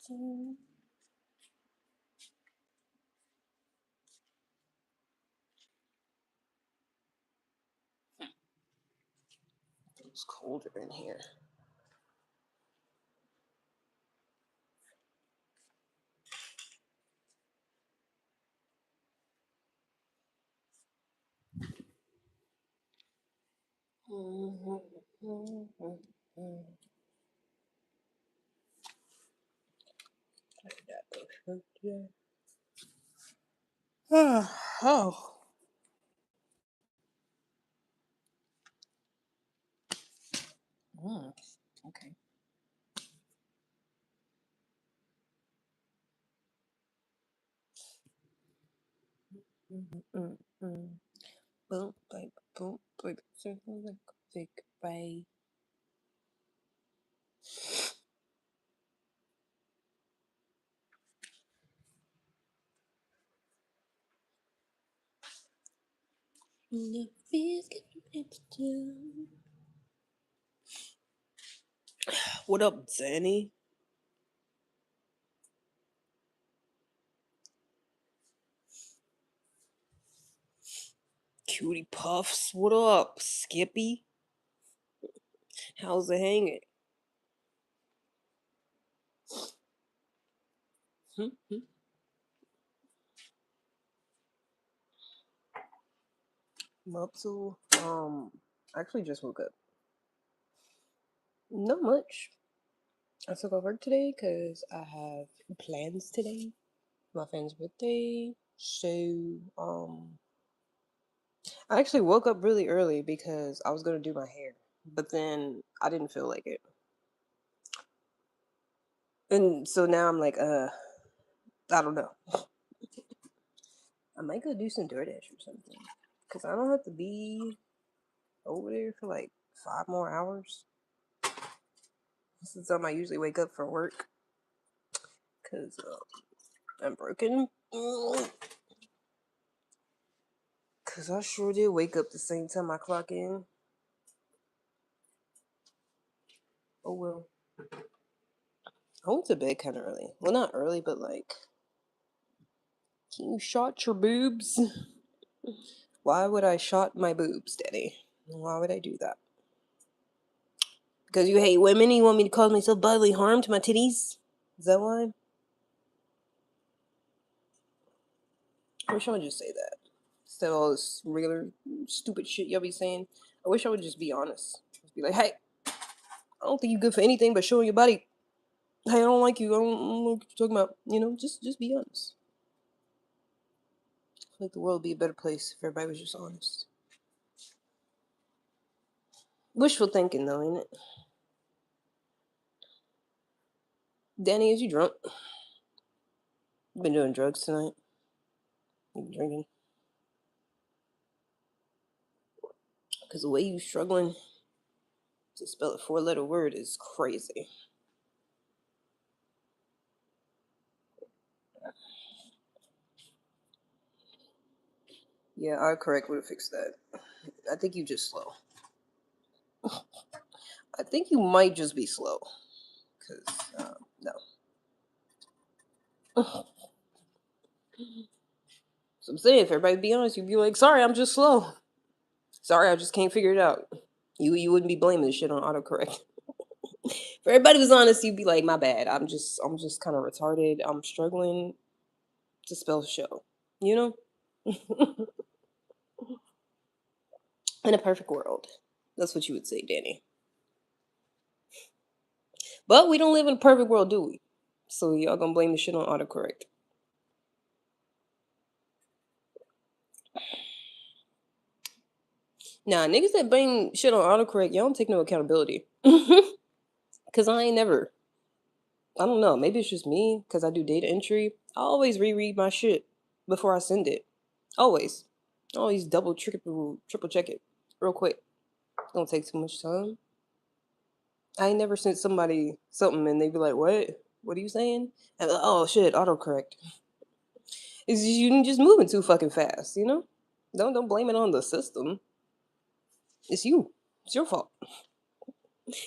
It's colder in here. Oh. Okay. Boom, baby, boom, baby, circle like a big bay. The feels get temperature. What up, Zanny? Cutie Puffs, what up, Skippy? How's it hanging? I'm up to, I actually just woke up. Not much. I took off work today because I have plans today. My friend's birthday. So, I actually woke up really early because I was gonna do my hair, but then I didn't feel like it. And so now I'm like, I don't know. I might go do some DoorDash or something. Because I don't have to be over there for like 5 more hours. This is the time I usually wake up for work. Because I'm broken. Because I sure did wake up the same time I clock in. Oh well. I went to bed kind of early. Well, not early, but like, can you shot your boobs? Why would I shot my boobs, Daddy? Why would I do that? Because you hate women and you want me to cause myself bodily harm to my titties? Is that why? I wish I would just say that. Instead of all this regular stupid shit y'all be saying. I wish I would just be honest. Just be like, hey, I don't think you good for anything but showing your body. Hey, I don't like you. I don't know what you're talking about. You know, just be honest. I feel like the world would be a better place if everybody was just honest. Wishful thinking, though, ain't it? Danny, is you drunk? You been doing drugs tonight? You been drinking? Because the way you struggling to spell a four-letter word is crazy. Yeah, autocorrect would have fixed that. I think you just slow. I think you might just be slow. Because, no. So I'm saying, if everybody be honest, you'd be like, sorry, I'm just slow. Sorry, I just can't figure it out. You wouldn't be blaming this shit on autocorrect. If everybody was honest, you'd be like, my bad. I'm just kind of retarded. I'm struggling to spell show. You know? In a perfect world. That's what you would say, Danny. But we don't live in a perfect world, do we? So y'all gonna blame the shit on autocorrect. Nah, niggas that blame shit on autocorrect, y'all don't take no accountability. Cause I ain't never. I don't know. Maybe it's just me because I do data entry. I always reread my shit before I send it. Always. Always double, triple check it real quick. Don't take too much time. I ain't never sent somebody something and they be like, "What? What are you saying?" And oh shit, autocorrect. Is you just moving too fucking fast, you know? Don't blame it on the system. It's you. It's your fault.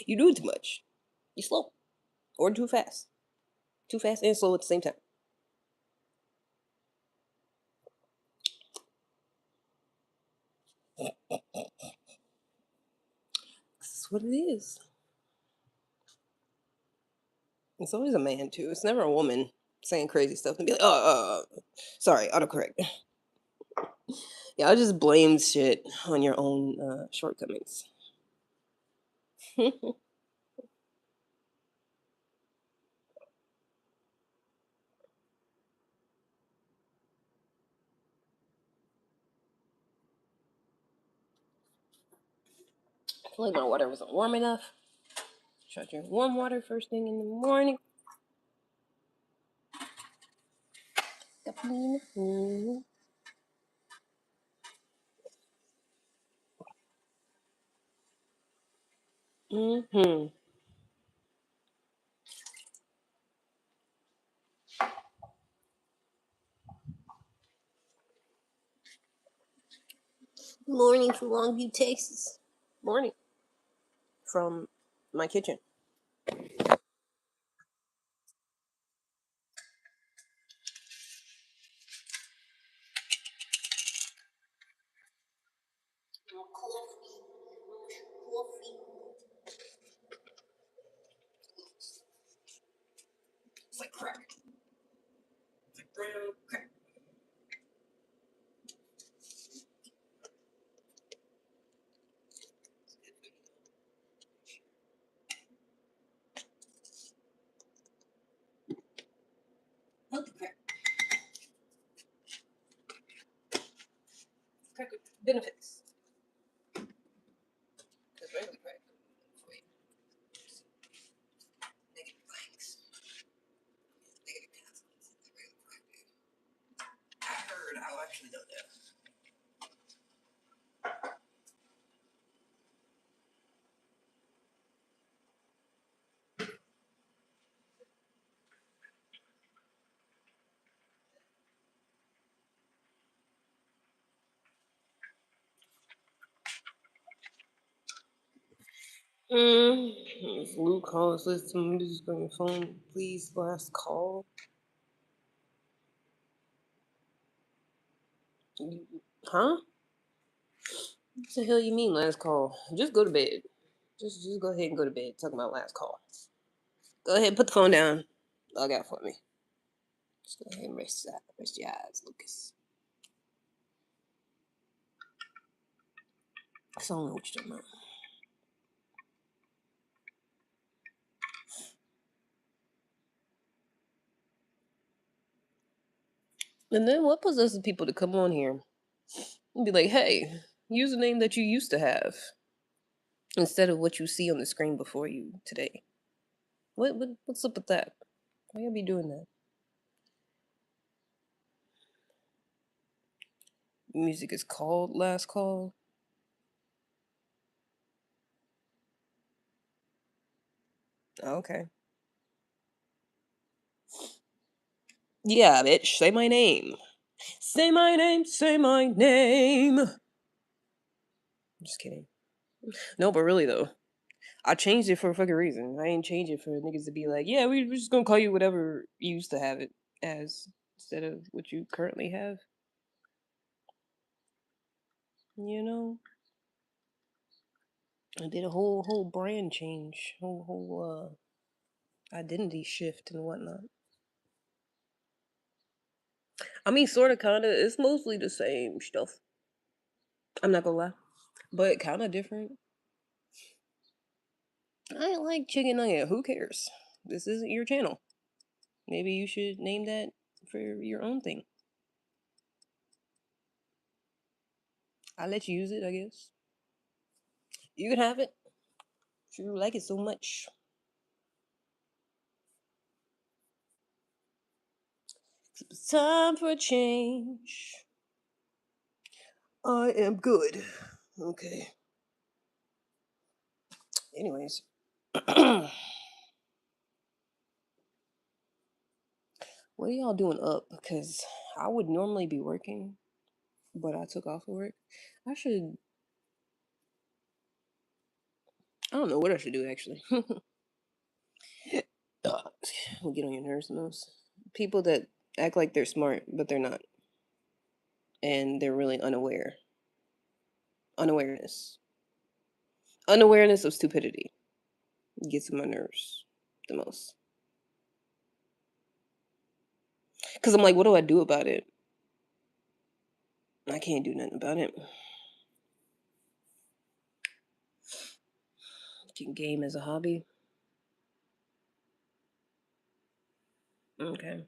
You do it too much. You slow or too fast. Too fast and slow at the same time. This is what it is. It's always a man too. It's never a woman saying crazy stuff and be like, sorry, autocorrect. Yeah, I just blame shit on your own shortcomings. I feel like my water wasn't warm enough. Try to drink warm water first thing in the morning. Mm-hmm. Morning from Longview, Texas. Morning from my kitchen. It's like crack. It's like brown crack. Healthy crack. Crack with benefits. Because regular crack for you. Negative blanks. Negative consequences. The regular crack do. I heard, I actually don't know. If Luke calls, listen to me, just on your phone. Please, last call. Huh? What the hell you mean last call? Just go to bed. Just go ahead and go to bed. Talking about last call. Go ahead, put the phone down. Log out for me. Just go ahead and rest your eyes, Lucas. I don't know what you're talking about. And then what possesses people to come on here and be like, hey, use a name that you used to have instead of what you see on the screen before you today? What's up with that? Why you be doing that? Music is called Last Call. Okay. Yeah, bitch. Say my name. Say my name. Say my name. I'm just kidding. No, but really though, I changed it for a fucking reason. I ain't change it for niggas to be like, yeah, we're just gonna call you whatever you used to have it as instead of what you currently have. You know, I did a whole brand change, whole identity shift and whatnot. I mean, sort of, kind of. It's mostly the same stuff. I'm not gonna lie, but kind of different. I ain't like chicken nugget. Who cares? This isn't your channel. Maybe you should name that for your own thing. I'll let you use it, I guess. You can have it if you like it so much. It's time for a change. I am good. Okay. Anyways. What are y'all doing up? Because I would normally be working, but I took off of work. I should. I don't know what I should do actually. will get on your nerves the most? People that act like they're smart, but they're not. And they're really unaware. Unawareness. Unawareness of stupidity gets on my nerves the most. Because I'm like, what do I do about it? I can't do nothing about it. Can game as a hobby. Okay.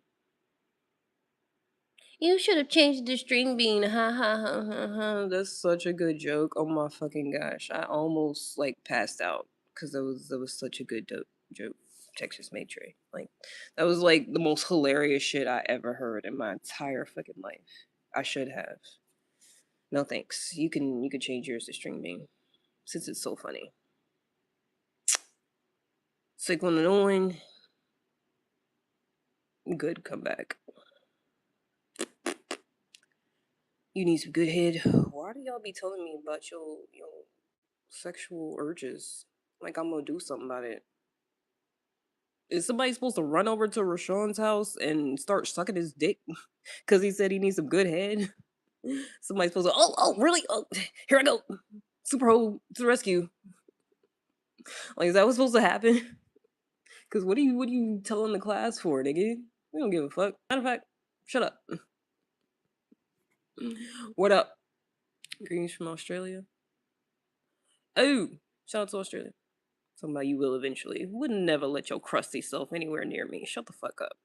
You should have changed the string bean. Ha ha ha ha ha. That's such a good joke. Oh my fucking gosh. I almost like passed out because that was such a good joke. Texas Matrix. Like that was like the most hilarious shit I ever heard in my entire fucking life. I should have. No thanks. You can change yours to string bean since it's so funny. Sick one annoying. Good comeback. You need some good head. Why do y'all be telling me about your sexual urges? Like I'm gonna do something about it. Is somebody supposed to run over to Rashawn's house and start sucking his dick because he said he needs some good head? Somebody's supposed to. Oh, really? Oh, here I go. Super Ho to the rescue. Like, is that what's supposed to happen? Because what are you telling the class for, nigga? We don't give a fuck. Matter of fact, shut up. What up? Greens from Australia. Oh, shout out to Australia. Talking about you will eventually. Would never let your crusty self anywhere near me. Shut the fuck up.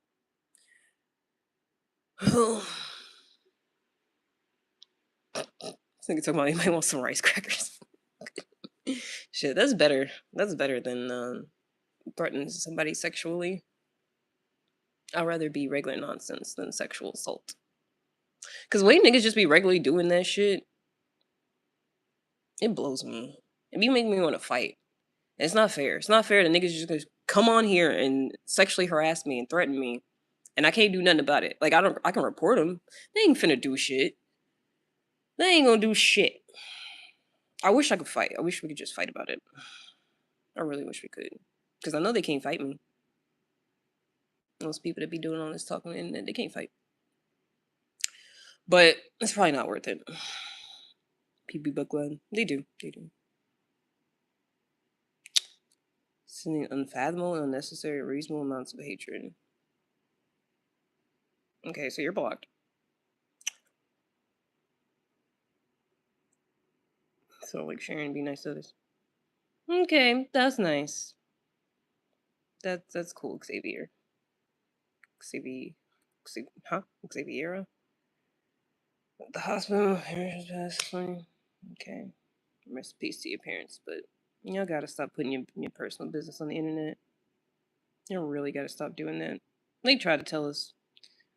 This nigga talking about he might want some rice crackers. Shit, that's better. That's better than threatening somebody sexually. I'd rather be regular nonsense than sexual assault. Cause way niggas just be regularly doing that shit, it blows me. It be making me want to fight. It's not fair. It's not fair that niggas just gonna come on here and sexually harass me and threaten me, and I can't do nothing about it. Like I can report them. They ain't finna do shit. They ain't gonna do shit. I wish I could fight. I wish we could just fight about it. I really wish we could. Because I know they can't fight me. Those people that be doing all this talking on the internet, they can't fight. But it's probably not worth it. People be buckling. They do. They do. Sending unfathomable and unnecessary reasonable amounts of hatred. Okay, so you're blocked. So like sharing be nice to others. Okay, that's nice. That's cool, Xavier. Xavier, huh? Xaviera. The hospital. Okay. Rest in peace to your parents, but y'all gotta stop putting your personal business on the internet. Y'all really gotta stop doing that. They tried to tell us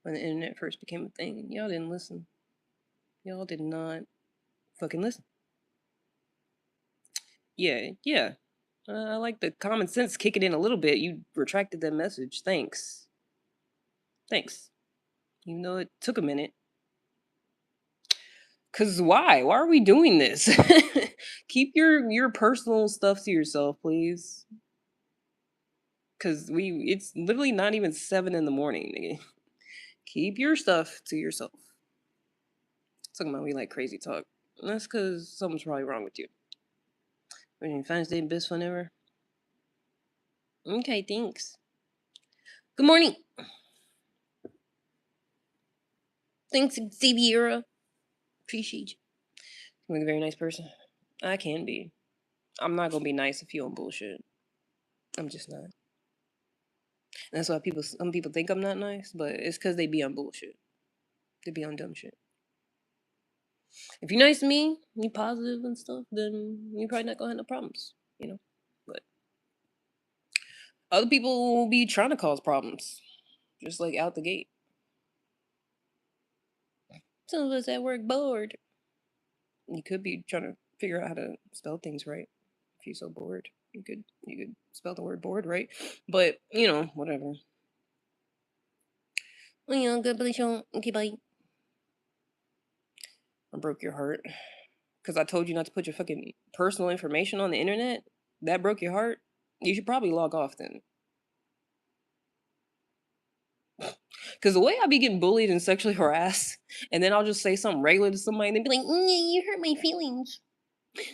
when the internet first became a thing, and y'all didn't listen. Y'all did not fucking listen. Yeah, yeah. I like the common sense kicking in a little bit. You retracted that message. Thanks. Thanks. Even though it took a minute. Cause why? Why are we doing this? Keep your personal stuff to yourself, please. Cause it's literally not even 7 in the morning, nigga. Keep your stuff to yourself. Talking about we like crazy talk. That's cause something's probably wrong with you. When you finest day best fun ever. Okay, thanks. Good morning. Thanks, Xaviera. Appreciate you. You're a very nice person. I can be. I'm not gonna be nice if you on bullshit. I'm just not. That's why some people think I'm not nice, but it's because they be on bullshit. They be on dumb shit. If you're nice to me, you positive and stuff, then you're probably not gonna have no problems, you know. But other people will be trying to cause problems, just like out the gate. Some of us at work bored. You could be trying to figure out how to spell things right. If you're so bored, you could spell the word bored right. But whatever. Okay, bye. I broke your heart because I told you not to put your fucking personal information on the internet. That broke your heart. You should probably log off then. Because the way I be getting bullied and sexually harassed, and then I'll just say something regular to somebody, and they be like, you hurt my feelings.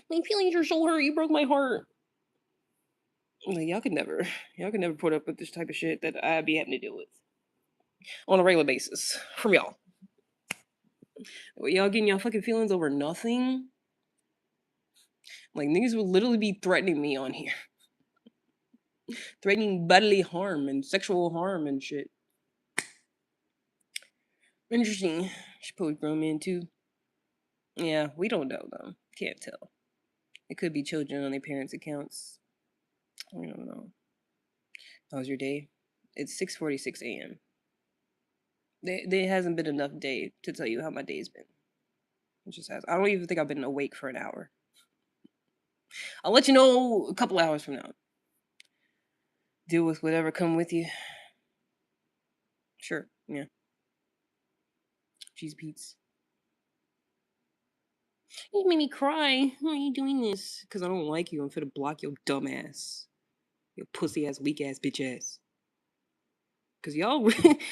My feelings are so hurt. You broke my heart. I'm like, y'all could never put up with this type of shit that I be having to deal with on a regular basis from y'all. Y'all getting y'all fucking feelings over nothing. Like niggas would literally be threatening me on here, threatening bodily harm and sexual harm and shit. Interesting. She put grown men too. Yeah, we don't know though. Can't tell. It could be children on their parents' accounts. I don't know. How was your day? It's 6:46 a.m. There hasn't been enough day to tell you how my day's been. It just has. I don't even think I've been awake for an hour. I'll let you know a couple hours from now. Deal with whatever come with you. Sure. Yeah. Cheese Pete's. You made me cry. Why are you doing this? Because I don't like you. I'm finna block your dumb ass. Your pussy ass, weak ass, bitch ass. Because y'all,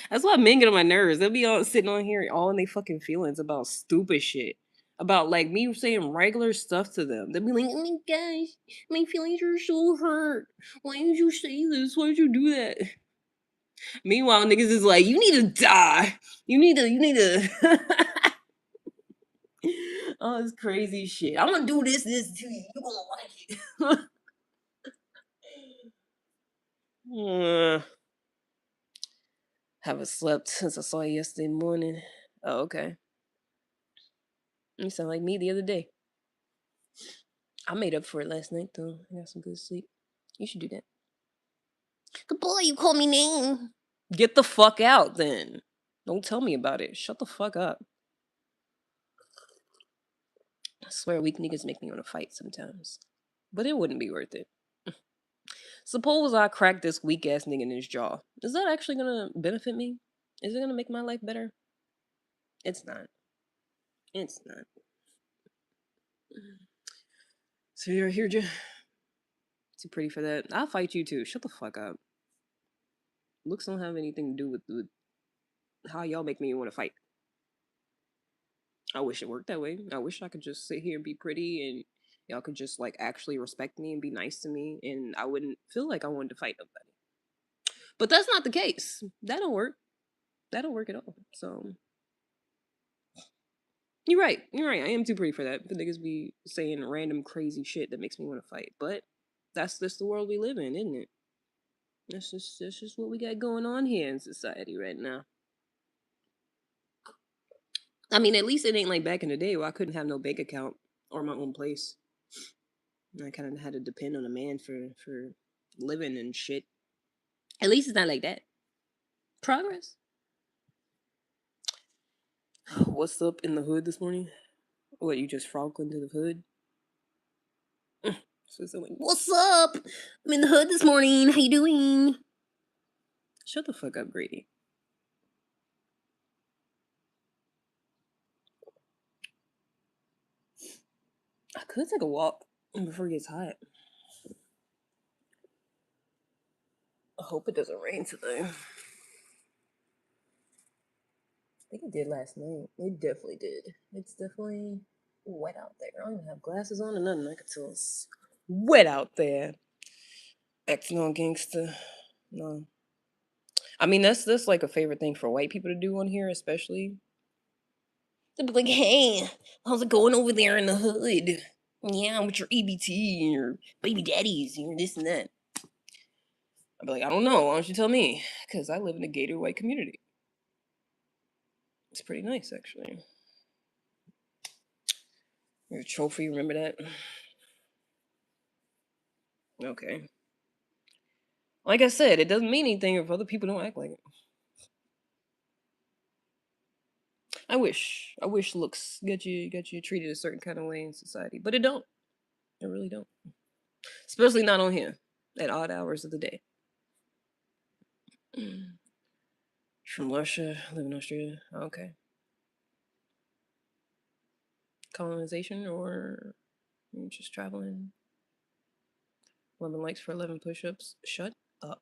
that's why men get on my nerves. They'll be all sitting on here all in their fucking feelings about stupid shit. About like me saying regular stuff to them. They'll be like, oh my gosh, my feelings are so hurt. Why did you say this? Why did you do that? Meanwhile, niggas is like, you need to die. You need to. Oh, this crazy shit. I'm gonna do this to you. You're gonna like it. Haven't slept since I saw you yesterday morning. Oh, okay. You sound like me the other day. I made up for it last night, though. I got some good sleep. You should do that. Good boy, you call me name. Get the fuck out, then. Don't tell me about it. Shut the fuck up. I swear, weak niggas make me want to fight sometimes. But it wouldn't be worth it. Suppose I crack this weak ass nigga in his jaw. Is that actually gonna benefit me? Is it gonna make my life better? It's not. It's not. So you're here, too pretty for that. I'll fight you too. Shut the fuck up. Looks don't have anything to do with how y'all make me want to fight. I wish it worked that way. I wish I could just sit here and be pretty and y'all could just like actually respect me and be nice to me and I wouldn't feel like I wanted to fight nobody. But that's not the case. That don't work. That don't work at all. So you're right. You're right. I am too pretty for that. The niggas be saying random crazy shit that makes me want to fight. But that's just the world we live in, isn't it? That's just what we got going on here in society right now. I mean, at least it ain't like back in the day where I couldn't have no bank account or my own place. I kind of had to depend on a man for living and shit. At least it's not like that. Progress. What's up in the hood this morning? What, you just frolic into the hood? So someone, what's up? I'm in the hood this morning. How you doing? Shut the fuck up, Grady. I could take a walk before it gets hot. I hope it doesn't rain today. I think it did last night. It definitely did. It's definitely wet out there. I don't even have glasses on or nothing. I could tell it's wet out there. Acting on gangsta. No. I mean, that's like a favorite thing for white people to do on here, especially. They'll be like, hey, how's it going over there in the hood? Yeah, with your EBT and your baby daddies and your this and that. I'd be like, I don't know. Why don't you tell me? Because I live in a gated white community. It's pretty nice, actually. Your trophy, remember that? Okay. Like I said, it doesn't mean anything if other people don't act like it. I wish looks get you treated a certain kind of way in society, but it don't. It really don't. Especially not on here at odd hours of the day. From Russia, live in Australia. Okay. Colonization or you're just traveling. 11 likes for 11 push-ups. Shut up.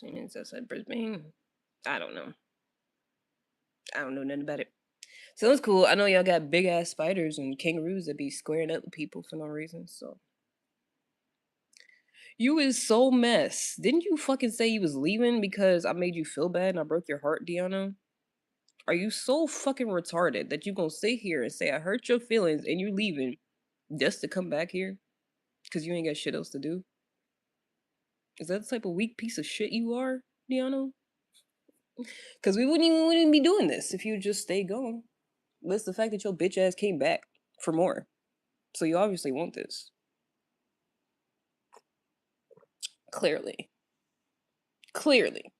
It's outside Brisbane. I don't know. I don't know nothing about it. So it's cool. I know y'all got big ass spiders and kangaroos that be squaring up with people for no reason. So you is so mess. Didn't you fucking say you was leaving because I made you feel bad and I broke your heart, Deanna? Are you so fucking retarded that you gonna sit here and say I hurt your feelings and you leaving just to come back here? Cause you ain't got shit else to do? Is that the type of weak piece of shit you are, Deanna? Cause we wouldn't be doing this if you just stay gone. But it's the fact that your bitch ass came back for more. So you obviously want this. Clearly. Clearly.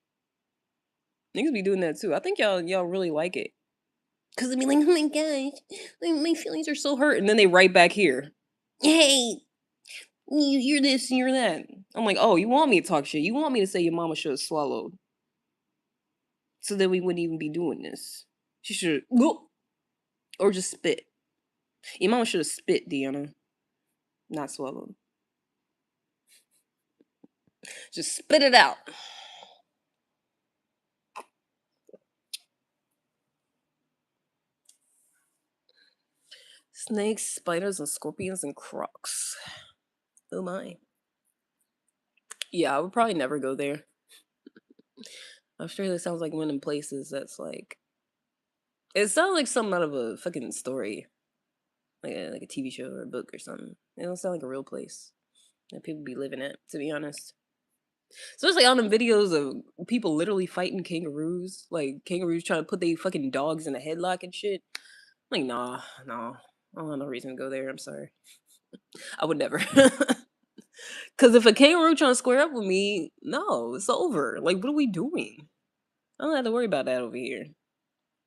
Niggas be doing that too. I think y'all really like it. Cause they be like, oh my gosh, my feelings are so hurt. And then they right back here. Hey, you're this and you're that. I'm like, oh, you want me to talk shit. You want me to say your mama should have swallowed. So that we wouldn't even be doing this. She should or just spit. Your mama should have spit, Deanna. Not swallowed. Just spit it out. Snakes, spiders, and scorpions and crocs. Oh my. Yeah, I would probably never go there. Australia sounds like one of them places that's like. It sounds like something out of a fucking story. Like a TV show or a book or something. It don't sound like a real place that people be living at, to be honest. Especially on them videos of people literally fighting kangaroos. Like kangaroos trying to put their fucking dogs in a headlock and shit. Like, nah. I don't have no reason to go there. I'm sorry. I would never. Cause if a kangaroo trying to square up with me, no, it's over. Like, what are we doing? I don't have to worry about that over here.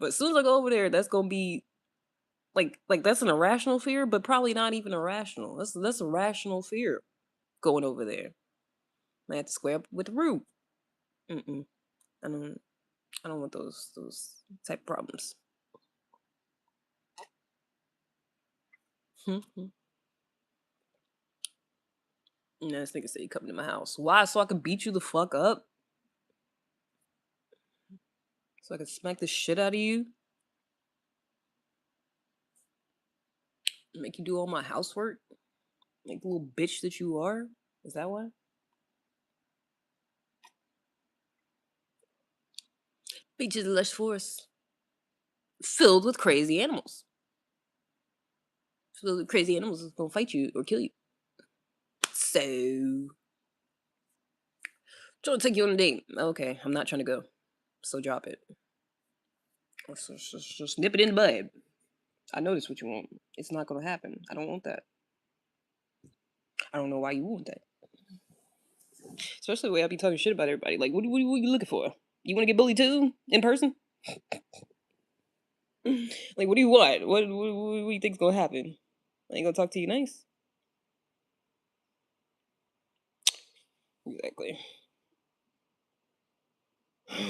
But as soon as I go over there, that's gonna be like that's an irrational fear, but probably not even irrational. That's a rational fear going over there. I have to square up with the roof. Mm-mm. I don't. I don't want those type problems. No, this nigga said you coming to my house. Why? So I can beat you the fuck up? So I can smack the shit out of you? Make you do all my housework? Like the little bitch that you are? Is that why? Beaches of lush forest. Filled with crazy animals. Filled with crazy animals is gonna fight you or kill you. So trying to take you on a date. Okay, I'm not trying to go. So drop it. Just nip it in the bud. I know this what you want. It's not gonna happen. I don't want that. I don't know why you want that. Especially the way I be talking shit about everybody. Like, what are you looking for? You want to get bullied too in person? Like, what do you want? What do you think's gonna happen? I ain't gonna talk to you nice. Exactly.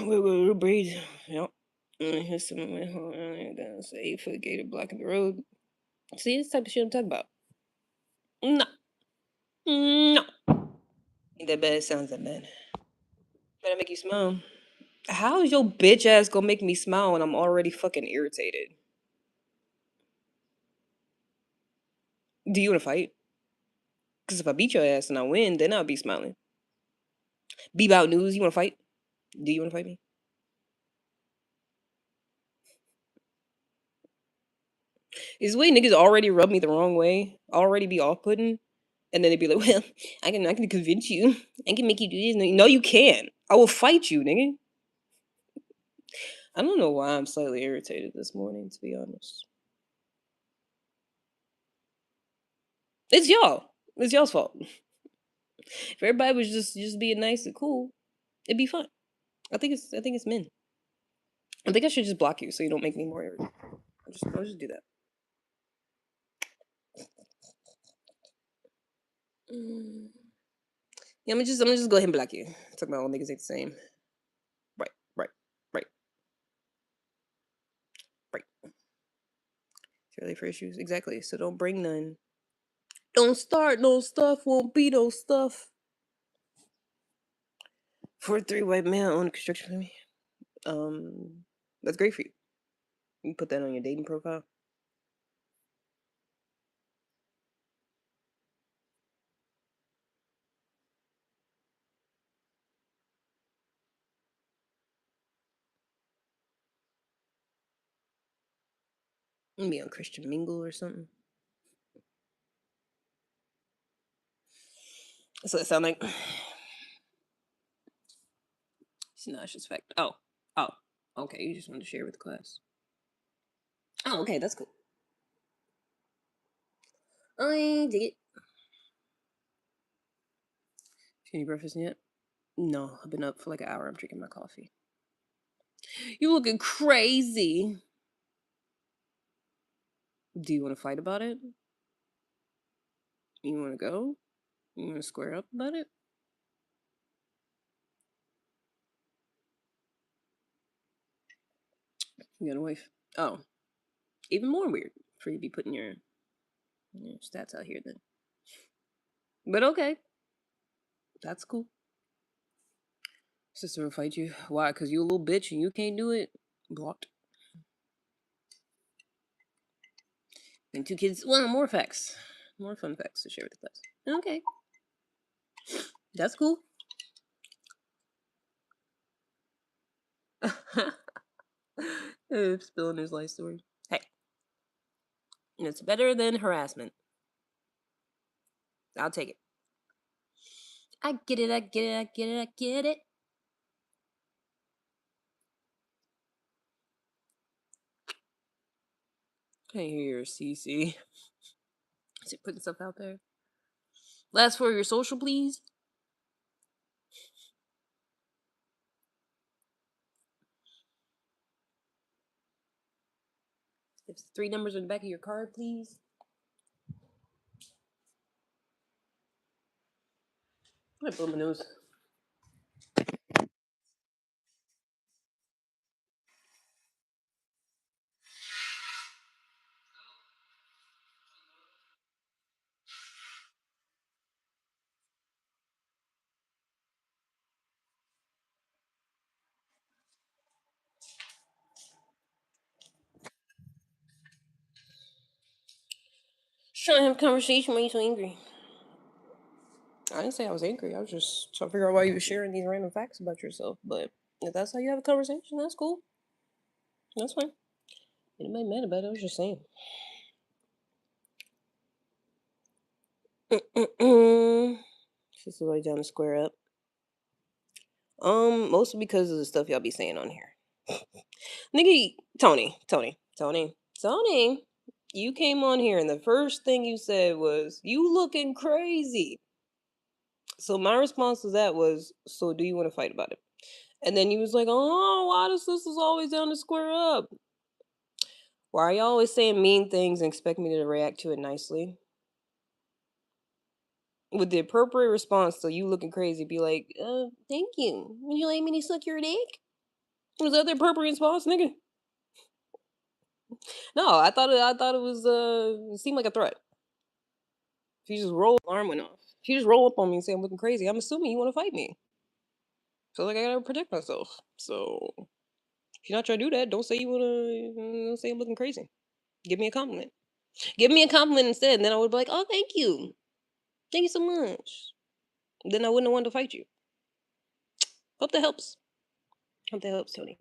We'll breathe. Yep. Here's some of my home. That's 8-foot gator blocking the road. See, this type of shit I'm talking about. No. No. Ain't that bad. It sounds that bad. Better make you smile. How is your bitch ass gonna make me smile when I'm already fucking irritated? Do you wanna fight? Because if I beat your ass and I win, then I'll be smiling. Beep out news, you wanna fight? Do you wanna fight me? Is the way niggas already rub me the wrong way, already be off putting, and then they be like, well, I can convince you. I can make you do this. No, you can't. I will fight you, nigga. I don't know why I'm slightly irritated this morning, to be honest. It's y'all. It's y'all's fault. If everybody was just being nice and cool, it'd be fun. I think it's men. I think I should just block you so you don't make me more irritated. I'll just do that. Yeah, I'm gonna just go ahead and block you. Talk about all niggas ain't the same. Right, right, right, right. Fairly for issues, exactly. So don't bring none. Don't start no stuff. Won't be no stuff. For a 3 white male on a construction family. That's great for you. You put that on your dating profile. Maybe on Christian Mingle or something. So it sound like it's not just fact. Oh. Okay. You just wanted to share with the class. Oh, okay, that's cool. I dig it. Any breakfast yet? No, I've been up for like an hour. I'm drinking my coffee. You looking crazy. Do you want to fight about it? You want to go? You want to square up about it? You got a wife. Oh, even more weird for you to be putting your stats out here then. But okay, that's cool. Sister will fight you. Why? Because you a little bitch and you can't do it? Blocked. And 2 kids. Well, more facts. More fun facts to share with the class. Okay. That's cool. Spilling his life story. Hey. And it's better than harassment. I'll take it. I get it, I get it, I get it, I get it. Can't hear your CC. Is it putting stuff out there? Last for your social, please. It's 3 numbers on the back of your card, please. I blow my nose. Just trying to have a conversation. Why are you so angry? I didn't say I was angry. I was just trying to figure out why you were sharing these random facts about yourself. But if that's how you have a conversation, that's cool. That's fine. Anybody mad about it? I was just saying. This is way down to square up. Mostly because of the stuff y'all be saying on here. Nigga, Tony. You came on here and the first thing you said was, "You looking crazy." So my response to that was, "So do you want to fight about it?" And then you was like, "Oh, why the sisters always down to square up? Why are you always saying mean things and expect me to react to it nicely?" With the appropriate response to you looking crazy, be like, thank you. Would you like me to suck your dick? Was that the appropriate response, nigga? No, I thought it was it seemed like a threat. If you just roll alarm went off. If you just roll up on me and say I'm looking crazy, I'm assuming you want to fight me. So like I gotta protect myself. So if you're not trying to do that, don't say you wanna don't say I'm looking crazy. Give me a compliment. Give me a compliment instead, and then I would be like, oh thank you. Thank you so much. Then I wouldn't have wanted to fight you. Hope that helps. Hope that helps, Tony.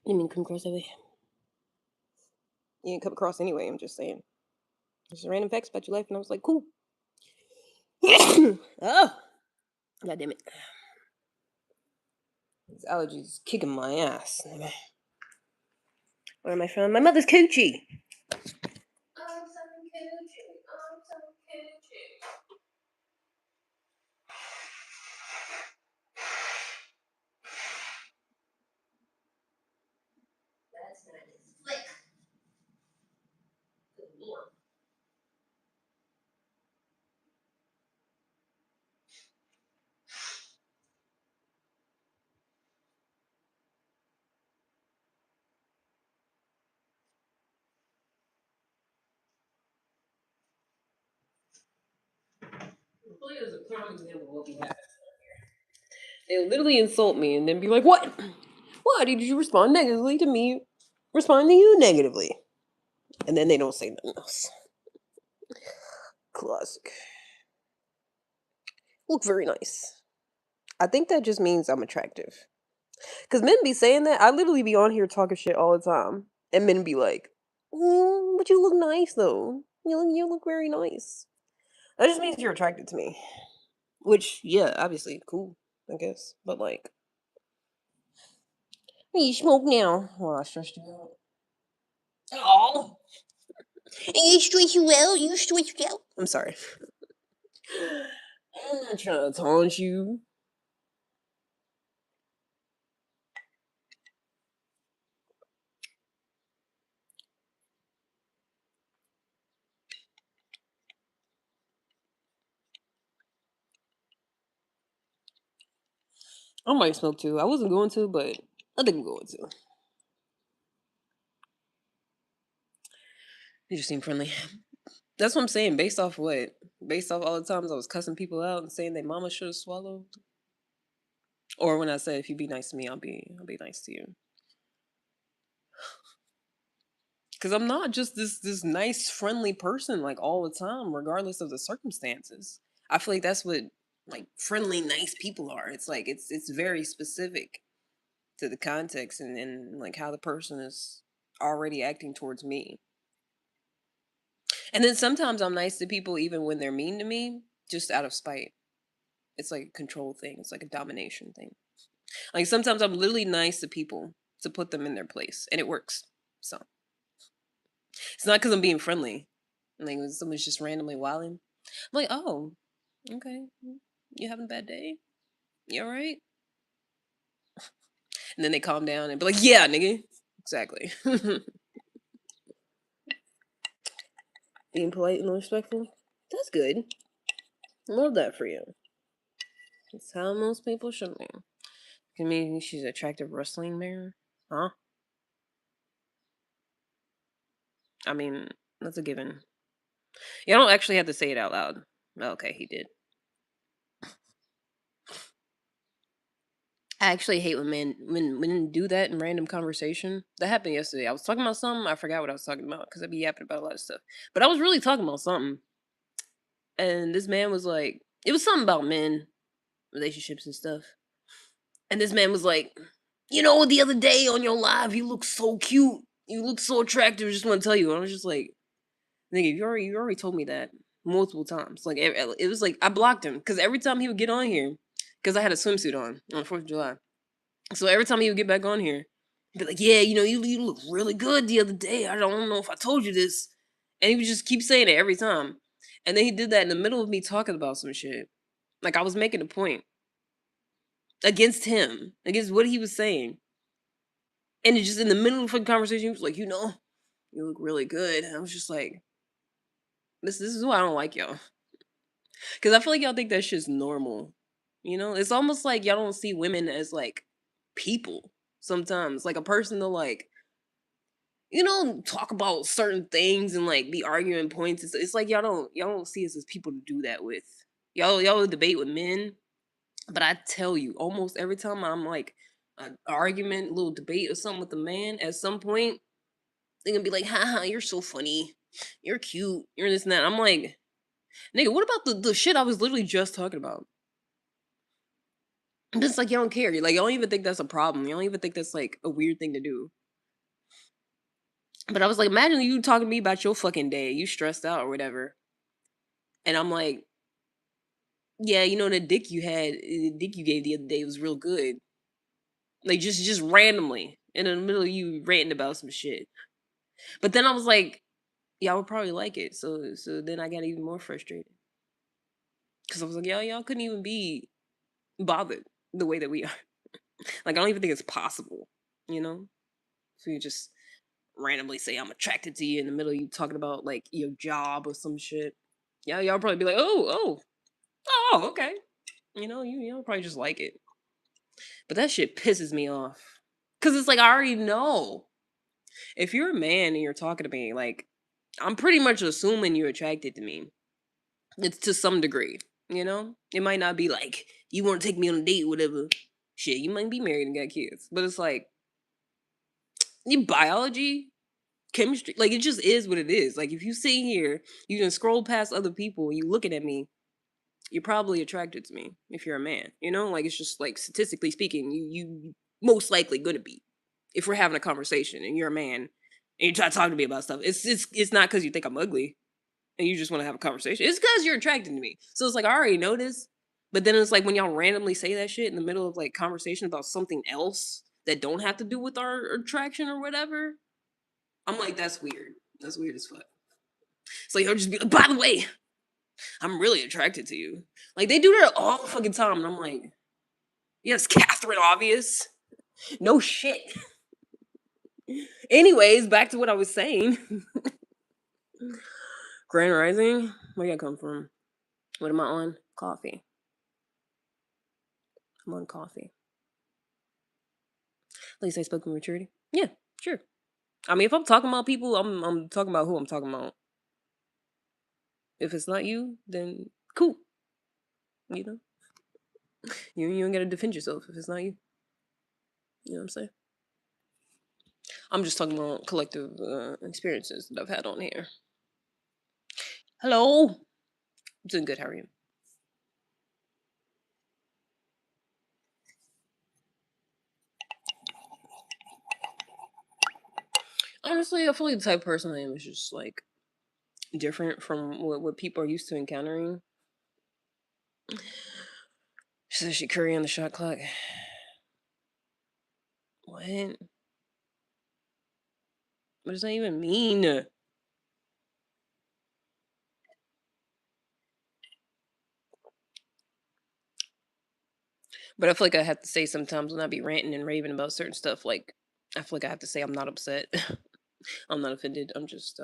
You mean come across that way? You didn't come across anyway, I'm just saying. Just random facts about your life, and I was like, cool. Oh, god damn it. These allergies kicking my ass. Where am I from? My mother's coochie. I'm so coochie. I'm so coochie. That's not as slick. Good lord. feel like there's a prime example of what we have. They'll literally insult me and then be like, "What? Why did you respond negatively to me? Respond to you negatively?" And then they don't say nothing else. Classic. Look very nice. I think that just means I'm attractive. Cause men be saying that. I literally be on here talking shit all the time, and men be like, but you look nice though. You look very nice." That just means you're attracted to me. Which, yeah, obviously, cool, I guess. But like, you smoke now. Well, I stressed you out. Oh, you stress you out. You stress you out. I'm sorry. I'm not trying to taunt you. I might smoke too. I wasn't going to, but I think I'm going to. You just seem friendly. That's what I'm saying. Based off what? Based off all the times I was cussing people out and saying their mama should have swallowed. Or when I said, if you be nice to me, I'll be nice to you. Cause I'm not just this nice, friendly person like all the time, regardless of the circumstances. I feel like that's what like friendly, nice people are. It's like it's very specific to the context and like how the person is already acting towards me. And then sometimes I'm nice to people even when they're mean to me, just out of spite. It's like a control thing. It's like a domination thing. Like sometimes I'm literally nice to people to put them in their place, and it works. So it's not because I'm being friendly. Like when someone's just randomly wilding, I'm like, oh, okay, you having a bad day? You all right? And then they calm down and be like, yeah, nigga, exactly. Being polite and respectful. That's good. Love that for you. That's how most people should be. I mean, she's an attractive wrestling man, huh? I mean, that's a given. You don't actually have to say it out loud. Okay, he did. I actually hate when men do that in random conversation. That happened yesterday. I was talking about something. I forgot what I was talking about because I be yapping about a lot of stuff. But I was really talking about something, and this man was like, it was something about men, relationships, and stuff. And this man was like, the other day on your live, you look so cute. You look so attractive. Just want to tell you. And I was just like, nigga, you already told me that multiple times. Like it was like I blocked him because every time he would get on here, because I had a swimsuit on the 4th of July. So every time he would get back on here, he'd be like, "Yeah, you look really good the other day. I don't know if I told you this," and he would just keep saying it every time. And then he did that in the middle of me talking about some shit. Like I was making a point against him, against what he was saying, and it just in the middle of the conversation, he was like, you look really good." And I was just like, "This is why I don't like y'all, because I feel like y'all think that shit's normal. It's almost like y'all don't see women as like people sometimes, like a person to like." Talk about certain things and like be arguing points. It's like y'all don't see us as people to do that with. Y'all will debate with men, but I tell you, almost every time I'm like an argument, little debate or something with a man, at some point they're gonna be like, haha, you're so funny. You're cute. You're this and that. I'm like, nigga, what about the shit I was literally just talking about? And it's like you don't care. You're like, you don't even think that's a problem. You don't even think that's like a weird thing to do. But I was like, imagine you talking to me about your fucking day. You stressed out or whatever. And I'm like, yeah, the dick you had, the dick you gave the other day was real good. Like just randomly in the middle of you ranting about some shit. But then I was like, y'all would probably like it. So then I got even more frustrated. Cause I was like, y'all couldn't even be bothered the way that we are. Like I don't even think it's possible, you know? So you just randomly say I'm attracted to you in the middle of you talking about like your job or some shit. Yeah, y'all probably be like, oh, okay. You'll probably just like it. But that shit pisses me off. Cause it's like I already know. If you're a man and you're talking to me, like I'm pretty much assuming you're attracted to me. It's to some degree. You know, it might not be like you want to take me on a date, whatever. Shit, you might be married and got kids, but it's like your biology, chemistry, like it just is what it is. Like if you sit here, you can scroll past other people, and you looking at me, you're probably attracted to me if you're a man. You know, like it's just like statistically speaking, you most likely gonna be if we're having a conversation and you're a man and you try to talk to me about stuff. It's not because you think I'm ugly and you just want to have a conversation. It's because you're attracted to me. So it's like I already know this, but then it's like when y'all randomly say that shit in the middle of like conversation about something else that don't have to do with our attraction or whatever. I'm like, that's weird. That's weird as fuck. So you'll just be like, by the way, I'm really attracted to you. Like they do that all the fucking time, and I'm like, yes, Catherine, obvious. No shit. Anyways, back to what I was saying. Grand Rising, where y'all come from? What am I on? Coffee. I'm on coffee. At least I spoke with maturity. Yeah, sure. I mean, if I'm talking about people, I'm talking about who I'm talking about. If it's not you, then cool. You know, you don't gotta defend yourself if it's not you. You know what I'm saying? I'm just talking about collective experiences that I've had on here. Hello, I'm doing good. How are you? Honestly, I feel like the type of person I am is just like different from what people are used to encountering. She said she Curry on the shot clock. What? What does that even mean? But I feel like I have to say sometimes when I be ranting and raving about certain stuff, like I feel like I have to say I'm not upset. I'm not offended. I'm just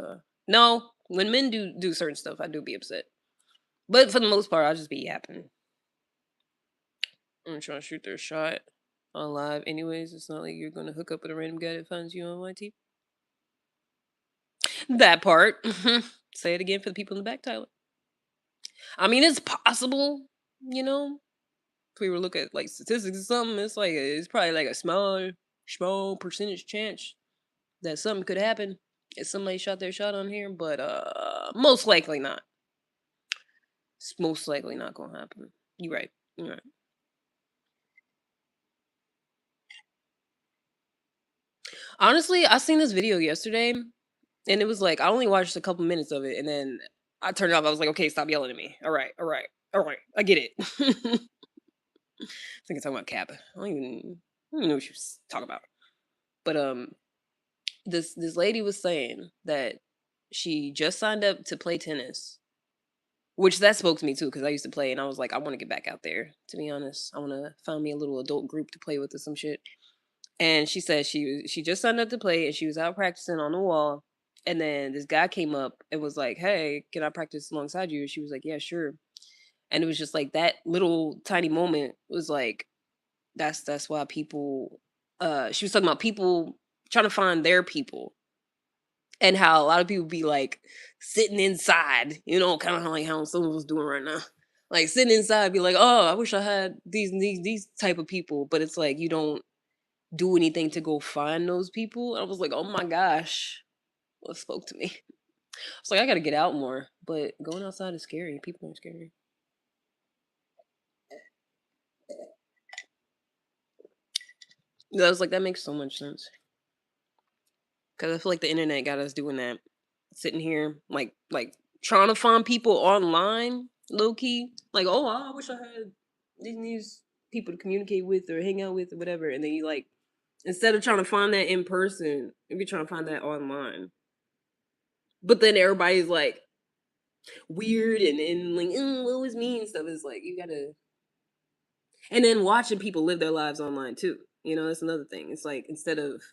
no. When men do certain stuff, I do be upset. But for the most part, I'll just be yapping. I'm trying to shoot their shot on live. Anyways, it's not like you're gonna hook up with a random guy that finds you on YT. That part. Say it again for the people in the back, Tyler. I mean, it's possible, you know. If we were look at like statistics or something, it's like it's probably like a small percentage chance that something could happen if somebody shot their shot on here, but most likely not. It's most likely not gonna happen. You're right. You're right. Honestly, I seen this video yesterday, and it was like I only watched a couple minutes of it, and then I turned it off. I was like, okay, stop yelling at me. All right. I get it. I think it's talking about Cap. I don't even know what she was talking about. But this lady was saying that she just signed up to play tennis, which that spoke to me too because I used to play and I was like, I want to get back out there. To be honest, I want to find me a little adult group to play with or some shit. And she said she just signed up to play and she was out practicing on the wall. And then this guy came up and was like, "Hey, can I practice alongside you?" And she was like, "Yeah, sure." And it was just like that little tiny moment was like, that's why people. She was talking about people trying to find their people and how a lot of people be like sitting inside, you know, kind of like how some of us doing right now. Like sitting inside, be like, oh, I wish I had these type of people, but it's like you don't do anything to go find those people. I was like, oh my gosh, what spoke to me? It's like I gotta get out more, but going outside is scary. People are scary. I was like, that makes so much sense because I feel like the internet got us doing that, sitting here like trying to find people online, low key. Like, oh, I wish I had these people to communicate with or hang out with or whatever. And then you like instead of trying to find that in person, you're trying to find that online. But then everybody's like weird and like, what was me and stuff. Is like you gotta, and then watching people live their lives online too. You know, that's another thing. It's like instead of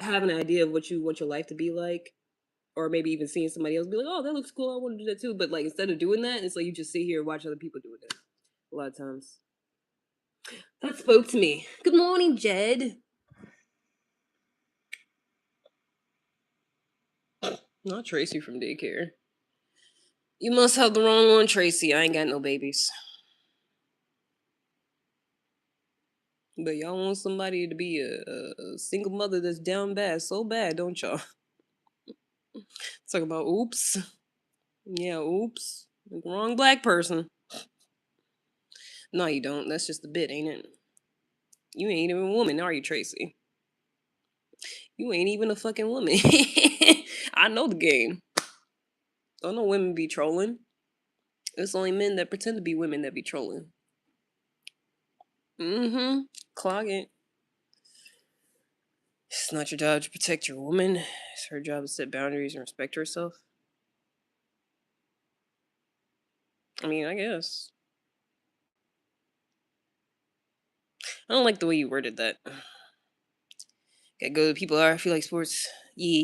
having an idea of what you want your life to be like, or maybe even seeing somebody else be like, "Oh, that looks cool. I want to do that too." But like instead of doing that, it's like you just sit here and watch other people doing it. A lot of times, that spoke to me. Good morning, Jed. Not Tracy from daycare. You must have the wrong one, Tracy. I ain't got no babies. But y'all want somebody to be a single mother that's down bad, so bad, don't y'all? Talk about oops. Yeah, oops. Wrong black person. No, you don't. That's just a bit, ain't it? You ain't even a woman, are you, Tracy? You ain't even a fucking woman. I know the game. Don't know women be trolling. It's only men that pretend to be women that be trolling. Mm-hmm. Clog it. It's not your job to protect your woman. It's her job to set boundaries and respect herself. I mean, I guess. I don't like the way you worded that. Gotta go to people are. I feel like sports. Yeah,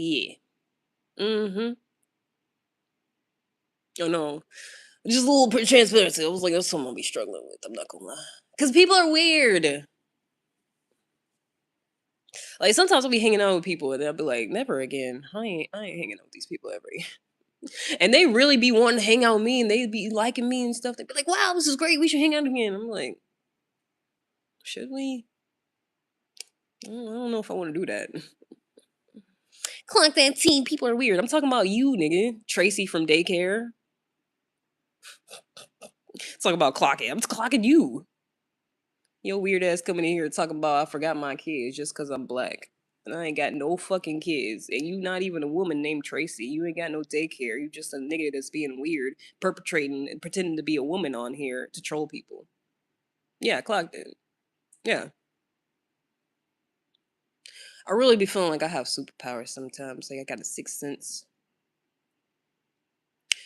yeah. Mm-hmm. Oh no. Just a little transparency. I was like, that's something I'll be struggling with. I'm not gonna lie. Because people are weird. Like sometimes I'll be hanging out with people and they'll be like, never again. I ain't hanging out with these people ever again. And they really be wanting to hang out with me and they be liking me and stuff. They'd be like, wow, this is great. We should hang out again. I'm like, should we? I don't know if I want to do that. Clock that team. People are weird. I'm talking about you, nigga. Tracy from daycare. Talk about clocking. I'm clocking you. Your weird ass coming in here talking about I forgot my kids just because I'm black. And I ain't got no fucking kids. And you not even a woman named Tracy. You ain't got no daycare. You just a nigga that's being weird, perpetrating and pretending to be a woman on here to troll people. Yeah, clocked it. Yeah. I really be feeling like I have superpowers sometimes. Like I got a sixth sense.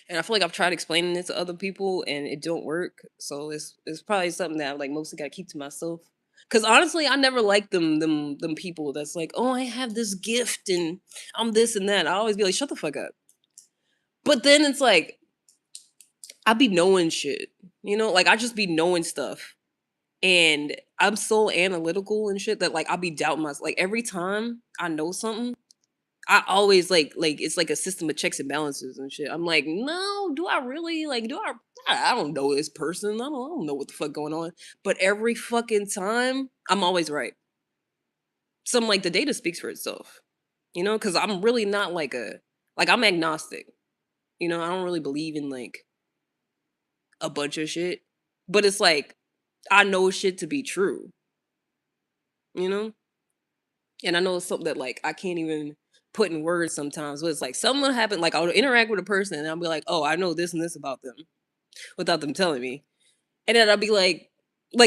And I feel like I've tried explaining it to other people and it don't work. So it's probably something that I like mostly gotta keep to myself. Cause honestly, I never liked them people that's like, oh, I have this gift and I'm this and that. I always be like, shut the fuck up. But then it's like I be knowing shit. You know, like I just be knowing stuff. And I'm so analytical and shit that like I'll be doubting myself. Like every time I know something, I always like it's like a system of checks and balances and shit. I'm like, no, do I really like? Do I don't know this person. I don't know what the fuck going on. But every fucking time, I'm always right. So I'm like, the data speaks for itself, you know, because I'm really not like I'm agnostic. You know, I don't really believe in like a bunch of shit, but it's like I know shit to be true, you know, and I know it's something that like I can't even put in words sometimes. But it's like something will happen. Like I'll interact with a person and I'll be like, oh, I know this and this about them without them telling me, and then I'll be like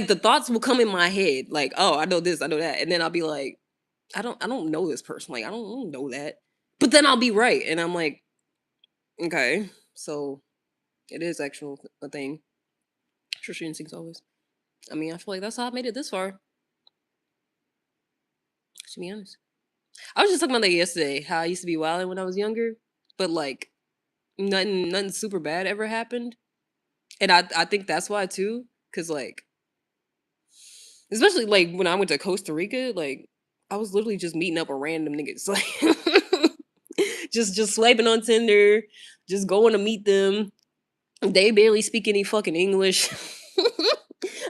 the thoughts will come in my head, like, oh, I know this, I know that, and then I'll be like, I don't know this person, like I don't know that, but then I'll be right, and I'm like, okay, so it is actual a thing. Trust your instincts always. I mean, I feel like that's how I made it this far. To be honest, I was just talking about that yesterday. How I used to be wilding when I was younger, but like nothing super bad ever happened, and I think that's why too, because like especially like when I went to Costa Rica, like I was literally just meeting up with random niggas, like just swiping on Tinder, just going to meet them. They barely speak any fucking English.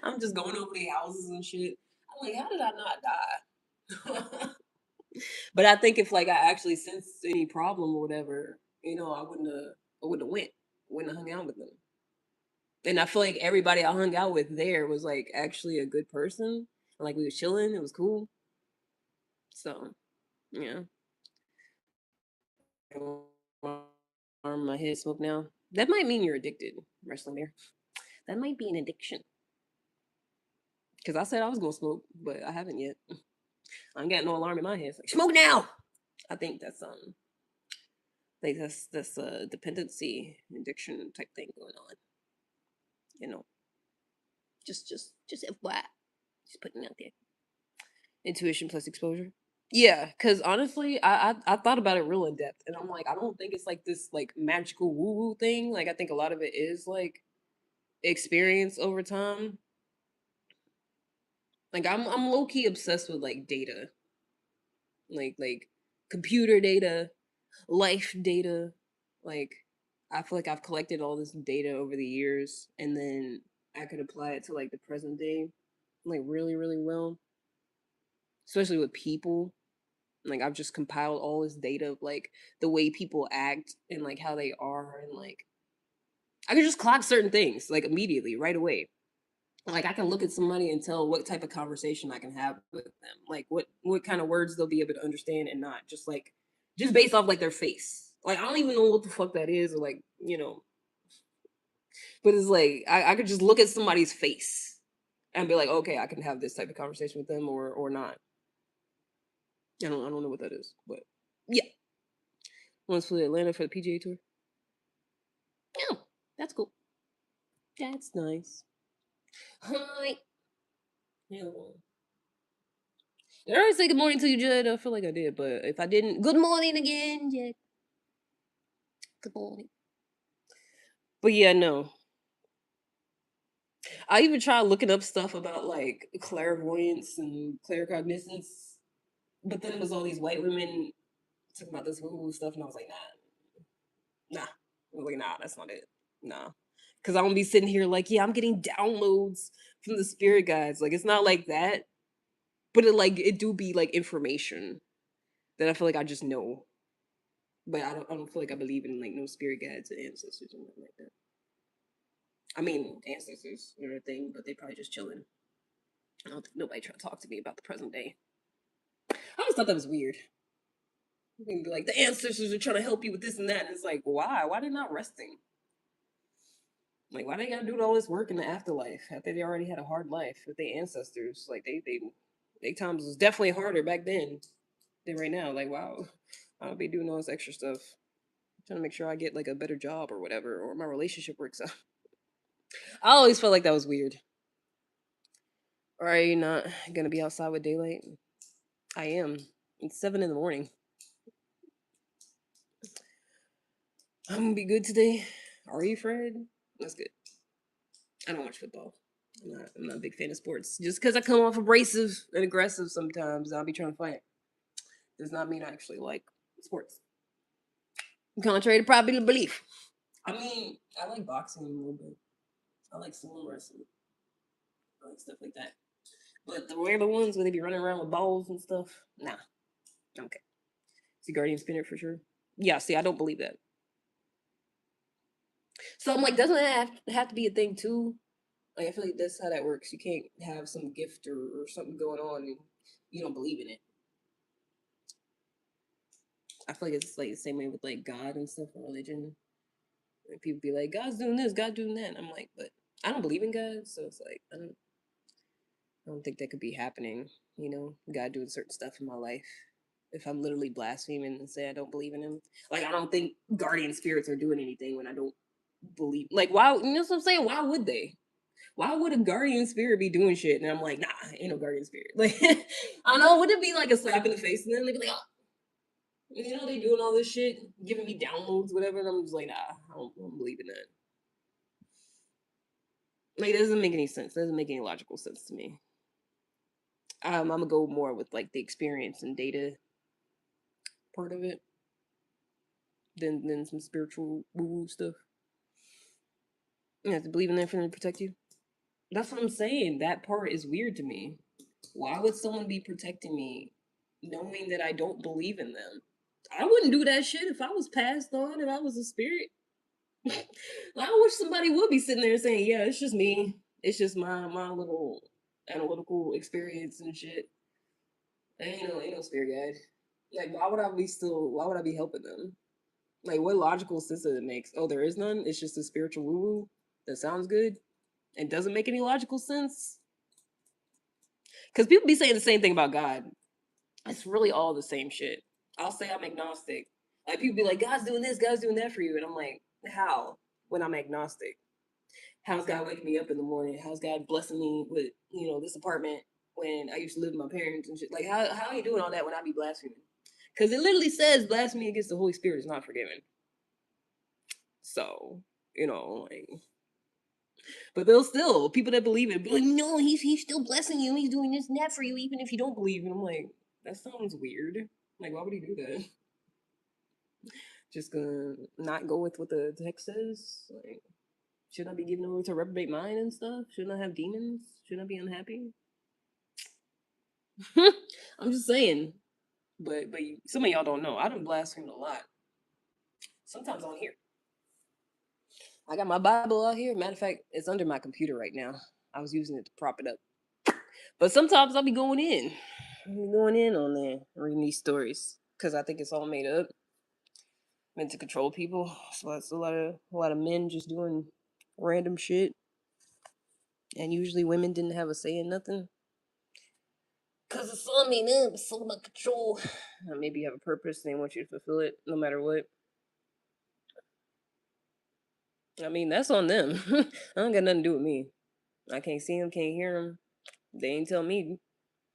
I'm just going over their houses and shit. I'm like, how did I not die? But I think if like I actually sensed any problem or whatever, you know, I wouldn't have went. Wouldn't have hung out with them. And I feel like everybody I hung out with there was like actually a good person. Like we was chilling, it was cool. So yeah. Arm my head smoke now. That might mean you're addicted, wrestling there. That might be an addiction. Because I said I was gonna smoke, but I haven't yet. I ain't got no alarm in my head. It's like smoke now. I think that's like that's a dependency addiction type thing going on. You know, just FYI, just putting it out there. Intuition plus exposure. Yeah, because honestly, I thought about it real in depth, and I'm like, I don't think it's like this like magical woo woo thing. Like I think a lot of it is like experience over time. Like I'm low key obsessed with like data, like computer data, life data, like. I feel like I've collected all this data over the years, and then I could apply it to like the present day, like really, really well, especially with people. Like I've just compiled all this data of like the way people act and like how they are, and like I can just clock certain things like immediately, right away. Like I can look at somebody and tell what type of conversation I can have with them, like what kind of words they'll be able to understand and not, just like just based off like their face. Like I don't even know what the fuck that is, or like but it's like I could just look at somebody's face and be like, okay, I can have this type of conversation with them or not. I don't know what that is, but yeah. Once flew to Atlanta for the PGA tour. Yeah, that's cool. That's nice. Hi. Hello. Did I always say good morning to you, Jed? I feel like I did, but if I didn't, good morning again, Jed. Good morning. But yeah, no. I even tried looking up stuff about like clairvoyance and claircognizance, but then it was all these white women talking about this woo stuff, and I was like, nah. I was like, nah, that's not it. Nah. Because I won't be sitting here like, yeah, I'm getting downloads from the spirit guides. Like, it's not like that. But it do be like information that I feel like I just know. But I don't feel like I believe in like no spirit guides and ancestors and nothing like that. I mean, ancestors are a thing, but they probably just chilling. I don't think nobody trying to talk to me about the present day. I always thought that was weird. You can be like, the ancestors are trying to help you with this and that. And it's like, why? Why they not resting? Like, why they gotta do all this work in the afterlife after they already had a hard life with their ancestors? Like, they times was definitely harder back then than right now. Like, wow, I'll be doing all this extra stuff, trying to make sure I get like a better job or whatever, or my relationship works out. I always felt like that was weird. Or are you not gonna be outside with daylight? I am. It's 7 in the morning. I'm gonna be good today. Are you, Fred? That's good. I don't watch football. I'm not a big fan of sports. Just because I come off abrasive and aggressive sometimes, I'll be trying to fight. Does not mean I actually like sports. Contrary to popular belief. I mean, I like boxing a little bit. I like sumo wrestling. I like stuff like that. But the regular ones where they be running around with balls and stuff, nah. Okay. See Guardian Spinner for sure. Yeah, see, I don't believe that. So I'm like, doesn't that have to be a thing too? Like, I feel like that's how that works. You can't have some gift or something going on and you don't believe in it. I feel like it's like the same way with like God and stuff and religion. Like people be like, God's doing this, God's doing that. And I'm like, but I don't believe in God, so it's like I don't think that could be happening. God doing certain stuff in my life. If I'm literally blaspheming and say I don't believe in him, like I don't think guardian spirits are doing anything when I don't believe. Like why? You know what I'm saying? Why would they? Why would a guardian spirit be doing shit? And I'm like, nah, ain't no guardian spirit. Like I don't know. Would it be like a slap in the face? And then they'd be like, oh, they doing all this shit, giving me downloads, whatever. And I'm just like, nah, I don't believe in that. Like, it doesn't make any sense. It doesn't make any logical sense to me. I'm gonna go more with like the experience and data part of it than some spiritual woo woo stuff. You have to believe in that for them to protect you. That's what I'm saying. That part is weird to me. Why would someone be protecting me knowing that I don't believe in them? I wouldn't do that shit if I was passed on and I was a spirit. I wish somebody would be sitting there saying, "Yeah, it's just me. It's just my little analytical experience and shit." Ain't no spirit guide. Like, why would I be still? Why would I be helping them? Like, what logical sense does it make? Oh, there is none. It's just a spiritual woo woo that sounds good and doesn't make any logical sense. Because people be saying the same thing about God. It's really all the same shit. I'll say I'm agnostic. Like people be like, God's doing this, God's doing that for you, and I'm like, how? When I'm agnostic, how's God waking me up in the morning? How's God blessing me with this apartment when I used to live with my parents and shit? Like how are you doing all that when I be blaspheming? Because it literally says blasphemy against the Holy Spirit is not forgiven. So like, but they'll still people that believe it be like, no, he's still blessing you. He's doing this and that for you, even if you don't believe. And I'm like, that sounds weird. Like, why would he do that? Just gonna not go with what the text says? Like, shouldn't I be giving over to reprobate mind and stuff? Shouldn't I have demons? Shouldn't I be unhappy? I'm just saying. But some of y'all don't know. I done blasphemed a lot. Sometimes on here. I got my Bible out here. Matter of fact, it's under my computer right now. I was using it to prop it up. But sometimes I'll be going in. I'll be going in on there, reading these stories. Because I think it's all made up. Meant to control people. So it's a lot of men just doing random shit. And usually women didn't have a say in nothing. Because it's all made up, it's all about control. Maybe you have a purpose and they want you to fulfill it no matter what. I mean, that's on them. I don't got nothing to do with me. I can't see them, can't hear them. They ain't tell me.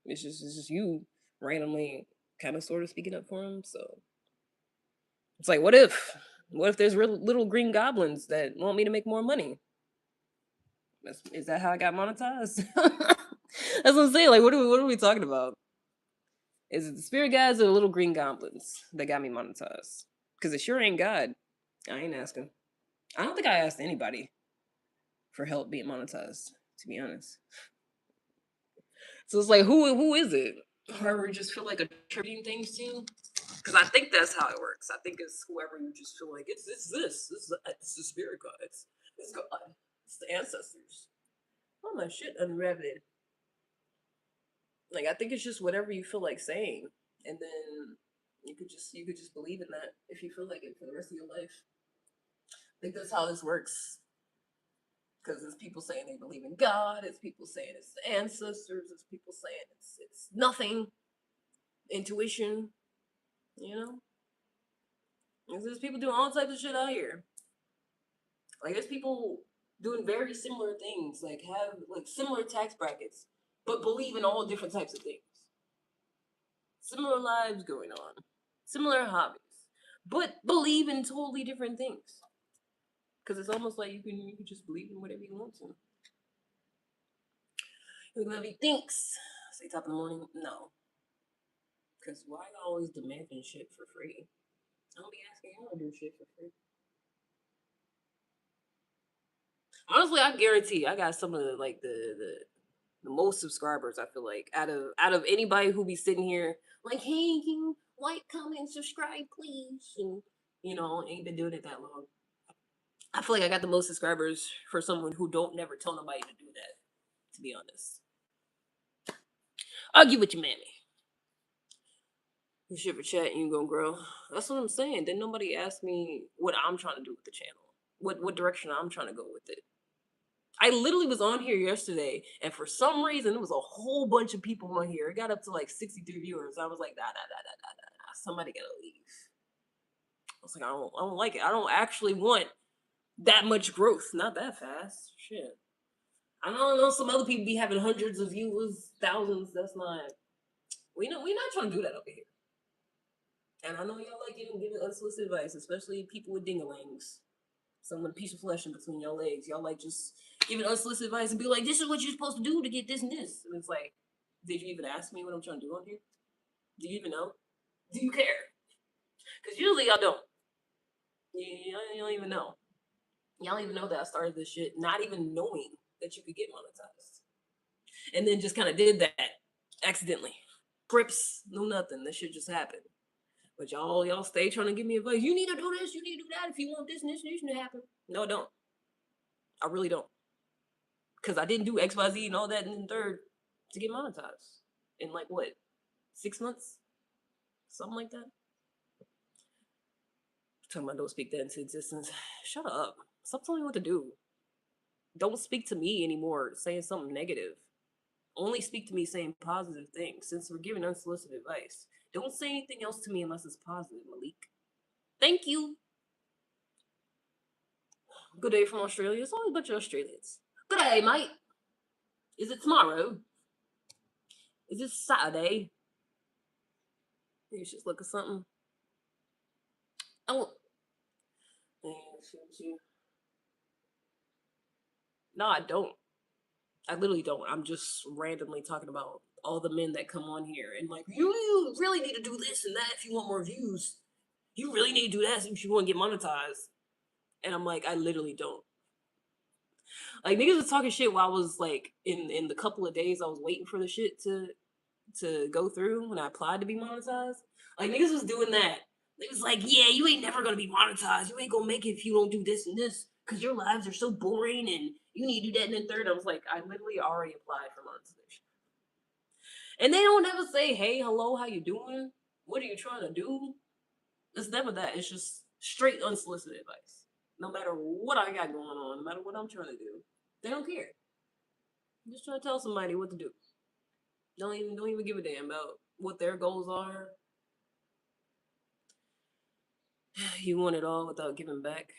It's just you randomly kind of sort of speaking up for them. So it's like, what if there's little green goblins that want me to make more money? Is that how I got monetized? That's what I'm saying. Like, what are we talking about? Is it the spirit guides or the little green goblins that got me monetized? Because it sure ain't God. I ain't asking. I don't think I asked anybody for help being monetized, to be honest. So it's like, who is it? Whoever you just feel like attributing things to? Because I think that's how it works. I think it's whoever you just feel like it's the spirit guides. It's God. It's the ancestors. All my shit unraveled. Like I think it's just whatever you feel like saying, and then you could just believe in that if you feel like it for the rest of your life. I think that's how this works. Because it's people saying they believe in God, it's people saying it's the ancestors, it's people saying it's nothing, intuition, you know. There's people doing all types of shit out here. Like there's people doing very similar things, like have like similar tax brackets, but believe in all different types of things. Similar lives going on, similar hobbies, but believe in totally different things. Because it's almost like you can just believe in whatever you want to. Whatever he thinks. Say top of the morning, no. Because why you always demanding shit for free? I don't be asking y'all to do shit for free. Honestly, I guarantee I got some of the most subscribers. I feel like out of anybody who be sitting here like, hey, can you like, comment, and subscribe, please? And ain't been doing it that long. I feel like I got the most subscribers for someone who don't never tell nobody to do that. To be honest, I'll give it to mammy. You shit for chat, you gonna grow. That's what I'm saying. Then nobody asked me what I'm trying to do with the channel. What direction I'm trying to go with it. I literally was on here yesterday, and for some reason, there was a whole bunch of people on here. It got up to like 63 viewers. I was like, nah. Somebody gotta leave. I was like, I don't like it. I don't actually want that much growth. Not that fast. Shit. I don't know. Some other people be having hundreds of viewers, thousands. That's not. We're not trying to do that over here. And I know y'all like giving unsolicited advice, especially people with dingalings. Someone with a piece of flesh in between your legs. Y'all like just giving unsolicited advice and be like, this is what you're supposed to do to get this and this. And it's like, did you even ask me what I'm trying to do on here? Do you even know? Do you care? Because usually y'all don't. You don't even know. Y'all don't even know that I started this shit, not even knowing that you could get monetized. And then just kind of did that accidentally. Crips, no nothing. This shit just happened. But y'all stay trying to give me advice. You need to do this, you need to do that if you want this and this and this to happen. No, I don't. I really don't. Because I didn't do XYZ and all that in the third to get monetized. In like what? 6 months? Something like that? Talking about don't speak that into existence. Shut up. Stop telling me what to do. Don't speak to me anymore saying something negative. Only speak to me saying positive things since we're giving unsolicited advice. Don't say anything else to me unless it's positive, Malik. Thank you. Good day from Australia. It's always a bunch of Australians. Good day, mate. Is it tomorrow? Is it Saturday? You should look at something. Oh. No, I don't. I literally don't. I'm just randomly talking about all the men that come on here and like, you really need to do this and that if you want more views. You really need to do that if you want to get monetized. And I'm like, I literally don't. Like niggas was talking shit while I was like in the couple of days I was waiting for the shit to go through when I applied to be monetized. Like niggas was doing that. They was like, yeah, you ain't never gonna be monetized. You ain't gonna make it if you don't do this and this because your lives are so boring and you need to do that and then third. I was like, I literally already applied for monetization. And they don't ever say, hey, hello, how you doing? What are you trying to do? It's never that. It's just straight unsolicited advice. No matter what I got going on, no matter what I'm trying to do, they don't care. I'm just trying to tell somebody what to do. Don't even give a damn about what their goals are. You want it all without giving back.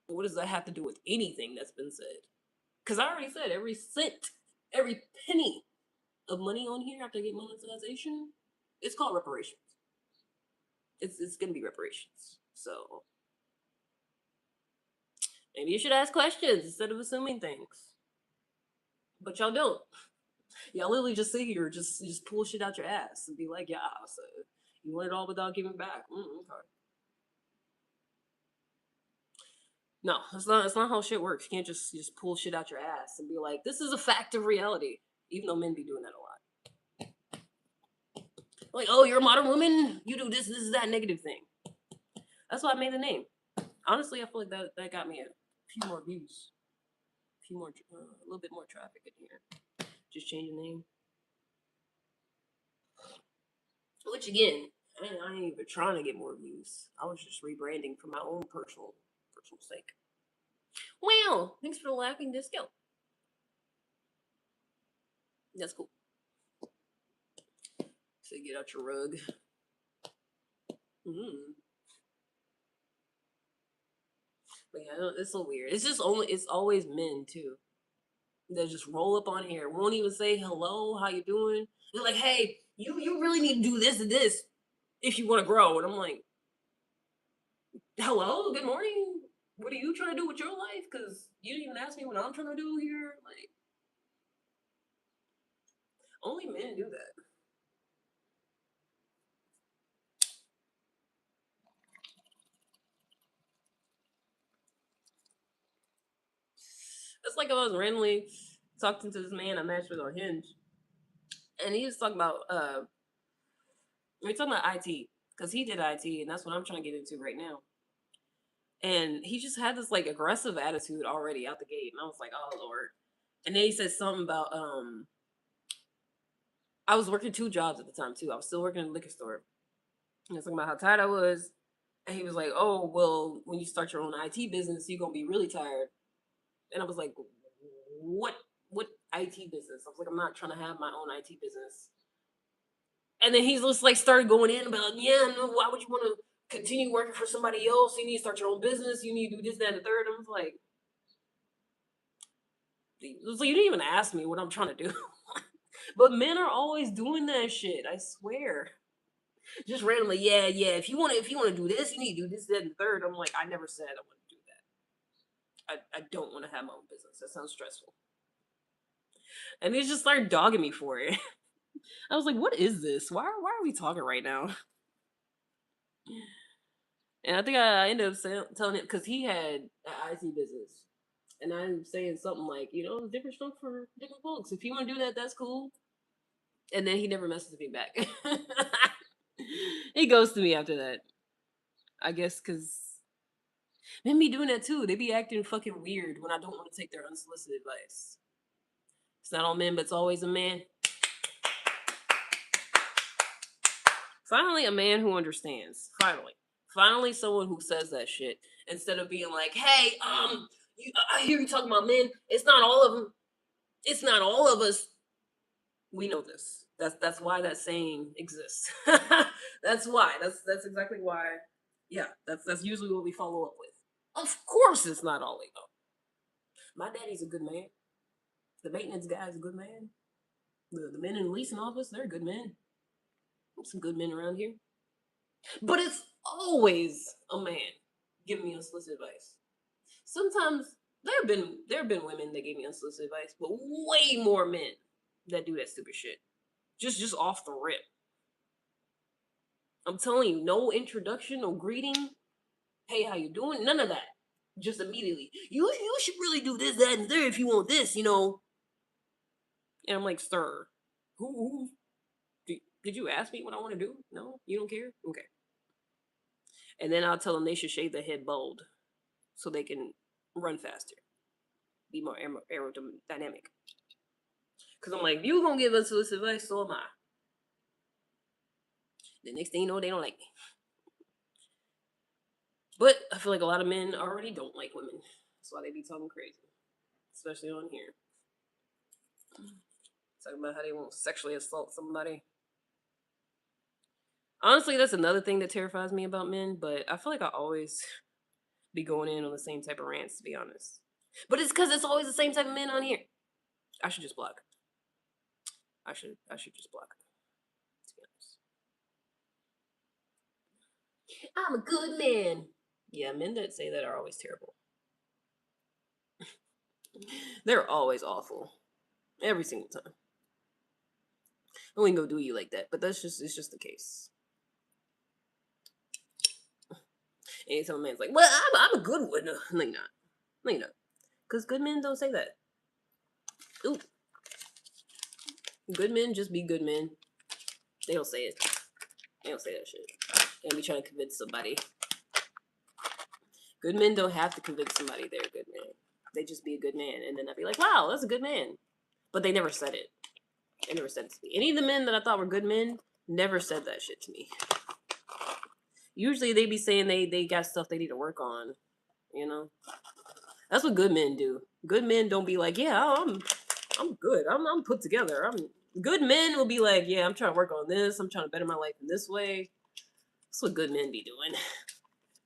What does that have to do with anything that's been said? Because I already said every cent, every penny of money on here after I get monetization, it's called reparations. It's gonna be reparations. So maybe you should ask questions instead of assuming things. But y'all don't. Y'all literally just sit here, just pull shit out your ass and be like, yeah, so you want it all without giving back. Okay. No, that's not how shit works. You can't just pull shit out your ass and be like, this is a fact of reality. Even though men be doing that a lot. Like, oh, you're a modern woman, you do this is that negative thing. That's why I made the name. Honestly, I feel like that got me a few more views. A few more a little bit more traffic in here. Just change the name. Which again, I ain't even trying to get more views. I was just rebranding for my own personal sake. Wow, thanks for the laughing disco. That's cool. So get out your rug. But yeah, it's so weird. It's always men too. They just roll up on here, won't even say hello, how you doing? They're like, hey, you really need to do this and this if you want to grow. And I'm like, hello, good morning. What are you trying to do with your life? Because you didn't even ask me what I'm trying to do here. Like, only men do that. It's like I was randomly talking to this man I matched with on Hinge, and he was talking about we're talking about IT because he did IT, and that's what I'm trying to get into right now. And he just had this like aggressive attitude already out the gate, and I was like, oh lord. And then he said something about I was working two jobs at the time too. I was still working in a liquor store. And I was talking about how tired I was. And he was like, oh, well, when you start your own IT business, you're gonna be really tired. And I was like, what IT business? I was like, I'm not trying to have my own IT business. And then he's just like started going in about, yeah, no, why would you want to continue working for somebody else? You need to start your own business. You need to do this, that, and the third. I was like, so you didn't even ask me what I'm trying to do. But men are always doing that shit. I swear. Just randomly, yeah, yeah. If you want to do this, you need to do this, that, and the third. I'm like, I never said I want to do that. I don't want to have my own business. That sounds stressful. And they just started dogging me for it. I was like, what is this? Why are we talking right now? And I think I ended up telling him because he had an IT business. And I'm saying something like, different stuff for different folks. If you want to do that, that's cool. And then he never messes me back. He goes to me after that. I guess because men be doing that too. They be acting fucking weird when I don't want to take their unsolicited advice. It's not all men, but it's always a man. Finally, a man who understands. Finally, someone who says that shit instead of being like, "Hey, I hear you talking about men. It's not all of them. It's not all of us. We know this. That's why that saying exists. That's why. That's exactly why. Yeah, that's usually what we follow up with. Of course, it's not all we know. My daddy's a good man. The maintenance guy is a good man. The men in the leasing office, they're good men. Some good men around here. But it's always a man giving me unsolicited advice. Sometimes there have been women that gave me unsolicited advice, but way more men that do that stupid shit. Just off the rip. I'm telling you, no introduction, no greeting. Hey, how you doing? None of that. Just immediately. You should really do this, that, and there if you want this, And I'm like, sir, who did you ask me what I want to do? No, you don't care. Okay. And then I'll tell them they should shave their head bald so they can run faster, be more aerodynamic. Because I'm like, you gonna give us this advice, so am I. The next thing you know, they don't like me. But I feel like a lot of men already don't like women. That's why they be talking crazy, especially on here. Talking about how they won't sexually assault somebody. Honestly, that's another thing that terrifies me about men, but I feel like I always be going in on the same type of rants, to be honest. But it's because it's always the same type of men on here. I should just block. I should just block. To be honest, I'm a good man. Yeah, men that say that are always terrible. They're always awful, every single time. I wouldn't go do you like that, but it's just the case. Anytime a man's like, "Well, I'm a good one," no, you're not. No, you're not. Because good men don't say that. Ooh. Good men just be good men. They don't say it. They don't say that shit. They don't be trying to convince somebody. Good men don't have to convince somebody they're a good man. They just be a good man, and then I'd be like, "Wow, that's a good man," but they never said it. They never said it to me. Any of the men that I thought were good men never said that shit to me. Usually they be saying they got stuff they need to work on. That's what good men do. Good men don't be like, "Yeah, I'm good. I'm put together." Good men will be like, "Yeah, I'm trying to work on this. I'm trying to better my life in this way." That's what good men be doing.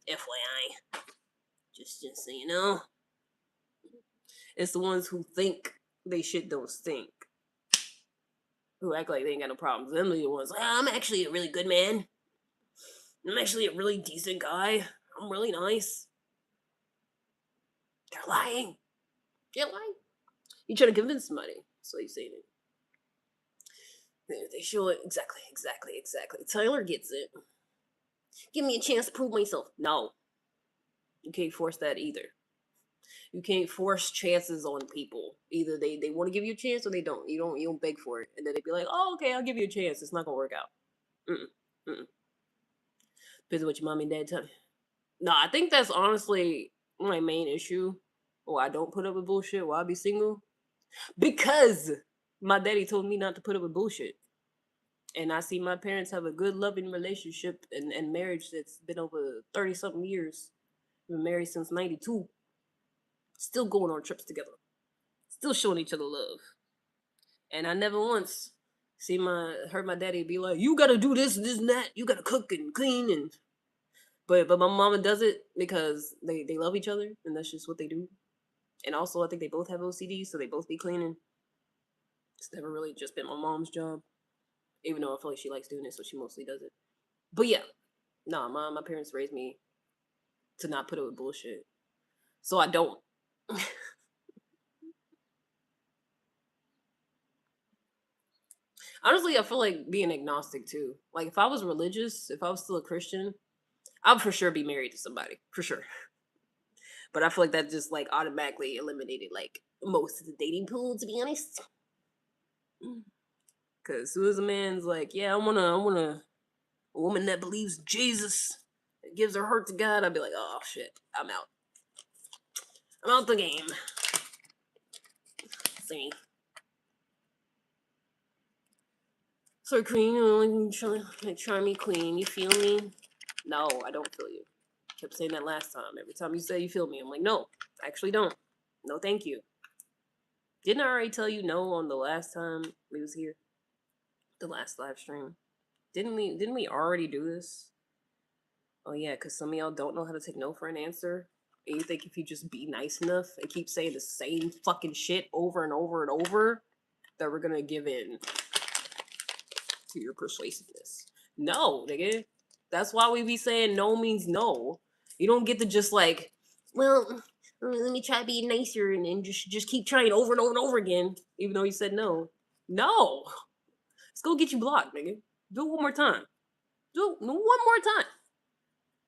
FYI. Just so you know. It's the ones who think they shit don't stink. Who act like they ain't got no problems. Them are the ones like, I'm actually a really good man. I'm actually a really decent guy. I'm really nice. They're lying. They're lying. You trying to convince somebody. That's what you're saying. They show it. Exactly. Tyler gets it. Give me a chance to prove myself. No. You can't force that either. You can't force chances on people. Either they want to give you a chance or they don't. You don't beg for it. And then they'd be like, "Oh, okay, I'll give you a chance. It's not gonna work out." Depends on what your mom and dad tell you. No, I think that's honestly my main issue. Why I don't put up with bullshit. Why I be single? Because my daddy told me not to put up with bullshit. And I see my parents have a good loving relationship and marriage that's been over 30 something years. Been married since 92. Still going on trips together. Still showing each other love. And I never once heard my daddy be like, "You gotta do this and that, you gotta cook and clean," and but my mama does it because they love each other and that's just what they do. And also I think they both have OCD, so they both be cleaning. It's never really just been my mom's job. Even though I feel like she likes doing it, so she mostly does it. But yeah. Nah, my parents raised me to not put up with bullshit. So I don't. Honestly, I feel like being agnostic too. Like if I was religious, if I was still a Christian, I would for sure be married to somebody. For sure. But I feel like that just like automatically eliminated like most of the dating pool, to be honest. Cause as soon as a man's like, "Yeah, I want a woman that believes Jesus and gives her heart to God," I'd be like, "Oh shit, I'm out. I'm out the game." See. So queen, try me, queen. You feel me? No, I don't feel you. Kept saying that last time. Every time you say you feel me, I'm like, no, I actually don't. No, thank you. Didn't I already tell you no on the last time we was here? The last live stream. Didn't we already do this? Oh yeah, because some of y'all don't know how to take no for an answer. And you think if you just be nice enough and keep saying the same fucking shit over and over and over, that we're gonna give in to your persuasiveness. No, nigga. That's why we be saying no means no. You don't get to just like, well, let me try to be nicer and just keep trying over and over and over again, even though you said no. No. Let's go get you blocked, nigga. Do it one more time. Do it one more time.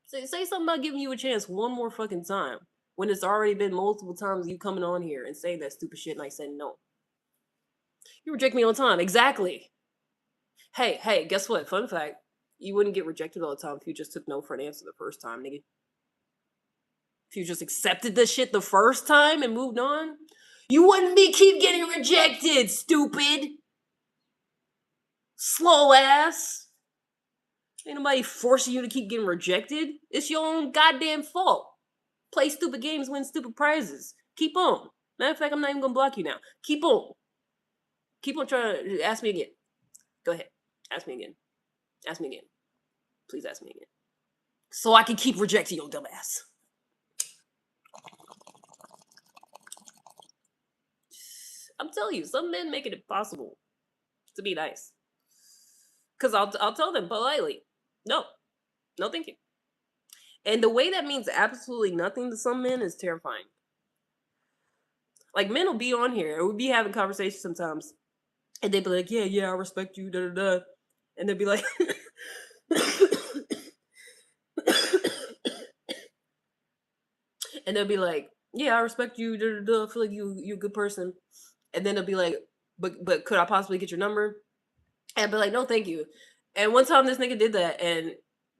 Say something about giving you a chance one more fucking time. When it's already been multiple times you coming on here and saying that stupid shit and I said no. You reject me all the time. Exactly. Hey, guess what? Fun fact. You wouldn't get rejected all the time if you just took no for an answer the first time, nigga. If you just accepted the shit the first time and moved on, you wouldn't be keep getting rejected, stupid. Slow ass. Ain't nobody forcing you to keep getting rejected. It's your own goddamn fault. Play stupid games, win stupid prizes. Keep on. Matter of fact, I'm not even gonna block you now. Keep on. Keep on trying to ask me again. Go ahead. Ask me again. Ask me again. Please ask me again. So I can keep rejecting your dumb ass. I'm telling you, some men make it impossible to be nice. Cause I'll tell them politely, no, thank you. And the way that means absolutely nothing to some men is terrifying. Like men will be on here, and we'll be having conversations sometimes, and they'd be like, yeah, I respect you, da da da, and they'd be like, and they'll be like, yeah, I respect you, da da da, I feel like you're a good person, and then they'll be like, but could I possibly get your number? And I'd be like, no, thank you. And one time this nigga did that and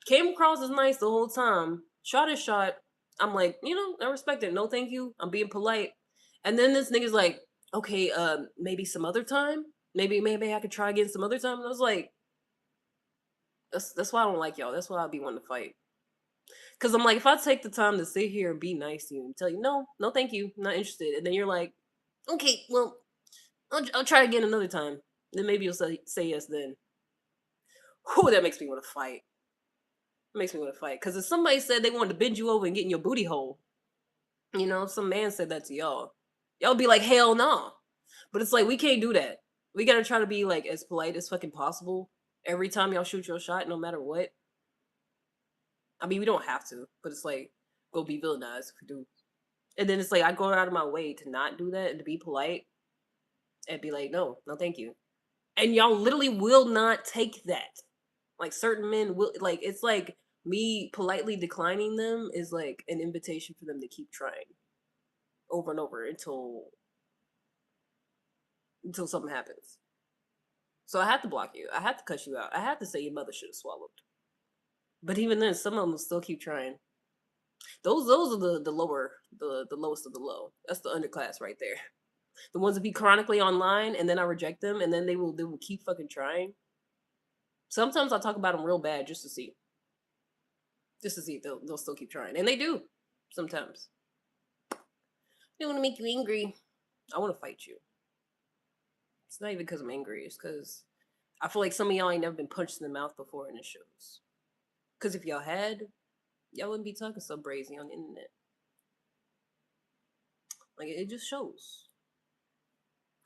came across as nice the whole time. Shot his shot. I'm like, I respect it. No, thank you. I'm being polite. And then this nigga's like, okay, maybe some other time. Maybe I could try again some other time. And I was like, that's why I don't like y'all. That's why I'll be wanting to fight. Cause I'm like, if I take the time to sit here and be nice to you and tell you, no, thank you, I'm not interested. And then you're like, okay, well, I'll try again another time. Then maybe you'll say yes then. Whew, that makes me want to fight. It makes me want to fight. Because if somebody said they wanted to bend you over and get in your booty hole, if some man said that to y'all be like, hell no. But it's like, we can't do that. We gotta try to be like as polite as fucking possible every time y'all shoot your shot, no matter what. I mean, we don't have to, but it's like, go be villainized if we do. And then it's like, I go out of my way to not do that and to be polite and be like, no, thank you. And y'all literally will not take that. Like certain men will, like, it's like me politely declining them is like an invitation for them to keep trying over and over until something happens. So I had to block you. I had to cut you out. I had to say your mother should have swallowed. But even then, some of them will still keep trying. Those are the lower, the lowest of the low. That's the underclass right there. The ones that be chronically online and then I reject them and then they will keep fucking trying. Sometimes I talk about them real bad just to see. Just to see if they'll still keep trying. And they do. Sometimes. They want to make you angry. I want to fight you. It's not even because I'm angry. It's because I feel like some of y'all ain't never been punched in the mouth before and it shows. Because if y'all had, y'all wouldn't be talking so brazy on the internet. Like, it just shows.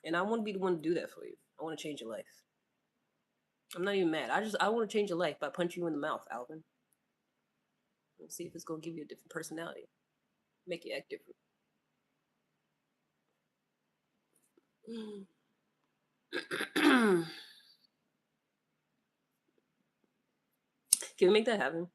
And I want to be the one to do that for you. I want to change your life. I'm not even mad. I want to change your life by punching you in the mouth, Alvin. Let's see if it's going to give you a different personality. Make you act different. Can we make that happen?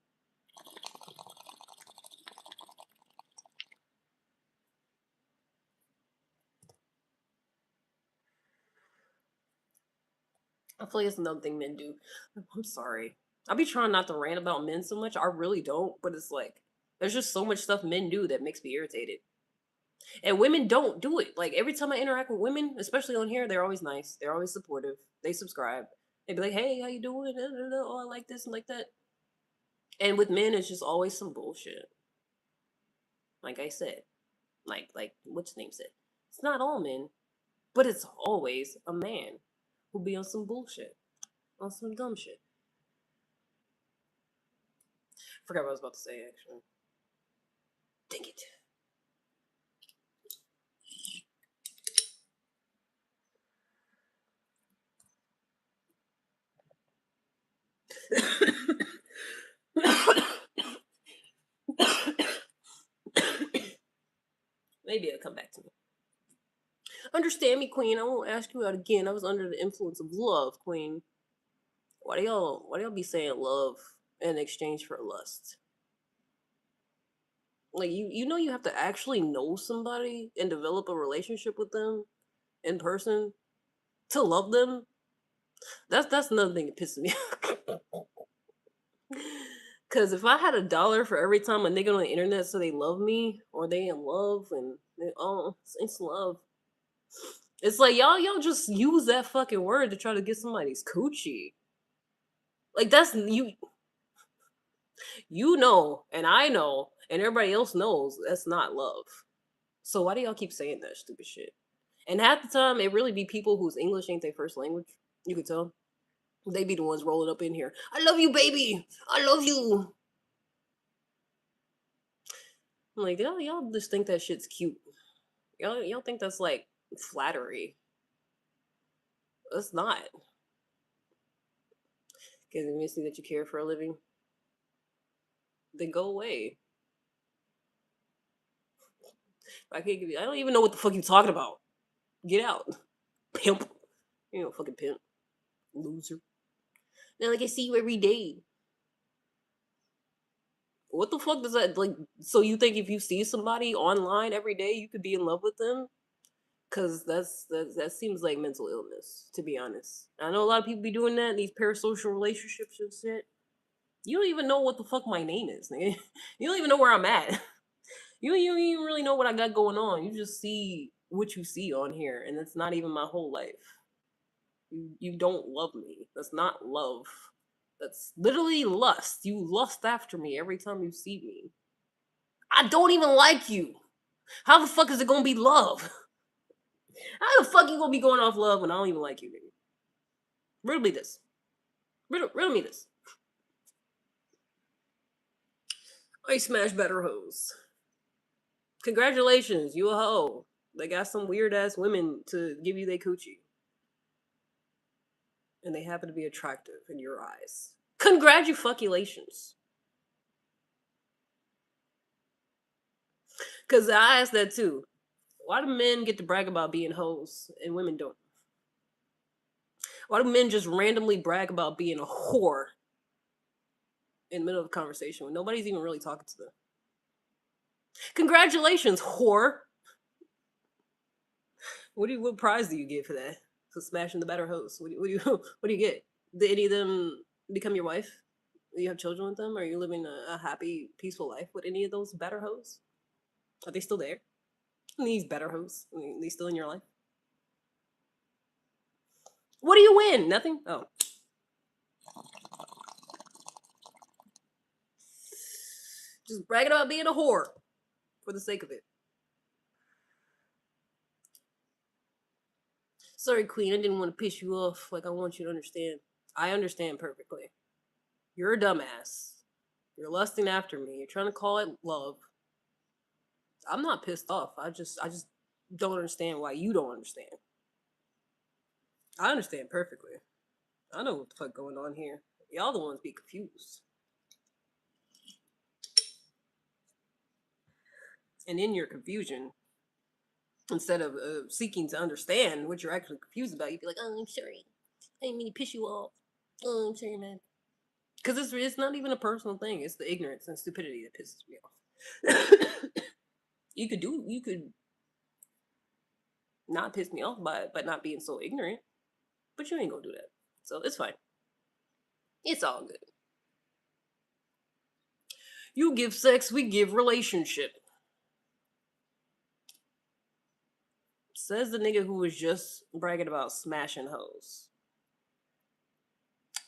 I feel like it's another thing men do. I'm sorry. I be trying not to rant about men so much. I really don't, but it's like there's just so much stuff men do that makes me irritated. And women don't do it. Like every time I interact with women, especially on here, they're always nice. They're always supportive. They subscribe. They be like, "Hey, how you doing? Oh, I like this and like that." And with men, it's just always some bullshit. Like I said, like what's name said, it's not all men, but it's always a man who be on some bullshit, on some dumb shit. Forgot what I was about to say actually. Dang it. Maybe it'll come back to me. Understand me, Queen. I won't ask you out again. I was under the influence of love, Queen. why do y'all be saying love in exchange for lust? Like you know you have to actually know somebody and develop a relationship with them in person to love them. That's another thing that pisses me off. Cause if I had $1 for every time a nigga on the internet said they love me or they in love and oh it's love. It's like y'all just use that fucking word to try to get somebody's coochie. Like that's you know and I know and everybody else knows that's not love. So why do y'all keep saying that stupid shit? And half the time it really be people whose English ain't their first language. You could tell. They be the ones rolling up in here. I love you, baby. I love you. I'm like, y'all just think that shit's cute. Y'all think that's like flattery. It's not. Because it means that you care for a living. Then go away. I can't give you. I don't even know what the fuck you talking about. Get out, pimp. You know, fucking pimp, loser. Now, like I see you every day. What the fuck does that like? So you think if you see somebody online every day, you could be in love with them? Cause that seems like mental illness, to be honest. I know a lot of people be doing that in these parasocial relationships and shit. You don't even know what the fuck my name is, nigga. You don't even know where I'm at. You don't even really know what I got going on. You just see what you see on here, and it's not even my whole life. You don't love me. That's not love. That's literally lust. You lust after me every time you see me. I don't even like you. How the fuck is it gonna be love? How the fuck you gonna be going off love when I don't even like you, nigga? Riddle me this. Riddle me this. I smash better hoes. Congratulations, you a hoe. They got some weird ass women to give you their coochie. And they happen to be attractive in your eyes. Congratulations. Cause I asked that too. Why do men get to brag about being hoes and women don't? Why do men just randomly brag about being a whore in the middle of a conversation when nobody's even really talking to them? Congratulations, whore. What prize do you get for that? For smashing the better hoes? What do you get? Did any of them become your wife? Do you have children with them? Are you living a happy, peaceful life with any of those better hoes? Are they still there? These better hoes? Are they still in your life? What do you win? Nothing? Oh. Just bragging about being a whore for the sake of it. Sorry, Queen, I didn't want to piss you off. Like, I want you to understand. I understand perfectly. You're a dumbass. You're lusting after me. You're trying to call it love. I'm not pissed off. I just don't understand why you don't understand. I understand perfectly. I know what the fuck going on here. Y'all the ones be confused. And in your confusion, instead of seeking to understand what you're actually confused about, you'd be like, "Oh, I'm sorry. I didn't mean to piss you off. Oh, I'm sorry, man." Because it's not even a personal thing. It's the ignorance and stupidity that pisses me off. You could not piss me off by not being so ignorant, but you ain't gonna do that. So it's fine. It's all good. You give sex, we give relationship. Says the nigga who was just bragging about smashing hoes.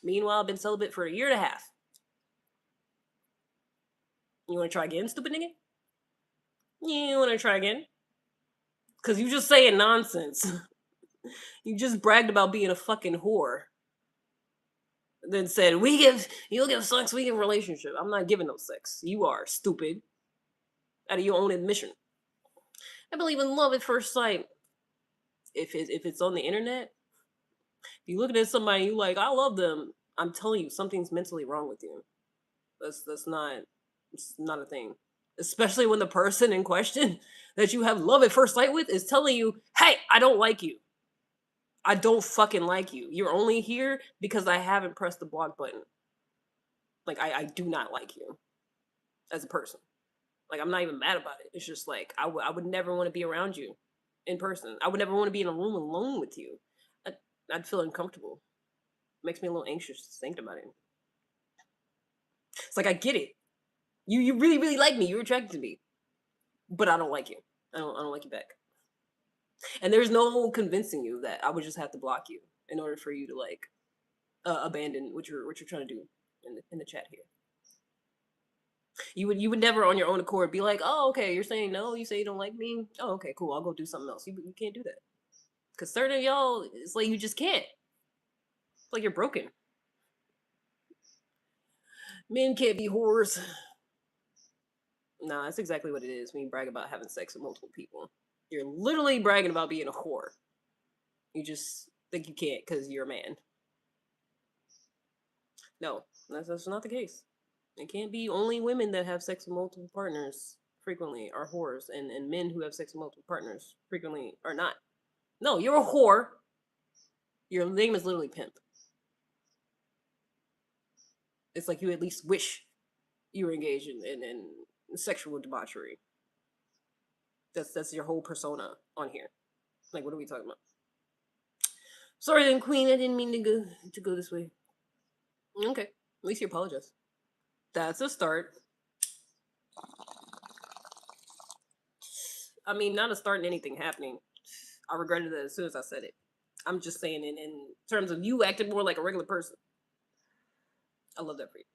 Meanwhile, I've been celibate for a year and a half. You wanna try again, stupid nigga? You wanna try again? Cause you just saying nonsense. You just bragged about being a fucking whore. Then said, you'll give sex, we give relationship. I'm not giving no sex. You are stupid. Out of your own admission. I believe in love at first sight. If it's on the internet, if you looking at somebody you like, I love them. I'm telling you, something's mentally wrong with you. That's not it's not a thing. Especially when the person in question that you have love at first sight with is telling you, hey, I don't like you. I don't fucking like you. You're only here because I haven't pressed the block button. Like, I do not like you as a person. Like, I'm not even mad about it. It's just like, I would never want to be around you in person. I would never want to be in a room alone with you. I'd, I'd feel uncomfortable. Makes me a little anxious just thinking about it. It's like, I get it. You really, really like me. You're attracted to me. But I don't like you. I don't like you back. And there's no convincing you that I would just have to block you in order for you to like abandon what you're trying to do in the chat here. You would never on your own accord be like, oh, okay, you're saying no, you say you don't like me. Oh, okay, cool, I'll go do something else. You can't do that because certain of y'all, it's like you just can't. It's like you're broken. Men can't be whores. Nah, that's exactly what it is when you brag about having sex with multiple people. You're literally bragging about being a whore. You just think you can't because you're a man. No, that's not the case. It can't be only women that have sex with multiple partners frequently are whores, and men who have sex with multiple partners frequently are not. No, you're a whore. Your name is literally pimp. It's like you at least wish you were engaged in sexual debauchery. That's your whole persona on here. Like, what are we talking about? Sorry then, Queen, I didn't mean to go this way. Okay. At least you apologize. That's a start. I mean, not a start in anything happening. I regretted it as soon as I said it. I'm just saying in terms of you acting more like a regular person. I love that for you.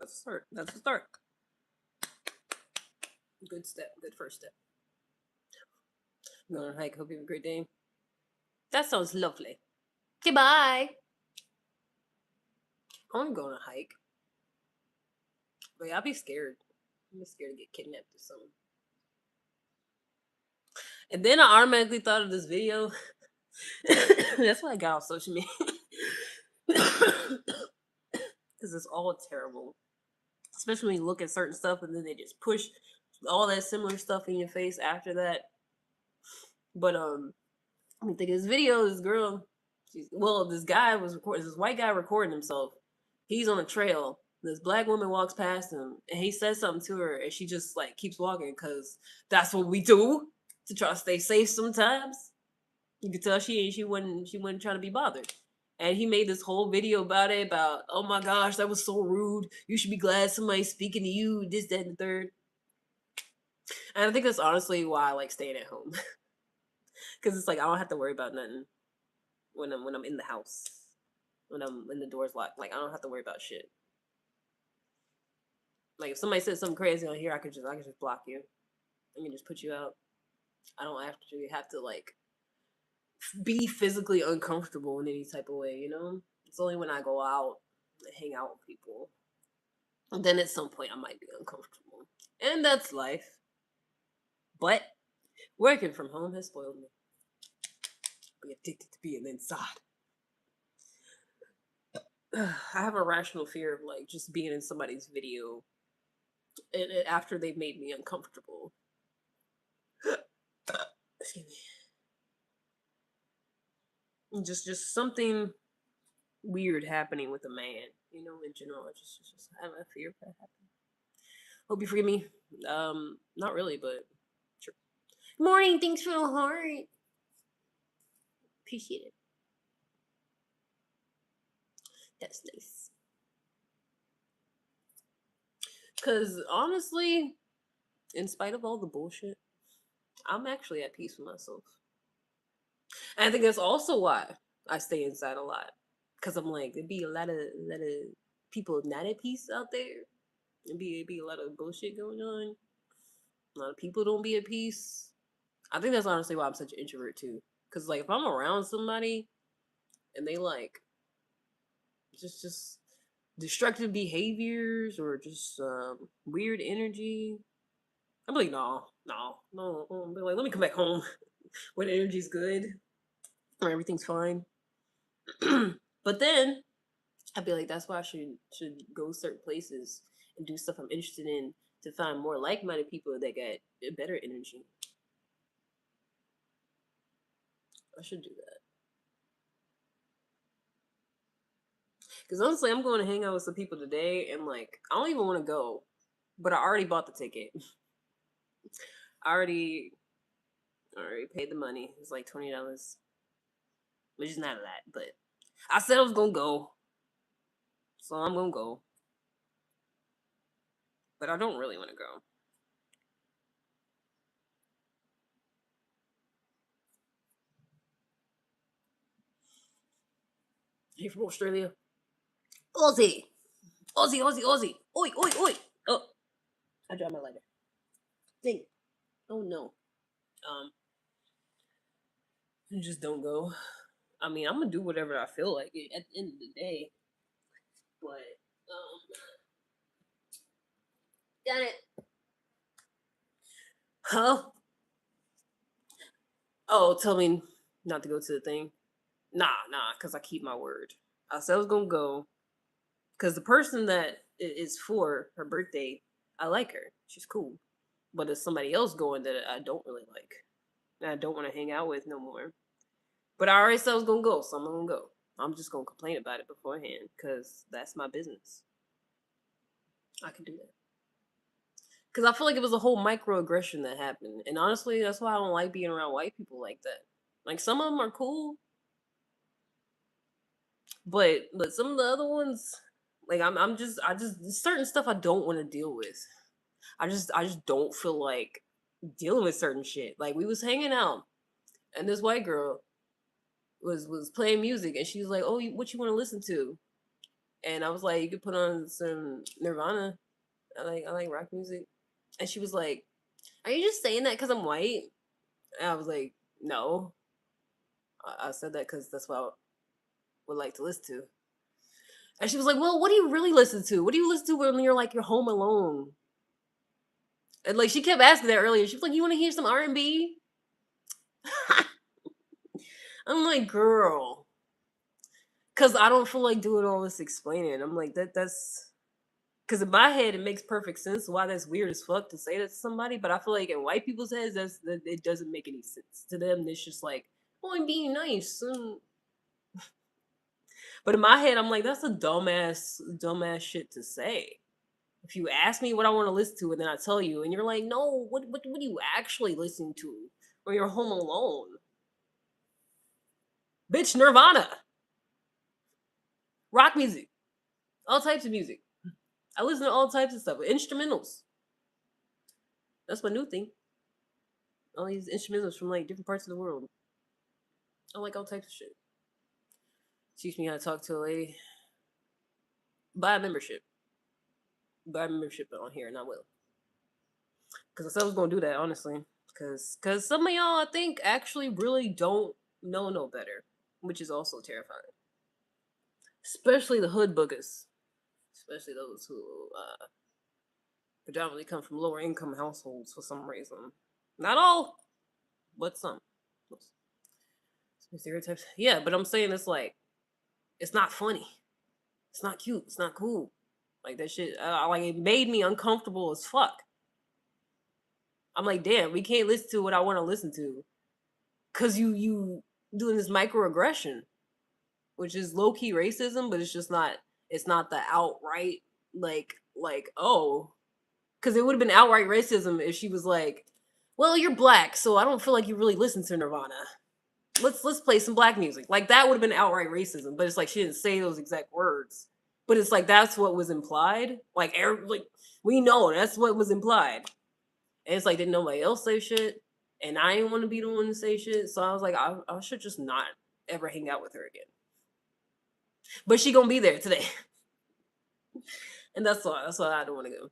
That's a start. That's a start. Good step. Good first step. I'm going on a hike. Hope you have a great day. That sounds lovely. Goodbye. I want to go on a hike. But I'll be scared. I'm scared to get kidnapped or something. And then I automatically thought of this video. That's why I got off social media. Because it's all terrible. Especially when you look at certain stuff and then they just push all that similar stuff in your face after that. But I mean, think of this video, this girl, this guy was recording, this white guy recording himself. He's on a trail. This black woman walks past him and he says something to her and she just like keeps walking because that's what we do to try to stay safe sometimes. You could tell she wasn't trying to be bothered. And he made this whole video about it, about, oh my gosh, that was so rude. You should be glad somebody's speaking to you, this, that, and the third. And I think that's honestly why I like staying at home. Because it's like I don't have to worry about nothing when I'm in the house. When the door's locked. Like I don't have to worry about shit. Like if somebody says something crazy on here, I can just block you. I can just put you out. I don't actually have to like be physically uncomfortable in any type of way, you know? It's only when I go out and hang out with people. And then at some point I might be uncomfortable. And that's life. But working from home has spoiled me. Be addicted to being inside. I have a rational fear of like just being in somebody's video and after they've made me uncomfortable. Excuse me. Just something weird happening with a man, you know, in general. I just have a fear of that happening. Hope you forgive me. Not really, but sure. Morning, thanks for the heart. Appreciate it. That's nice. Cause honestly, in spite of all the bullshit, I'm actually at peace with myself. And I think that's also why I stay inside a lot. Cause I'm like, there'd be a lot of people not at peace out there. It'd be a lot of bullshit going on. A lot of people don't be at peace. I think that's honestly why I'm such an introvert too. Cause like if I'm around somebody and they like just destructive behaviors or just weird energy, I'm like, no. I'm like, let me come back home when energy's good or everything's fine. But then I'd be like, that's why I should go certain places and do stuff I'm interested in to find more like-minded people that got better energy. I should do that. Because honestly, I'm going to hang out with some people today, and like, I don't even want to go, but I already bought the ticket. I already paid the money. It's like $20, which is not a lot, but I said I was gonna go, so I'm gonna go. But I don't really want to go. Hey, from Australia, Aussie, Aussie, Aussie, Aussie, oi, oi, oi. Oh, I dropped my lighter. Dang. Oh no. Um, just don't go. I mean, I'm gonna do whatever I feel like at the end of the day. But got it. Huh? Oh, tell me not to go to the thing. Nah, cause I keep my word. I said I was gonna go, cause the person that is for her birthday, I like her. She's cool. But it's somebody else going that I don't really like, and I don't want to hang out with no more. But I already said I was gonna go, so I'm gonna go. I'm just gonna complain about it beforehand, cause that's my business. I can do that. Cause I feel like it was a whole microaggression that happened, and honestly, that's why I don't like being around white people like that. Like some of them are cool, but some of the other ones, like I just certain stuff I don't want to deal with. I just don't feel like dealing with certain shit. Like we was hanging out, and this white girl was playing music, and she was like, "Oh, what you want to listen to?" And I was like, "You could put on some Nirvana. I like rock music." And she was like, "Are you just saying that because I'm white?" And I was like, "No, I said that because that's what I would like to listen to." And she was like, "Well, what do you really listen to? What do you listen to when you're like you're home alone?" And like she kept asking that earlier. She was like, "You want to hear some R&B?" I'm like, "Girl," because I don't feel like doing all this explaining. I'm like, that's because in my head it makes perfect sense why that's weird as fuck to say that to somebody. But I feel like in white people's heads, that it doesn't make any sense to them. It's just like, "Oh, I'm being nice." But in my head, I'm like, that's a dumbass shit to say. If you ask me what I want to listen to and then I tell you, and you're like, no, what are you actually listening to? Or you're home alone. Bitch, Nirvana. Rock music. All types of music. I listen to all types of stuff. Instrumentals. That's my new thing. All these instrumentals from like different parts of the world. I like all types of shit. Teach me how to talk to a lady. Buy a membership. Buy a membership on here and I will. Because I said I was gonna do that, honestly. Cause some of y'all I think actually really don't know no better. Which is also terrifying. Especially the hood boogers. Especially those who predominantly come from lower income households for some reason. Not all, but some. Some stereotypes. Yeah, but I'm saying it's like it's not funny. It's not cute. It's not cool. Like that shit. Like it made me uncomfortable as fuck. I'm like, damn, we can't listen to what I want to listen to, cause you doing this microaggression, which is low key racism, but it's just not. It's not the outright like oh, cause it would have been outright racism if she was like, well, you're black, so I don't feel like you really listen to Nirvana. Let's play some black music. Like that would have been outright racism, but it's like she didn't say those exact words. But it's like that's what was implied. Like we know that's what was implied. And it's like didn't nobody else say shit, and I didn't want to be the one to say shit. So I was like, I should just not ever hang out with her again. But she gonna be there today, and that's why I don't want to go.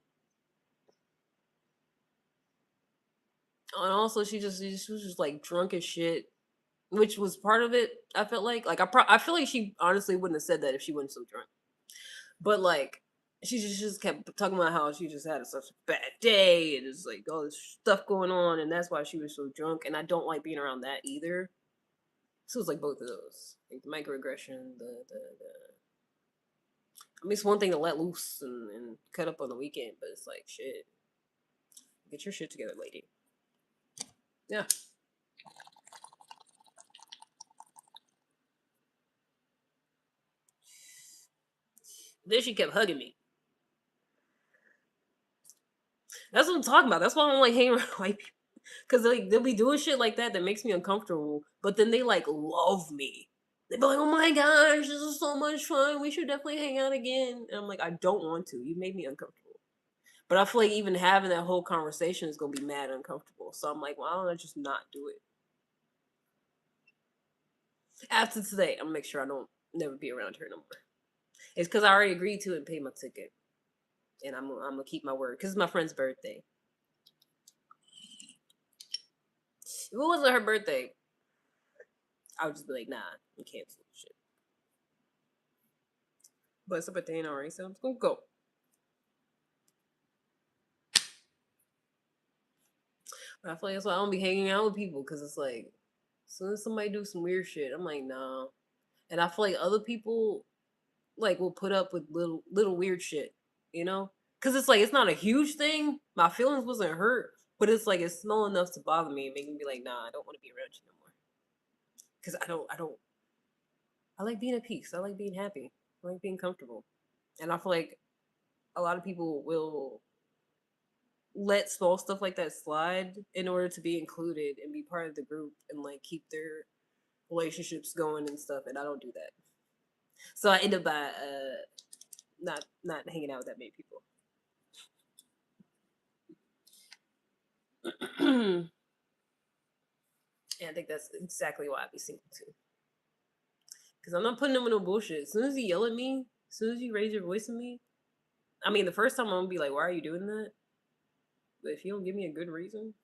And also, she was just like drunk as shit, which was part of it. I felt like I feel like she honestly wouldn't have said that if she wasn't so drunk. But like she just kept talking about how she just had such a bad day and it's like all this stuff going on and that's why she was so drunk. And I don't like being around that either. So it's like both of those, like the microaggression, the. I mean, it's one thing to let loose and cut up on the weekend, but it's like shit. Get your shit together, lady. Yeah. Then she kept hugging me. That's what I'm talking about. That's why I don't like hanging around white people. Cause like they'll be doing shit like that makes me uncomfortable. But then they like love me. They be like, "Oh my gosh, this is so much fun. We should definitely hang out again." And I'm like, I don't want to. You made me uncomfortable. But I feel like even having that whole conversation is gonna be mad uncomfortable. So I'm like, why don't I just not do it? After today, I'm gonna make sure I don't never be around her no more. It's because I already agreed to it and paid my ticket, and I'm gonna keep my word because it's my friend's birthday. If it wasn't her birthday, I would just be like, nah, I'm canceling shit. But it's a birthday already, so I'm just gonna go. But I feel like that's why I don't be hanging out with people because it's like, as soon as somebody do some weird shit, I'm like, nah. And I feel like other people like will put up with little weird shit, you know? Because it's like it's not a huge thing. My feelings wasn't hurt, but it's like it's small enough to bother me and make me be like, nah, I don't want to be around you no more. Because I don't. I like being at peace. I like being happy. I like being comfortable. And I feel like a lot of people will let small stuff like that slide in order to be included and be part of the group and like keep their relationships going and stuff. And I don't do that. So I end up by not hanging out with that many people. And I think that's exactly why I be single too. Because I'm not putting them in no bullshit. As soon as you yell at me, as soon as you raise your voice at me, I mean, the first time I'm gonna be like, "Why are you doing that?" But if you don't give me a good reason,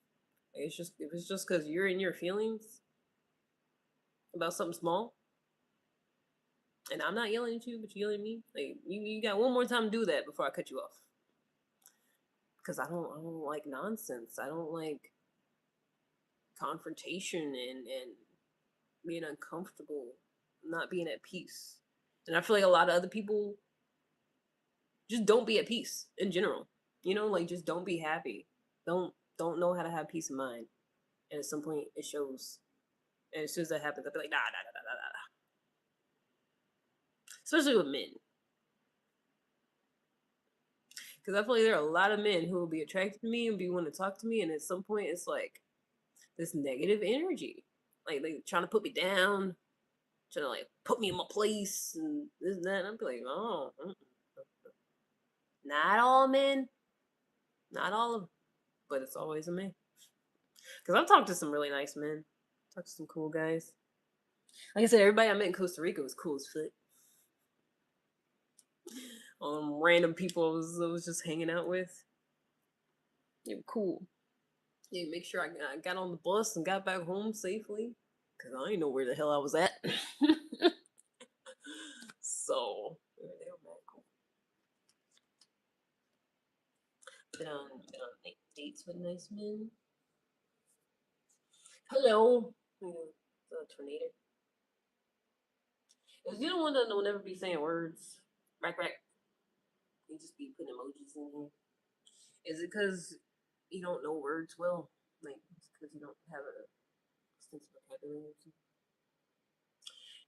it's just if it's just because you're in your feelings about something small, and I'm not yelling at you, but you yelling at me, like you got one more time to do that before I cut you off. Because I don't like nonsense. I don't like confrontation and being uncomfortable, not being at peace. And I feel like a lot of other people just don't be at peace in general. You know, like just don't be happy. Don't know how to have peace of mind. And at some point it shows. And as soon as that happens, I'll be like, nah, nah, nah, nah, nah, nah. Especially with men. Because I feel like there are a lot of men who will be attracted to me and be wanting to talk to me, and at some point it's like this negative energy. Like they trying to put me down, trying to like put me in my place and this and that. And I'll be like, oh, not all men, not all of them, but it's always a man. Because I've talked to some really nice men, talked to some cool guys. Like I said, everybody I met in Costa Rica was cool as shit. Random people I was just hanging out with. They were cool. Yeah, make sure I got on the bus and got back home safely. Because I didn't know where the hell I was at. So, yeah, they were mad cool. Been on dates with nice men. Hello. The tornado. Is you the one that will never be saying words? Rack, rack. You just be putting emojis in here. Is it because you don't know words well? Like, because you don't have a extensive vocabulary or something?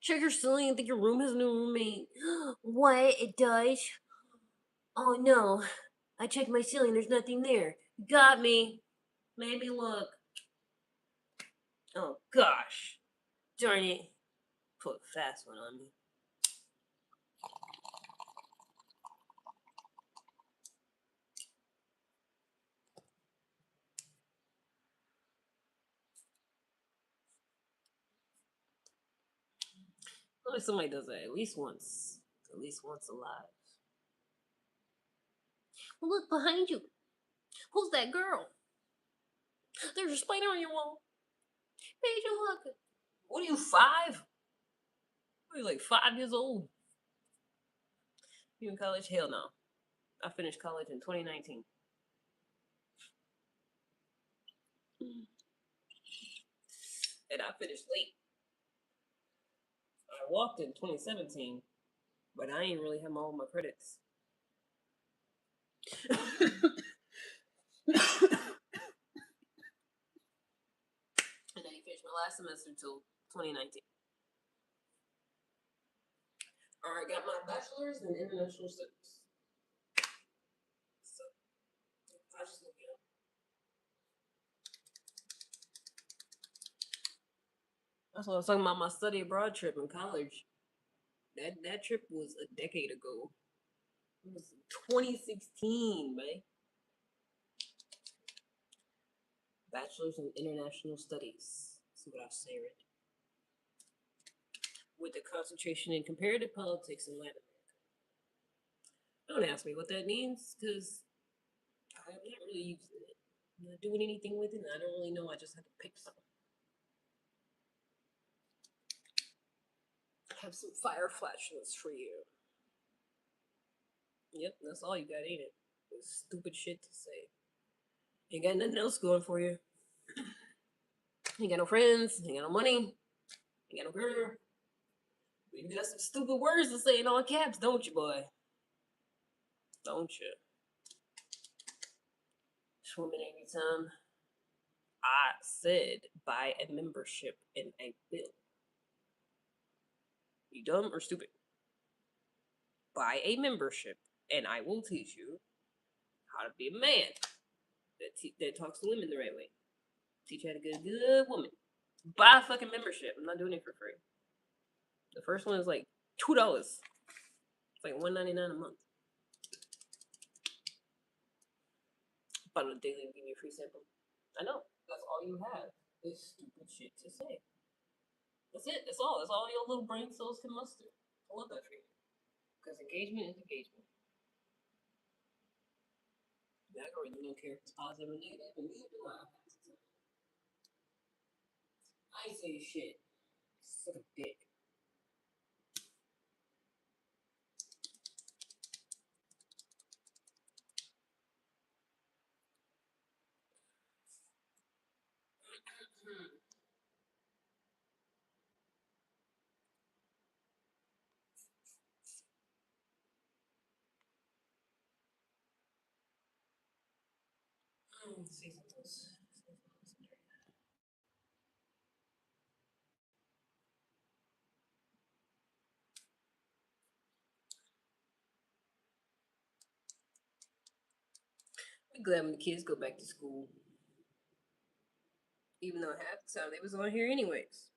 Check your ceiling and think your room has a new roommate. What? It does? Oh no. I checked my ceiling, there's nothing there. Got me. Maybe look. Oh gosh. Darn it. Put a fast one on me. What if somebody does that at least once? At least once alive. Look behind you. Who's that girl? There's a spider on your wall. Major look. What are you, 5? What are you, like 5 years old? You in college? Hell no. I finished college in 2019. And I finished late. I walked in 2017, but I ain't really have all my credits. last semester till 2019. Alright, got my bachelor's in international studies. So I just look it up. That's what I was talking about, my study abroad trip in college. That trip was a decade ago. It was 2016, man. Bachelor's in International Studies. That's what I say, right? With a concentration in comparative politics in Latin America. Don't ask me what that means, because I'm not really using it. I'm not doing anything with it, and I don't really know. I just had to pick some. I have some fire flashes for you. Yep, that's all you got, ain't it? Stupid shit to say. Ain't got nothing else going for you. Ain't got no friends, ain't got no money, ain't got no girl. You got some stupid words to say in all caps, don't you, boy? Don't you? Swimming anytime. I said buy a membership and I will. You dumb or stupid? Buy a membership and I will teach you how to be a man that talks to women the right way. Teach you how to get a good woman. Buy a fucking membership. I'm not doing it for free. The first one is like $2. It's like $1.99 a month. But on a daily, give me a free sample. I know. That's all you have. Is stupid shit to say. That's it. That's all. That's all your little brain cells can muster. I love that for you. Because engagement is engagement. The algorithm don't care if it's positive or negative, and neither do I. I ain't saying shit. Suck a dick. See something else. I'm glad when the kids go back to school. Even though half the time they was on here anyways.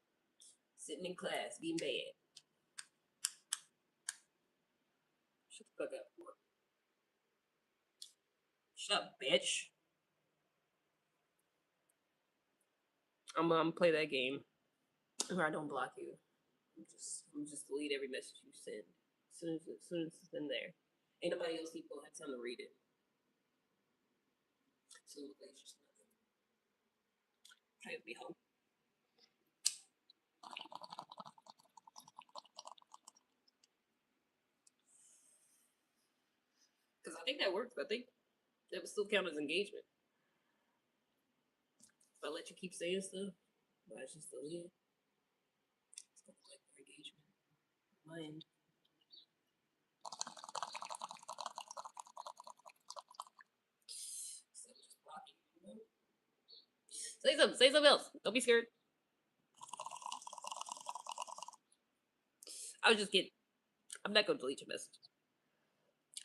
Sitting in class, getting bad. Shut the fuck up. Shut up, bitch. I'm gonna play that game where I don't block you. I'm just delete every message you send. As soon as it's in there. Ain't nobody else people have time to read it. So it's just nothing. Try to be home. Because I think that works. I think that would still count as engagement. If I let you keep saying stuff, but I just delete it. It's gonna like more engagement. Mind. So just blocking, you know? Say something. Say something else. Don't be scared. I was just kidding. I'm not gonna delete your messages.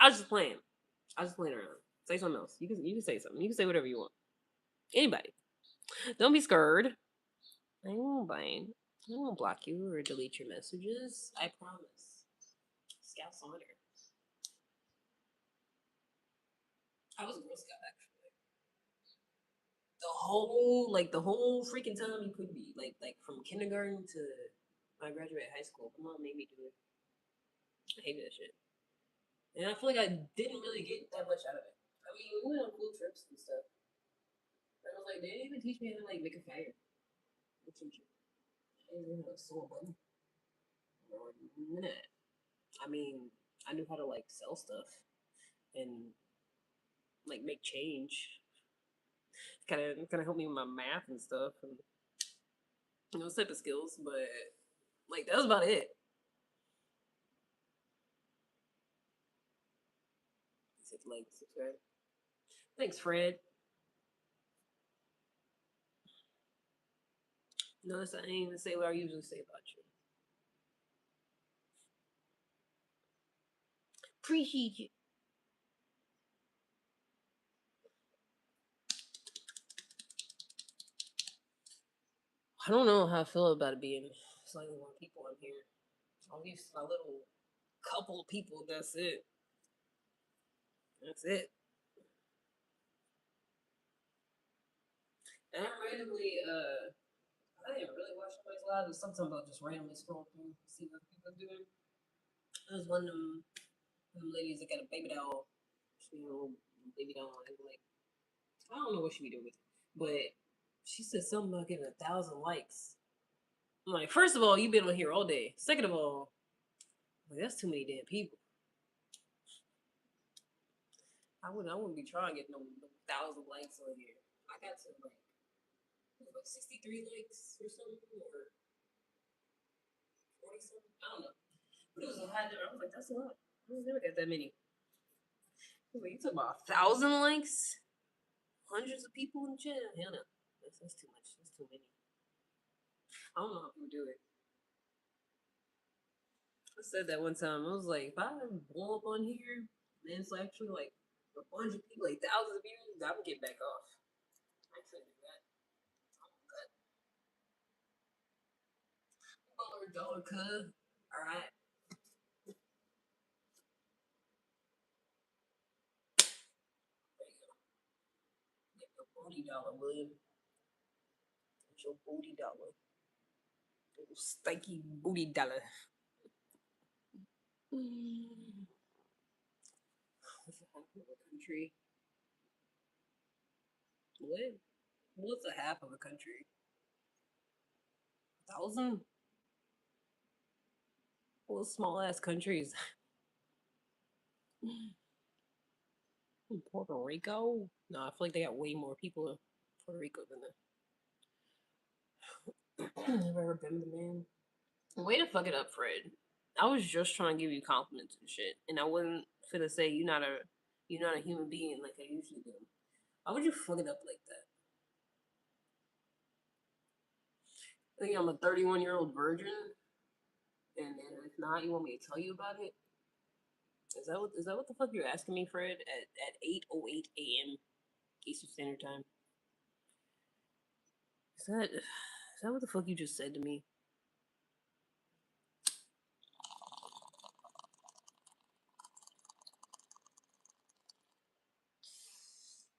I was just playing. I was just playing around. Say something else. You can say something. You can say whatever you want. Anybody. Don't be scared. I won't bite. I won't block you or delete your messages. I promise. Scout's honor. I was a Girl Scout actually. The whole freaking time you could be. Like from kindergarten to when I graduated high school. My mom made me do it. I hated that shit. And I feel like I didn't really get that much out of it. I mean, we went on cool trips and stuff. And I was like, they didn't even teach me how to like make a fire. What teach you? I didn't know how to sew a button. Or minute. I mean, I knew how to like sell stuff and like make change. Kind of helped me with my math and stuff and those type of skills. But like that was about it. Like subscribe. Thanks, Fred. Notice I ain't even say what I usually say about you. Appreciate you. I don't know how I feel about it being slightly more people in here. At least a little couple of people. That's it. That's it. And I randomly, I didn't really watch nobody's live. It's something about just randomly scroll through, see what people are doing. There was one of them ladies that got a baby doll. She had a little baby doll. And like, I don't know what she be doing with it, but she said something about getting 1,000 likes. I'm like, first of all, you've been on here all day. Second of all, like, that's too many damn people. I wouldn't be trying to get no 1,000 likes on here. I got to like 63 likes or something, or 40 something. I don't know. But it was a high number. I was like, that's a lot. I never got that many. Wait, you talking about 1,000 likes? Hundreds of people in the chat? Hell no. That's too much. That's too many. I don't know how people do it. I said that one time. I was like, if I blow up on here, and it's actually like a bunch of people, like thousands of views, I would get back off. I couldn't do that. Dollar cuz. Alright. There you go. Get your $40, William. Get your $40. Little stanky booty dollar. What's a half of a country? What? What's a half of a country? 1,000? What small ass countries? Puerto Rico? No, I feel like they got way more people in Puerto Rico than that. Have ever been to man? Way to fuck it up, Fred. I was just trying to give you compliments and shit, and I wasn't finna say you're not a human being like I usually do. Why would you fuck it up like that? I think I'm a 31-year-old virgin, and if not, you want me to tell you about it? Is that what the fuck you're asking me, Fred? At 8:08 a.m. Eastern Standard Time. Is that what the fuck you just said to me?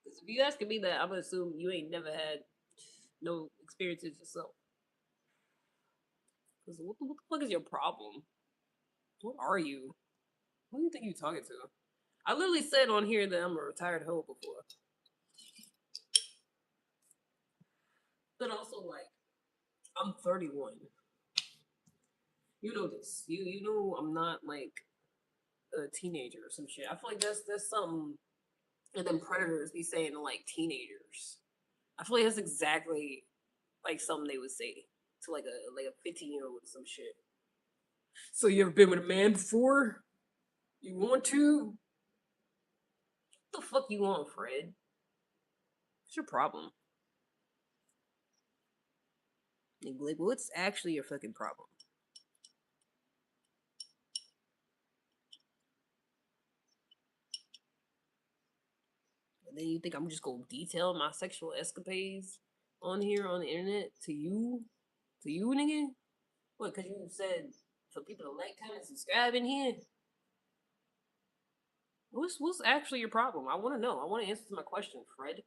Because if you asking me that, I'm gonna assume you ain't never had no experiences yourself. Because what the fuck is your problem? What are you? Who do you think you're talking to? I literally said on here that I'm a retired hoe before. But also, like, I'm 31. You know this. You know I'm not like a teenager or some shit. I feel like that's something that them predators be saying to like teenagers. I feel like that's exactly like something they would say to like a 15-year-old or some shit. So you ever been with a man before? You want to? What the fuck you want, Fred? What's your problem? Like, what's actually your fucking problem? And then you think I'm just gonna detail my sexual escapades on here on the internet to you? To you, nigga? What, because you said for people to like, comment, subscribe in here? What's actually your problem? I want to know. I want to answer my question, Fred.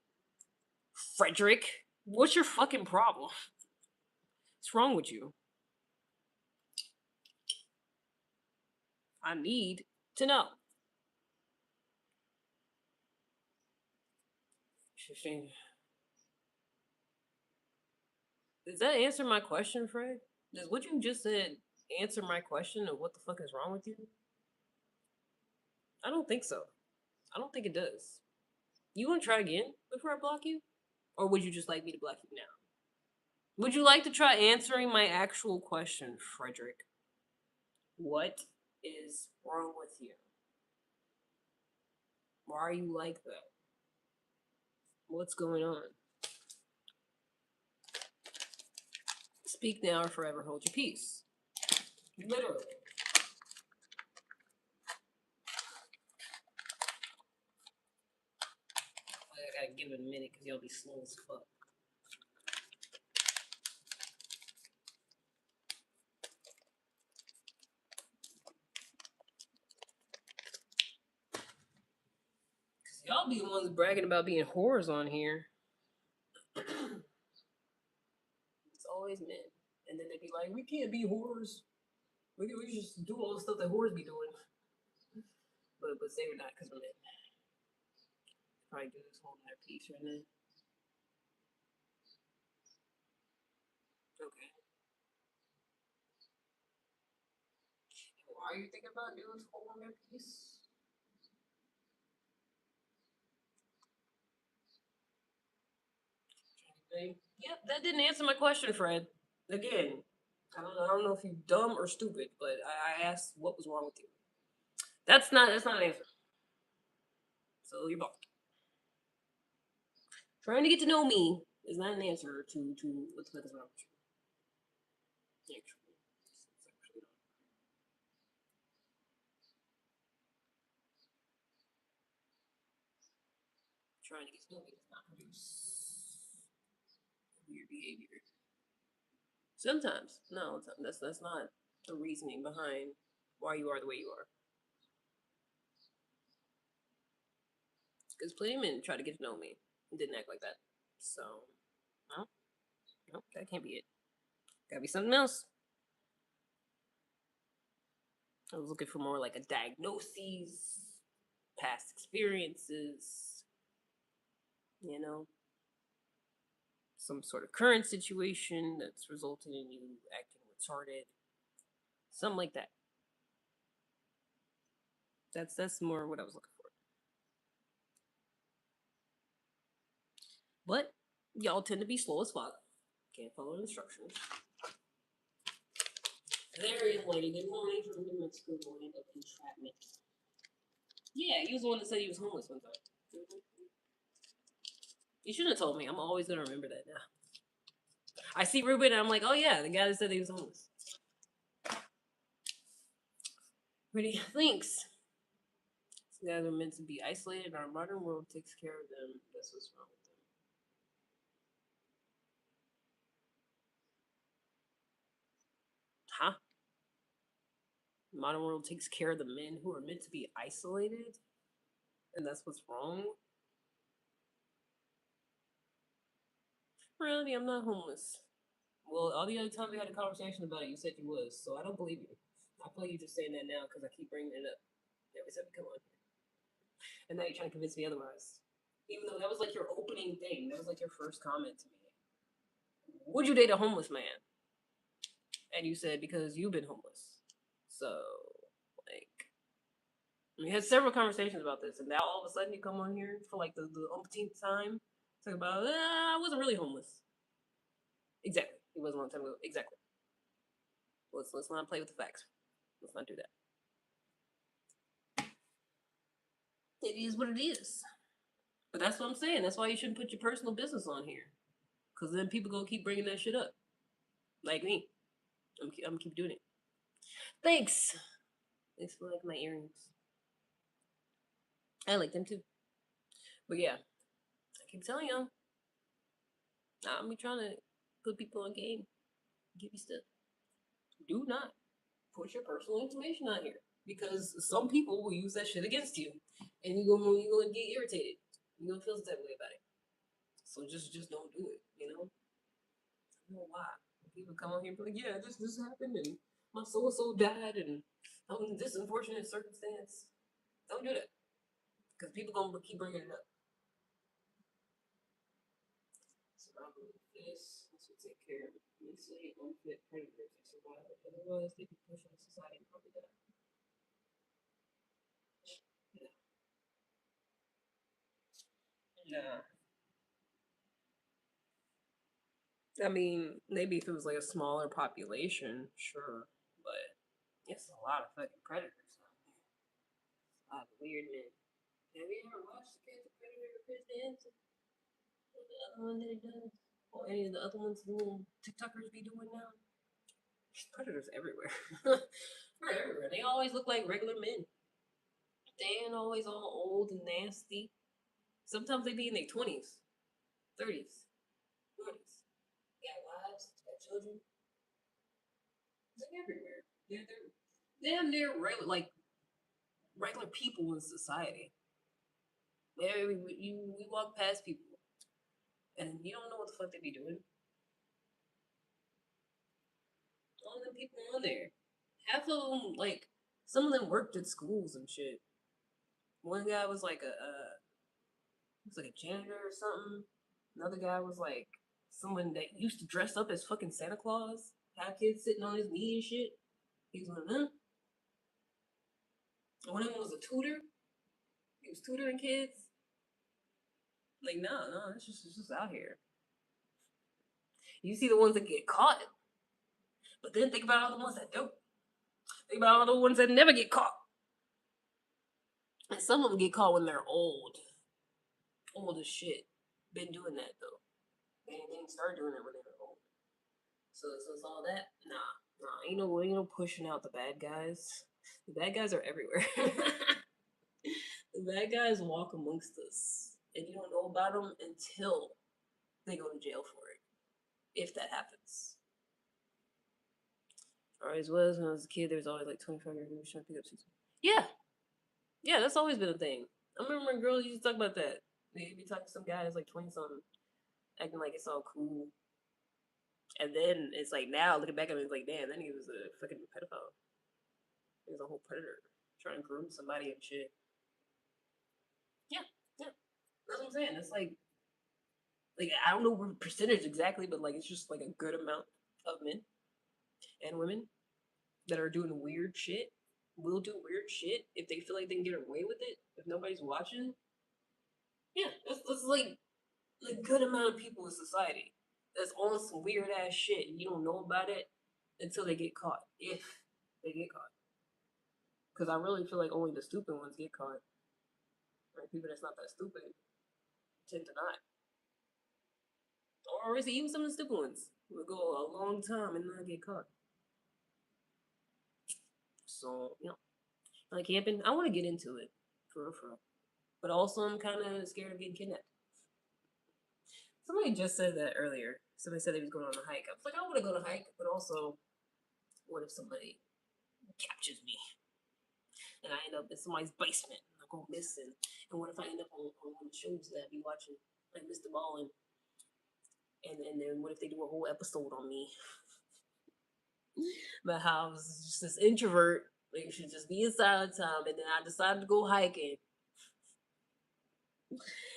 Frederick, what's your fucking problem? What's wrong with you? I need to know. Does that answer my question, Fred? Does what you just said answer my question of what the fuck is wrong with you? I don't think so. I don't think it does. You want to try again before I block you? Or would you just like me to block you now? Would you like to try answering my actual question, Frederick? What is wrong with you? Why are you like that? What's going on? Speak now or forever hold your peace. Literally. I gotta give it a minute because y'all be slow as fuck. Cause y'all be the ones bragging about being whores on here. It's always men. And then they be like, we can't be whores. We just do all the stuff that whores be doing. But say we're not because we're men. Probably do this holding their peace right now. Okay. Why are you thinking about dudes holding their peace? Yep, that didn't answer my question, Fred. Again, I don't know if you're dumb or stupid, but I asked what was wrong with you. That's not an answer. So you're blocked. Trying to get to know me is not an answer to what the fuck is wrong with you. Actually, it's actually not. Trying to get to know me does not produce weird behavior. Sometimes, no, that's not the reasoning behind why you are the way you are. Because plenty of men try to get to know me and didn't act like that. So, no, no, that can't be it. Gotta be something else. I was looking for more like a diagnosis, past experiences, you know, some sort of current situation that's resulting in you acting retarded, something like that. That's more what I was looking for. But y'all tend to be slow as fuck. Can't follow instructions. There is lady. Good morning from the Mexico land of entrapment. Yeah, he was the one that said he was homeless one time. You shouldn't have told me. I'm always gonna remember that now. I see Ruben and I'm like, oh yeah, the guy that said he was homeless. Pretty thanks. These guys are meant to be isolated. Our modern world takes care of them. That's what's wrong with them. Huh? Modern world takes care of the men who are meant to be isolated, and that's what's wrong. Reality, I'm not homeless. Well, all the other time we had a conversation about it, you said you was, so I don't believe you. I feel like you're just saying that now because I keep bringing it up every time we come on here, and now you're trying to convince me otherwise. Even though that was like your opening thing, that was like your first comment to me. Would you date a homeless man? And you said because you've been homeless. So, like, we had several conversations about this, and now all of a sudden you come on here for like the umpteenth time, talk about I wasn't really homeless. Exactly, it was a long time ago. Exactly. Let's not play with the facts. Let's not do that. It is what it is. But that's what I'm saying. That's why you shouldn't put your personal business on here, because then people gonna keep bringing that shit up, like me. I'm gonna keep doing it. Thanks. Thanks for like my earrings. I like them too. But yeah, I keep telling y'all, I'm be trying to put people on game, give you stuff. Do not put your personal information on here because some people will use that shit against you, and you gonna get irritated. You gonna feel some type of way about it. So just don't do it. You know. I don't know why people come on here and be like, yeah, this happened and my so and so died and I'm in this unfortunate circumstance. Don't do that because people gonna keep bringing it up. Survival of the fittest. This will take care of mentally unfit predators that survive. Otherwise, they be pushing society and probably die. Yeah. Nah. I mean, maybe if it was like a smaller population, sure, but it's a lot of fucking predators out there. A lot of weird men. Have you ever watched the kids of Predator Chris Hansen? The other one that he does? Or any of the other ones, the little TikTokers be doing now. Predators everywhere. They're everywhere. They always look like regular men. They ain't always all old and nasty. Sometimes they be in their 20s, 30s, 40s. Got wives, got children. They're everywhere. They're damn near regular, like regular people in society. We walk past people and you don't know what the fuck they be doing. All them people on there. Half of them, like, some of them worked at schools and shit. One guy was like a janitor or something. Another guy was like someone that used to dress up as fucking Santa Claus, have kids sitting on his knee and shit. He was one of them. One of them was a tutor. He was tutoring kids. Like, no, it's just out here. You see the ones that get caught, but then think about all the ones that don't. Think about all the ones that never get caught. And some of them get caught when they're old. Old as shit. Been doing that though. They didn't start doing it when they were old. So it's all that. Nah. Ain't no pushing out the bad guys. The bad guys are everywhere. The bad guys walk amongst us, and you don't know about them until they go to jail for it, if that happens. Always was when I was a kid. There was always like 25-year-old who was trying to pick up 6. Yeah, that's always been a thing. I remember when girls used to talk about that. They be talking to some guy that's like 20 something, acting like it's all cool. And then it's like now looking back at it, it's like, damn, that nigga was a fucking pedophile. He was a whole predator trying to groom somebody and shit. Yeah. That's what I'm saying. It's like I don't know what percentage exactly, but like it's just like a good amount of men and women that are doing weird shit will do weird shit if they feel like they can get away with it if nobody's watching. Yeah, that's like a good amount of people in society that's on some weird ass shit and you don't know about it until they get caught. If they get caught. Because I really feel like only the stupid ones get caught. Right? People that's not that stupid tend to not. Or is it even some of the stupid ones will go a long time and not get caught. So, like camping, I want to get into it. For real. But also, I'm kind of scared of getting kidnapped. Somebody just said that earlier. Somebody said they was going on a hike. I was like, I want to go on a hike, but also, what if somebody captures me and I end up in somebody's basement and I go missing? And what if I end up on one of the shows that I be watching, like Mr. Ballin? And then what if they do a whole episode on me? About how I was just this introvert, like you should just be inside all the time, and then I decided to go hiking,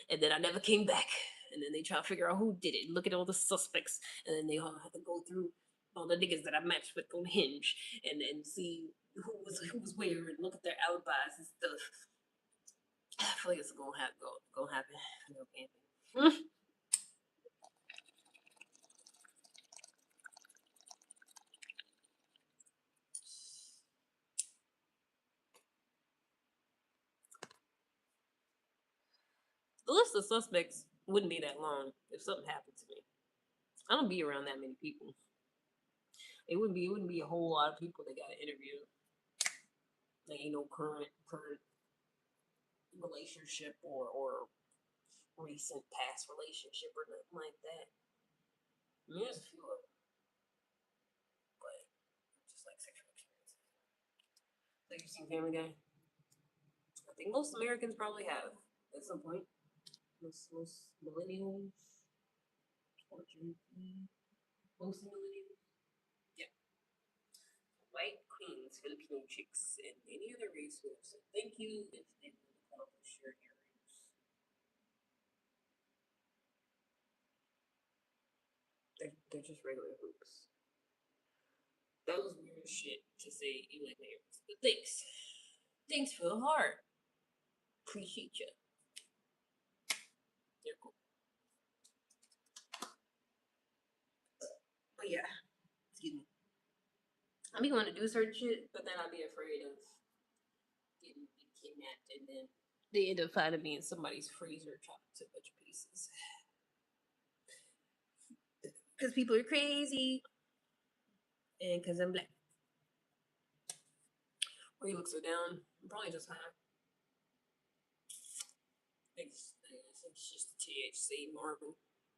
and then I never came back. And then they try to figure out who did it. Look at all the suspects, and then they all have to go through all the niggas that I matched with on Hinge, and then see who was where, and look at their alibis and stuff. I feel like it's gonna happen. No camping. The list of suspects wouldn't be that long if something happened to me. I don't be around that many people. It wouldn't be a whole lot of people that got an interview. Like current relationship or recent past relationship or nothing like that. I mean, there's a few of them, but just like sexual experiences. Like you've seen Family Guy. I think most Americans probably have at some point. Most millennials, unfortunately, most millennials. Yeah, white queens, Filipino chicks, and any other race who have said thank you if they will accomplish your areas. They're just regular hoops. That was weird shit to say you like neighbors. But thanks. Thanks for the heart. Appreciate you. You're cool. But yeah, excuse me. I be wanting to do certain shit, but then I'd be afraid of getting kidnapped and then they end up finding me in somebody's freezer chopped to a bunch of pieces. Because people are crazy. And because I'm black. Why you look so down? I'm probably just high. I think it's just the THC, Marvin.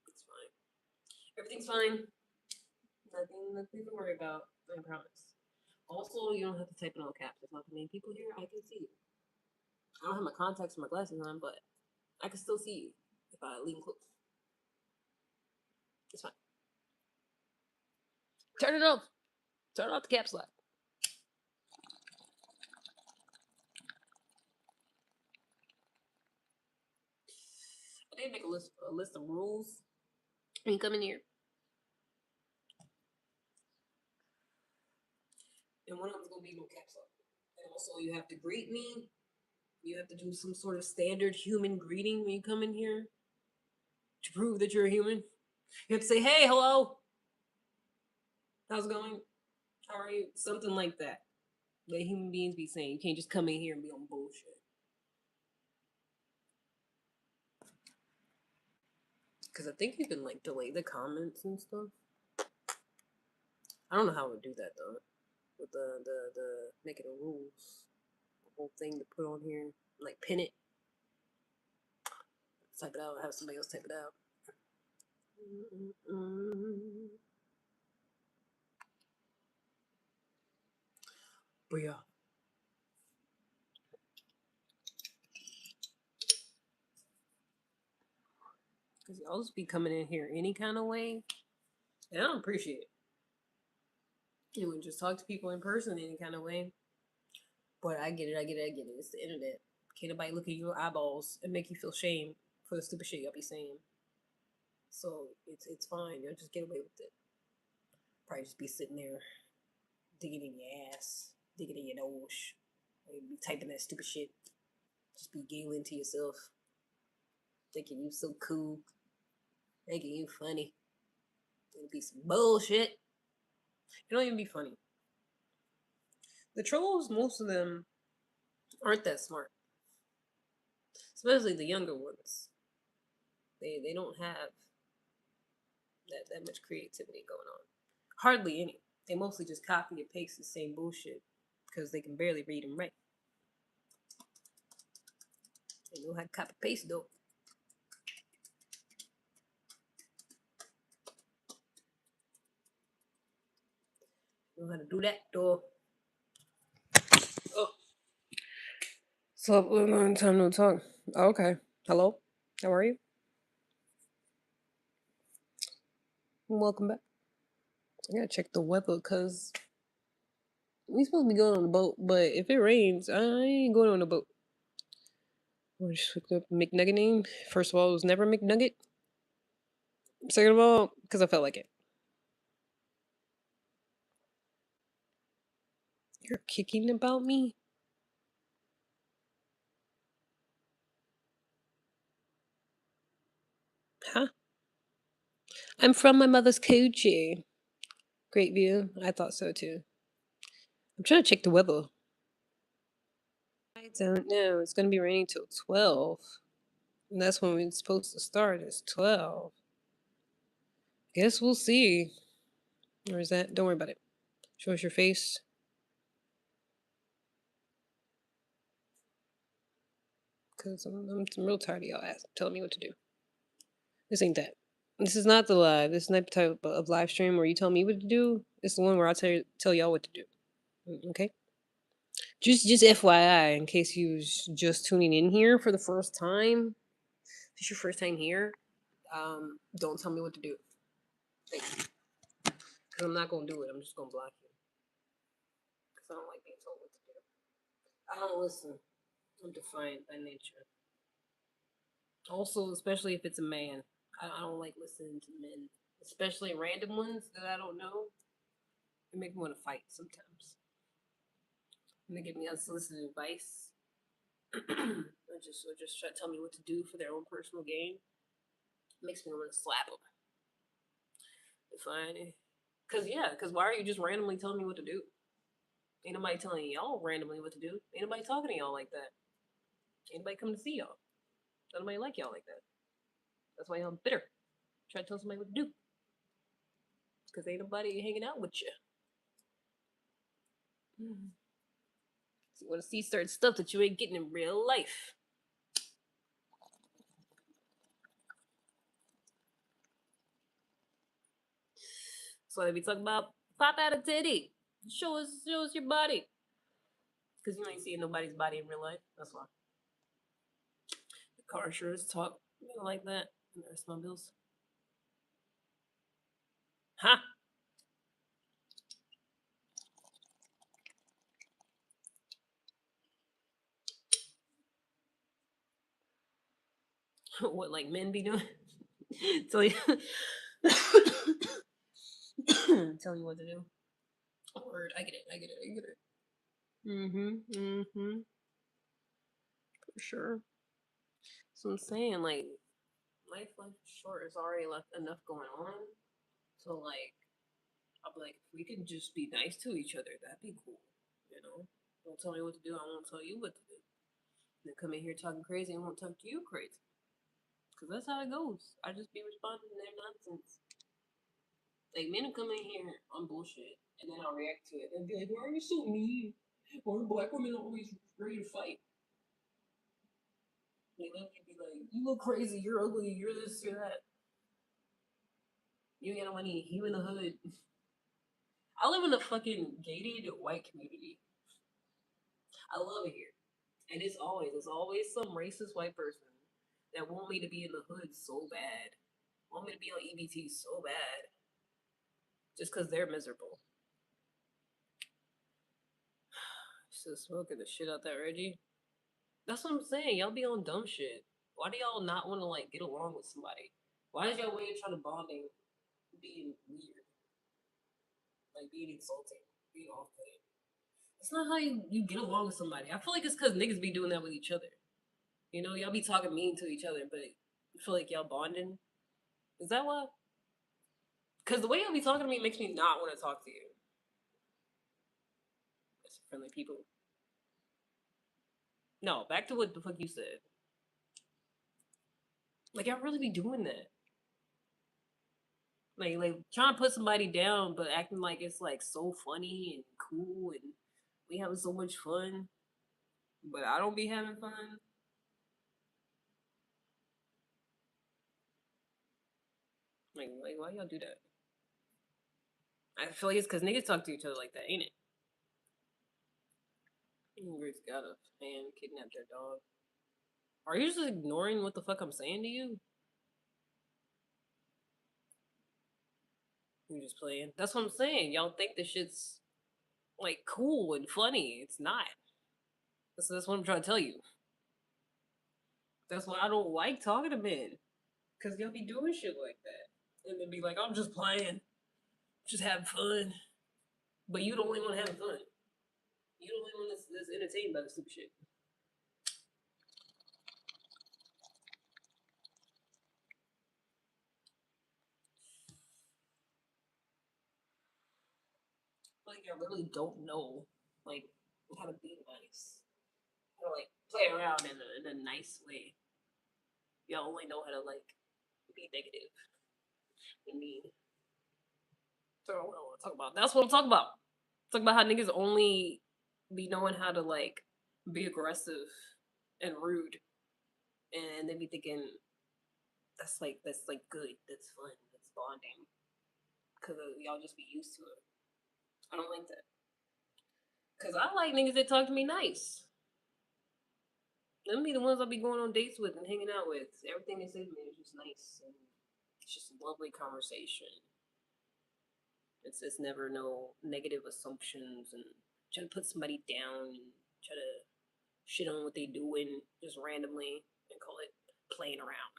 It's fine. Everything's fine. Nothing to worry about. I promise. Also, you don't have to type in all caps. There's not many people here. I can see you. I don't have my contacts or my glasses on, but I can still see you if I lean close. It's fine. Turn it off. Turn off the caps lock. I did make a list of rules when you come in here. And one of them's gonna be no caps lock. And also, you have to greet me. You have to do some sort of standard human greeting when you come in here to prove that you're a human. You have to say, "Hey, hello, how's it going? How are you?" Something like that. Let human beings be saying. You can't just come in here and be on bullshit. Because I think you can like delay the comments and stuff. I don't know how to do that though. With the making the rules, the whole thing to put on here, like pin it, type it out, have somebody else type it out. But yeah. Because y'all just be coming in here any kind of way. And I don't appreciate it. You would just talk to people in person any kind of way. But I get it. It's the internet. Can't nobody look at your eyeballs and make you feel shame for the stupid shit y'all be saying. So it's fine. You'll just get away with it. Probably just be sitting there digging in your ass, digging in your nose, be typing that stupid shit. Just be giggling to yourself, thinking you so cool, thinking you funny. It'll be some bullshit. It don't even be funny. The trolls, most of them aren't that smart, especially the younger ones. They don't have that much creativity going on. Hardly any. They mostly just copy and paste the same bullshit because they can barely read and write. They know how to copy paste though. Know how to do that though. Oh. So long time no talk. Oh, okay. Hello. How are you? Welcome back. I gotta check the weather because we supposed to be going on a boat, but if it rains, I ain't going on a boat. I just looked up McNugget name. First of all, it was never McNugget. Second of all, because I felt like it. You're kicking about me? Huh? I'm from my mother's coochie. Great view. I thought so too. I'm trying to check the weather. I don't know. It's gonna be raining till 12. And that's when we're supposed to start. It's 12. Guess we'll see. Or is that? Don't worry about it. Show us your face. Because I'm real tired of y'all telling me what to do. This ain't that. This is not the live. This is not the type of live stream where you tell me what to do. It's the one where I tell y'all what to do. Okay? Just FYI, in case you was just tuning in here for the first time. If it's your first time here, don't tell me what to do. Because I'm not going to do it. I'm just going to block you. Because I don't like being told what to do. I don't listen. I'm defiant by nature. Also, especially if it's a man. I don't like listening to men. Especially random ones that I don't know. They make me want to fight sometimes. And they give me unsolicited advice. or just try to tell me what to do for their own personal gain. It makes me want to slap them. Fine. Because why are you just randomly telling me what to do? Ain't nobody telling y'all randomly what to do. Ain't nobody talking to y'all like that. Ain't nobody coming to see y'all. Ain't nobody like y'all like that. That's why y'all bitter. Try to tell somebody what to do. Because ain't nobody hanging out with you. So you want to see certain stuff that you ain't getting in real life. So they be talking about pop out a titty. Show us your body. Because you ain't seeing nobody's body in real life. That's why. The car insurance talk like that. And the rest of my bills. Huh? What like men be doing? Tell you tell you what to do. Word, I get it, I get it, I get it. For sure. So I'm saying, like, life is short. It's already left enough going on. So like, I'll be like, if we could just be nice to each other, that'd be cool. You know, don't tell me what to do. I won't tell you what to do. Then come in here talking crazy and won't talk to you crazy. Cause that's how it goes. I just be responding to their nonsense. Like men will come in here on bullshit, and then I'll react to it and be like, "Why are you so mean? Why are black women always ready to fight?" They literally be like, "You look crazy. You're ugly. You're this. You're that. You ain't got no money. You in the hood." I live in a fucking gated white community. I love it here, and it's always some racist white person that want me to be in the hood so bad, want me to be on EBT so bad, just because they're miserable. Still smoking the shit out that Reggie. That's what I'm saying. Y'all be on dumb shit. Why do y'all not want to like get along with somebody? Why is y'all way of trying to bonding being weird, like being insulting, being off-putting? It's not how you get along with somebody. I feel like it's because niggas be doing that with each other. You know, y'all be talking mean to each other, but I feel like y'all bonding. Is that why? Because the way y'all be talking to me makes me not want to talk to you. It's friendly people. No, back to what the fuck you said. Like y'all really be doing that. Like trying to put somebody down, but acting like it's like so funny and cool, and we having so much fun. But I don't be having fun. Like why y'all do that? I feel like it's because niggas talk to each other like that, ain't it? Ingrid's got a fan kidnap their dog. Are you just ignoring what the fuck I'm saying to you? You're just playing. That's what I'm saying. Y'all think this shit's like cool and funny. It's not. That's what I'm trying to tell you. That's why I don't like talking to men. Cause y'all be doing shit like that. And then be like, I'm just playing. Just having fun. But you the only one having fun. You the only one that's entertained by the stupid shit. Like I really don't know like how to be nice. How to like play around in a nice way. Y'all only know how to like be negative and mean. So I don't want to talk about. That's what I'm talking about. Talk about how niggas only be knowing how to like be aggressive and rude, and they be thinking that's like good, that's fun, that's bonding, because y'all just be used to it. I don't like that. Cause I like niggas that talk to me nice. Them be the ones I'll be going on dates with and hanging out with. Everything they say to me is just nice and it's just a lovely conversation. It's never no negative assumptions and trying to put somebody down and try to shit on what they doing just randomly and call it playing around.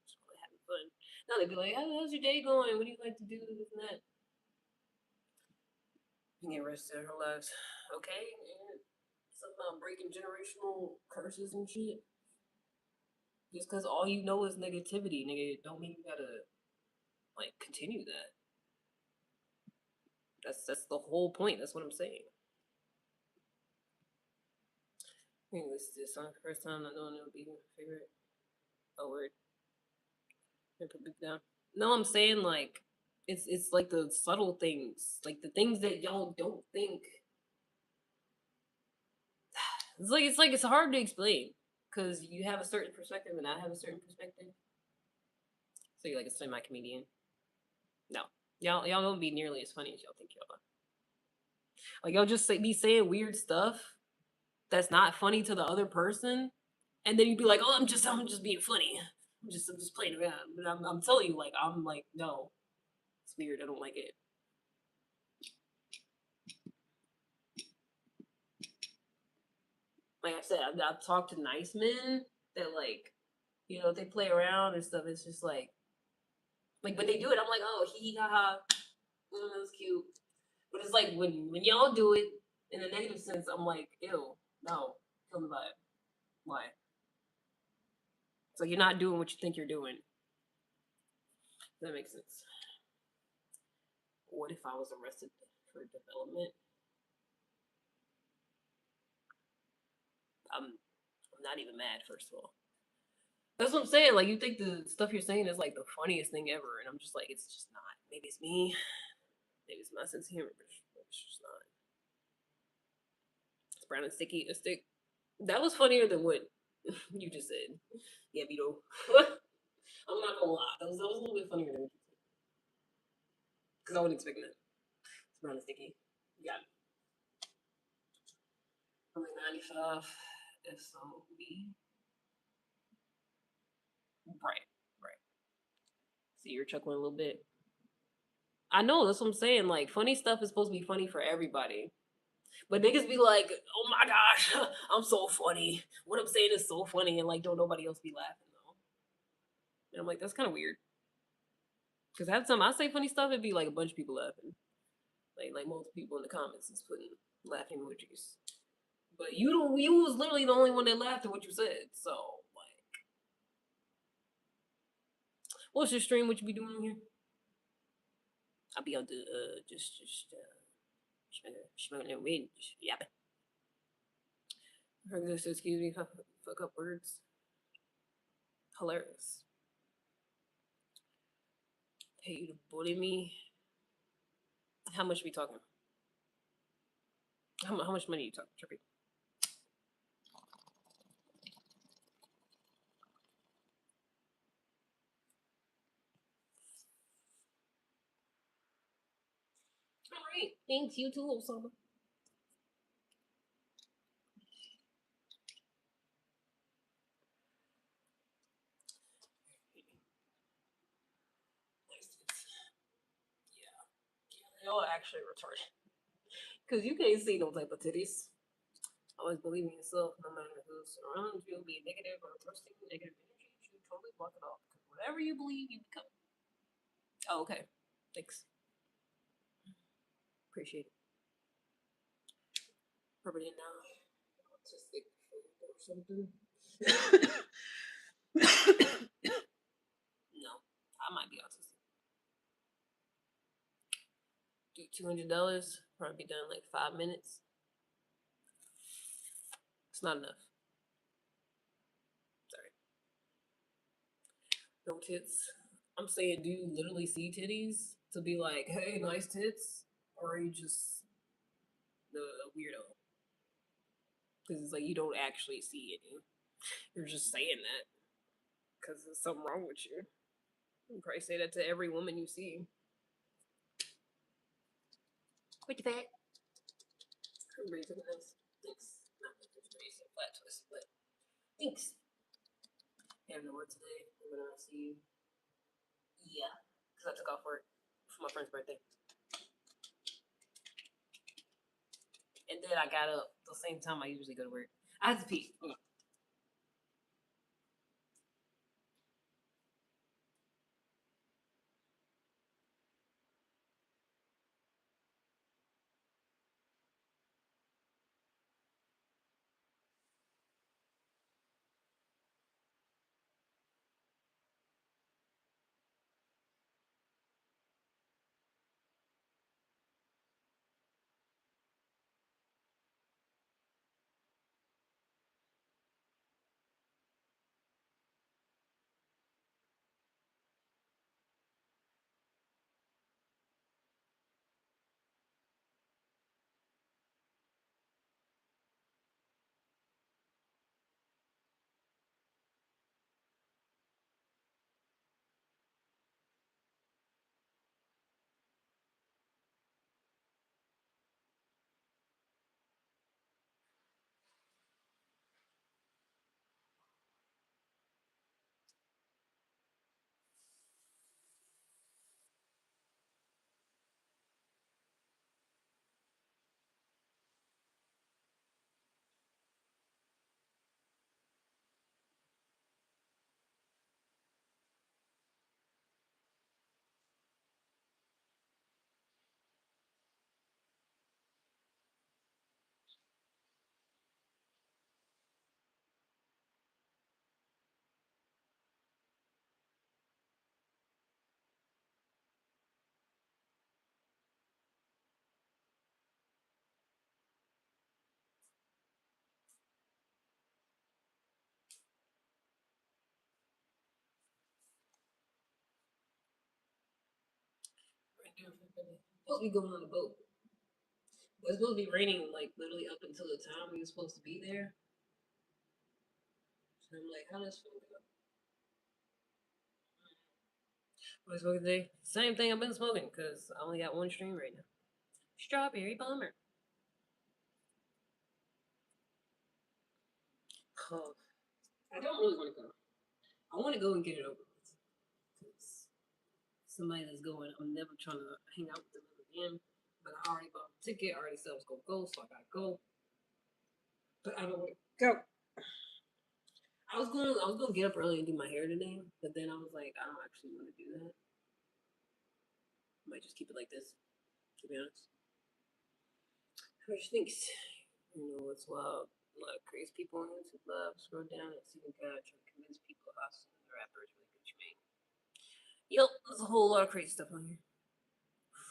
Just call it having fun. Now they'd be like, how's your day going? What do you like to do? This and that. And get rest of her lives. Okay? And something about breaking generational curses and shit. Just because all you know is negativity, nigga, don't mean you gotta like continue that. That's the whole point. That's what I'm saying. I think this is the first time I know it would be my favorite. Oh word. Put it down. No, I'm saying like It's like the subtle things, like the things that y'all don't think. It's hard to explain because you have a certain perspective and I have a certain perspective. So you're like a semi comedian. No, y'all don't be nearly as funny as y'all think y'all are. Like y'all just be saying weird stuff that's not funny to the other person, and then you'd be like, "Oh, I'm just being funny. I'm just playing around." But I'm telling you, like, I'm like, no, it's weird. I don't like it. Like I said, I've talked to nice men that like, they play around and stuff. It's just like when they do it, I'm like, oh, hee ha ha, that's cute. But it's like when y'all do it in a negative sense, I'm like, ew, no, kill the vibe. Why? It's like you're not doing what you think you're doing. That makes sense. What if I was arrested for development? I'm not even mad. First of all, that's what I'm saying. Like you think the stuff you're saying is like the funniest thing ever, and I'm just like, it's just not. Maybe it's me. Maybe it's my sense of humor, but it's just not. It's brown and sticky. A stick. That was funnier than what you just said. Yeah, Vito. I'm not gonna lie. That was a little bit funnier than because I wasn't expecting it. It's brown and sticky. You got it. Only 95 SOB. Right, right. See, you're chuckling a little bit. I know, that's what I'm saying. Like, funny stuff is supposed to be funny for everybody. But niggas be like, oh my gosh, I'm so funny. What I'm saying is so funny, and like, don't nobody else be laughing though. And I'm like, that's kind of weird. Because half the time I say funny stuff, it'd be like a bunch of people laughing. Like multiple people in the comments is putting laughing emojis. But you was literally the only one that laughed at what you said. So, like, what's your stream? What you be doing here? I'll be on the, smoking and weed, just yapping. Excuse me, fuck up words. Hilarious. Pay you to bully me. How much are we talking? How much money are you talking, Trippy? All right. Thanks, you too, Osama. Yeah. Y'all actually retarded. Because you can't see no type of titties. Always believe in yourself, no matter who's around you, be negative or thrusting negative energy. You should totally block it off. Because whatever you believe, you become. Oh, okay. Thanks. Appreciate it. Probably now. Autistic or something. No, I might be autistic. Do $200, probably be done in like 5 minutes. It's not enough. Sorry. No tits. I'm saying, do you literally see titties to be like, hey, nice tits? Or are you just the weirdo? Because it's like you don't actually see any. You're just saying that because there's something wrong with you. You probably say that to every woman you see. What you fat? Everybody's looking nice. Thanks. Not that there's a flat twist, but thanks. Having to work today. I'm gonna see you. Yeah, because I took off work for my friend's birthday. And then I got up the same time I usually go to work. I had to pee. Supposed to be going on a boat. But it's supposed to be raining like literally up until the time we were supposed to be there. So I'm like, how does food go? What I smoking today? Same thing I've been smoking because I only got one stream right now. Strawberry bomber. Oh, I don't really want to go. I want to go and get it over with. Because somebody that's going, I'm never trying to hang out with them again. But I already bought a ticket. I already said I was going to go, so I got to go. But I don't want to go. I was going to get up early and do my hair today. But then I was like, I don't actually want to do that. I might just keep it like this, to be honest. I just think, what's wild. A lot of crazy people on YouTube love. Scroll down and see the guy trying to convince people Austin the rapper is really good. You mean? Yep, there's a whole lot of crazy stuff on here.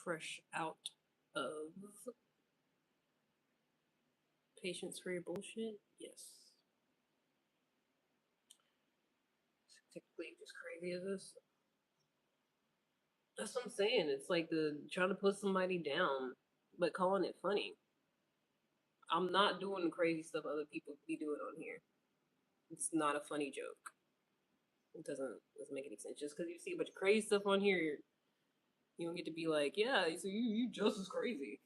Fresh out of patience for your bullshit. Yes. Technically, just crazy as this. That's what I'm saying. It's like the trying to put somebody down, but calling it funny. I'm not doing the crazy stuff other people be doing on here. It's not a funny joke. It doesn't make any sense. Just because you see a bunch of crazy stuff on here, you don't get to be like, yeah, so you just as crazy,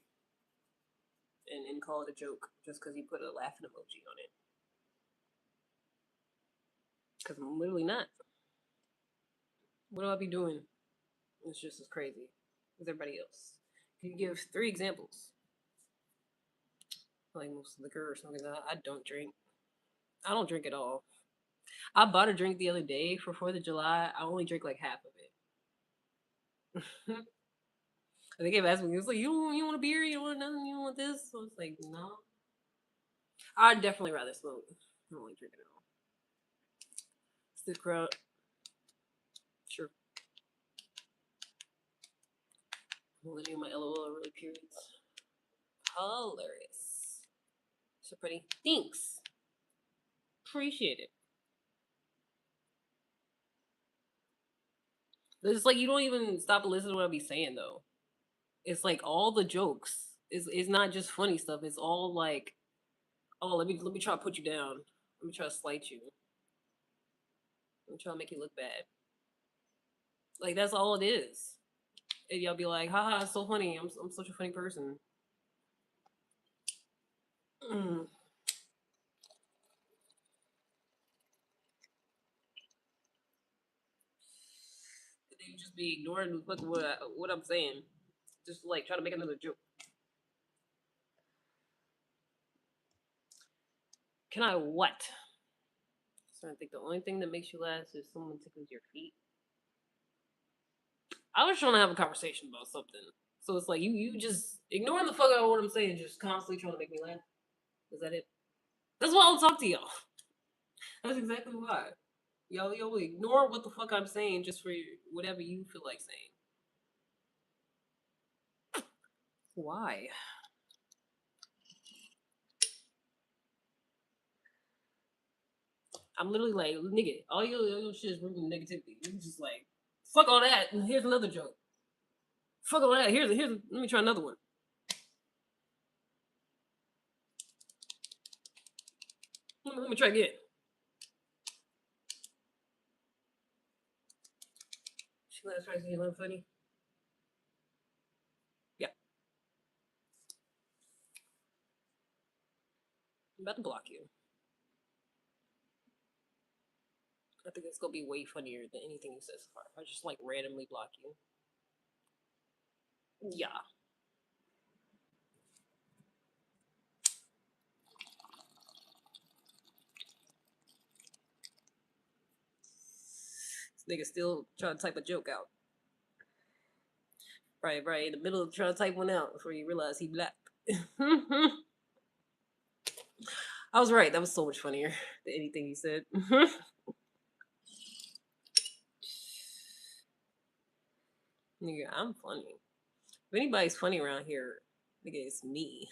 and call it a joke just because you put a laughing emoji on it. Because I'm literally not. What do I be doing? It's just as crazy as everybody else. Can you give 3 examples? Like most liquor or something like that. I don't drink. I don't drink at all. I bought a drink the other day for 4th of July. I only drank like half of it. And they kept asking me, it was like, you want a beer? You don't want nothing? You don't want this? So I was like, no. I'd definitely rather smoke. I don't like drinking at all. Stick around. Sure. I'm letting my LOL are really periods. Hilarious. So pretty. Thanks. Appreciate it. It's like you don't even stop to listen to what I be saying though. It's like all the jokes. It's not just funny stuff. It's all like, oh, let me try to put you down. Let me try to slight you. Let me try to make you look bad. Like that's all it is. And y'all be like, haha, it's so funny. I'm such a funny person. Mm. They just be ignoring what I'm saying. Just like try to make another joke. Can I what? So I think the only thing that makes you laugh is someone tickles your feet. I was trying to have a conversation about something. So it's like you just ignoring the fuck out of what I'm saying, just constantly trying to make me laugh. Is that it? That's why I don't talk to y'all. That's exactly why. Y'all ignore what the fuck I'm saying just for whatever you feel like saying. Why? I'm literally like, nigga, all your shit is rooted in negativity. You just like, fuck all that. And here's another joke. Fuck all that. Let me try another one. Let me try again. She last try to say something funny. Yeah. I'm about to block you. I think it's gonna be way funnier than anything you said so far. I just like randomly block you. Yeah. This nigga still trying to type a joke out. Right, in the middle of trying to type one out before you realize he black. I was right. That was so much funnier than anything he said. Nigga, I'm funny. If anybody's funny around here, nigga, it's me.